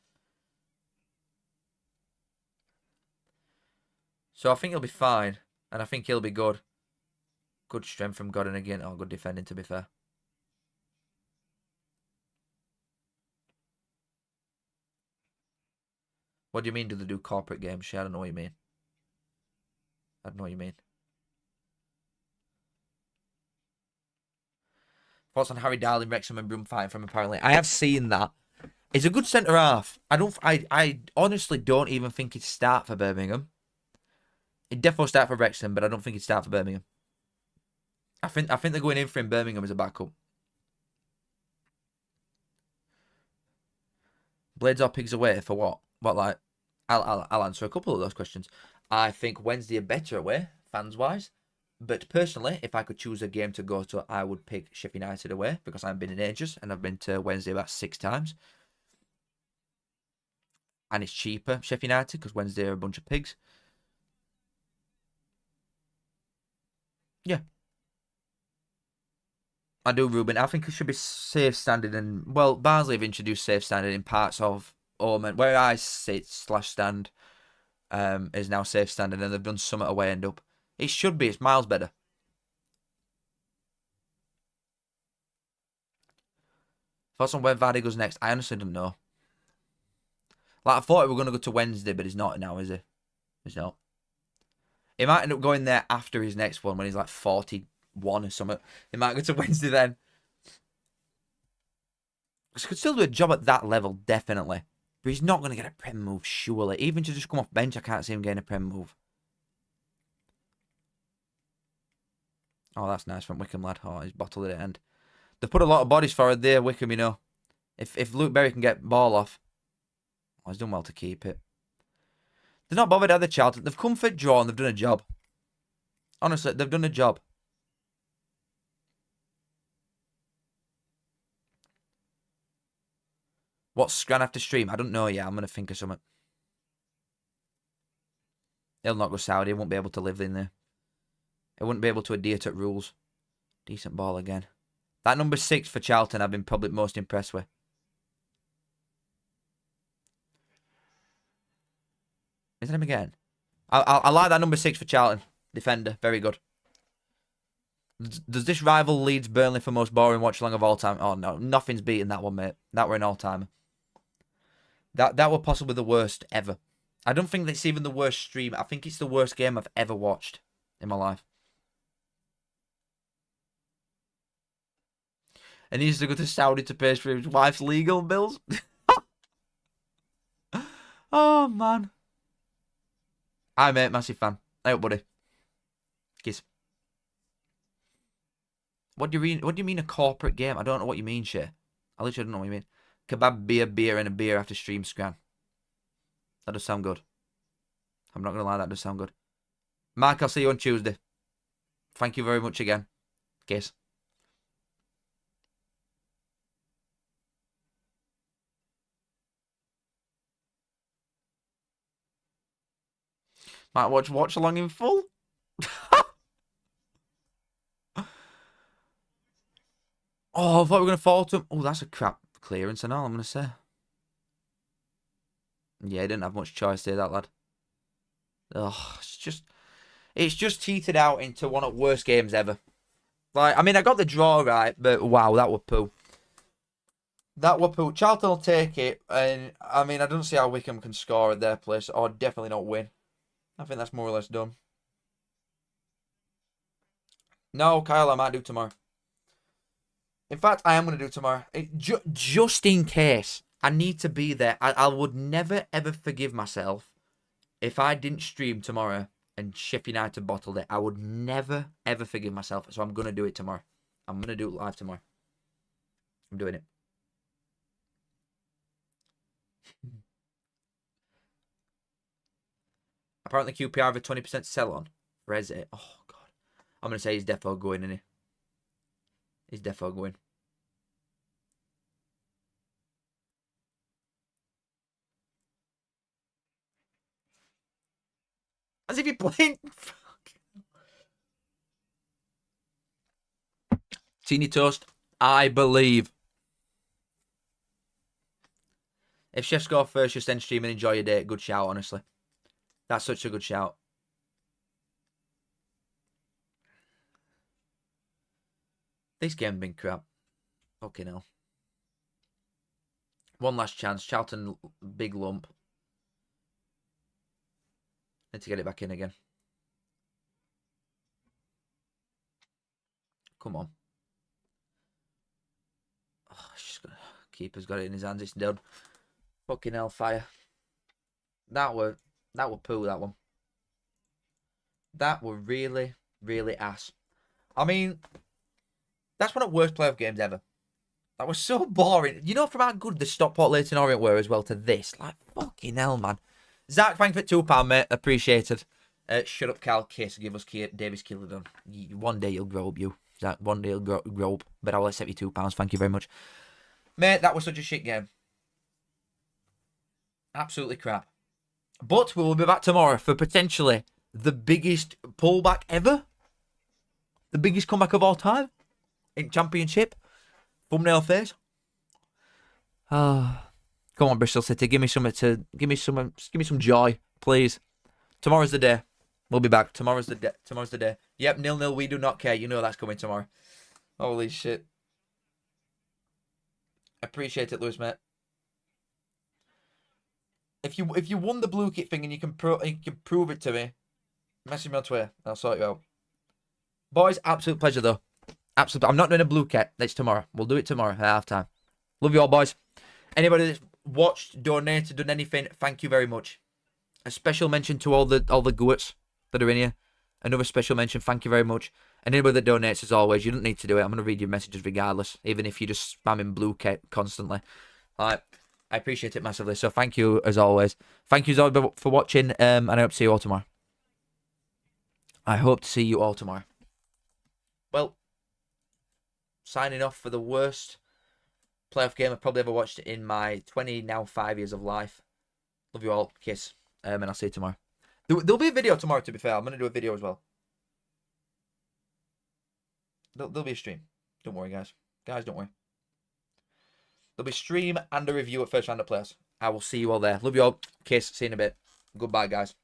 So I think he'll be fine. And I think he'll be good. Good strength from Godden again. Oh, good defending, to be fair. What do you mean, do they do corporate games? I don't know what you mean. I don't know what you mean. Thoughts on Harry Darling, Wrexham and Broom fighting from apparently. I have seen that. He's a good centre half. I honestly don't even think he'd start for Birmingham. He'd definitely start for Wrexham, but I don't think he'd start for Birmingham. I think they're going in for him Birmingham as a backup. Blades or pigs away for what? What, like? I'll answer a couple of those questions. I think Wednesday are better away, fans wise. But personally, if I could choose a game to go to, I would pick Sheffield United away because I've been in ages and I've been to Wednesday about 6 times. And it's cheaper, Sheffield United, because Wednesday are a bunch of pigs. Yeah. I do, Ruben. I think it should be safe standing. And, well, Barnsley have introduced safe standing in parts of Ormond. Where I sit / stand is now safe standing, and they've done Summit away and up. It should be. It's miles better. Thoughts on where Vardy goes next? I honestly don't know. Like, I thought we were going to go to Wednesday, but he's not now, is he? He's not. He might end up going there after his next one when he's like 41 or something. He might go to Wednesday then. He could still do a job at that level, definitely. But he's not going to get a Prem move, surely. Even to just come off bench, I can't see him getting a Prem move. Oh, that's nice from Wycombe, lad. Oh, he's bottled it at the end. They've put a lot of bodies forward there, Wycombe, you know. If Luke Berry can get ball off. Oh, he's done well to keep it. They're not bothered either, Charlton. They've come for a draw and they've done a job. Honestly, they've done a job. What's Scran after stream? I don't know yet. I'm going to think of something. He'll not go Saudi. He won't be able to live in there. He wouldn't be able to adhere to rules. Decent ball again. That number 6 for Charlton I've been probably most impressed with. Is that him again? I like that number 6 for Charlton. Defender. Very good. Does this rival Leeds Burnley for most boring watch-along of all time? Oh, no. Nothing's beating that one, mate. That were an all-timer. That were possibly the worst ever. I don't think that's even the worst stream. I think it's the worst game I've ever watched in my life. And he used to go to Saudi to pay for his wife's legal bills. Oh, man. Hi, mate. Massive fan. Hey, up, buddy. Kiss. What do you mean a corporate game? I don't know what you mean, Shay. I literally don't know what you mean. Kebab, beer, and a beer after stream, Scran. That does sound good. I'm not going to lie, that does sound good. Mark, I'll see you on Tuesday. Thank you very much again. Kiss. Might watch along in full. Oh, I thought we were going to fall to him. Oh, that's a crap clearance and all, I'm going to say. Yeah, he didn't have much choice there, that lad. Oh, it's just cheated out into one of the worst games ever. Like, I mean, I got the draw right, but wow, that was poo. That were poo. Charlton will take it, and I mean, I don't see how Wycombe can score at their place, or definitely not win. I think that's more or less done. No, Kyle, I might do tomorrow. In fact, I am going to do tomorrow. Just in case. I need to be there. I would never, ever forgive myself if I didn't stream tomorrow and Sheffield United bottled it. I would never, ever forgive myself. So I'm going to do it tomorrow. I'm going to do it live tomorrow. I'm doing it. Apparently QPR have a 20% sell on. Reze. Oh, God. I'm going to say he's defo going, isn't he? He's defo going. As if you're playing. Teeny toast. I believe. If Chef score first, just end stream and enjoy your day. Good shout, honestly. That's such a good shout. This game's been crap. Fucking hell. One last chance. Charlton, big lump. Need to get it back in again. Come on. Oh, keeper's got it in his hands. It's done. Fucking hellfire. That were poo, that one. That were really, really ass. I mean, that's one of the worst playoff games ever. That was so boring. You know from how good the Stockport Leyton Orient were as well to this? Like, fucking hell, man. Zach, thank you for £2, mate. Appreciated. Shut up, Cal. Kiss. Give us Davis Killadon. One day you'll grow up, you. Zach, one day you'll grow up. But I'll accept you £2. Thank you very much. Mate, that was such a shit game. Absolutely crap. But we will be back tomorrow for potentially the biggest pullback ever. The biggest comeback of all time. In Championship. Thumbnail face. Come on, Bristol City. Give me some joy, please. Tomorrow's the day. We'll be back. Tomorrow's the day. Yep, 0-0. We do not care. You know that's coming tomorrow. Holy shit. Appreciate it, Lewis, mate. If you won the blue kit thing and you can prove it to me, message me on Twitter. I'll sort you out. Boys, absolute pleasure though. Absolute. I'm not doing a blue kit. That's tomorrow. We'll do it tomorrow at halftime. Love you all, boys. Anybody that's watched, donated, done anything, thank you very much. A special mention to all the goats that are in here. Another special mention, thank you very much. And anybody that donates, as always, you don't need to do it. I'm going to read your messages regardless, even if you're just spamming blue kit constantly. All right. I appreciate it massively. So thank you as always. Thank you as always for watching. And I hope to see you all tomorrow. Well, signing off for the worst playoff game I've probably ever watched in my 5 years of life. Love you all. Kiss. And I'll see you tomorrow. There'll be a video tomorrow, to be fair. I'm going to do a video as well. There'll be a stream. Don't worry, guys. Guys, don't worry. There'll be a stream and a review at first round of players. I will see you all there. Love you all. Kiss. See you in a bit. Goodbye, guys.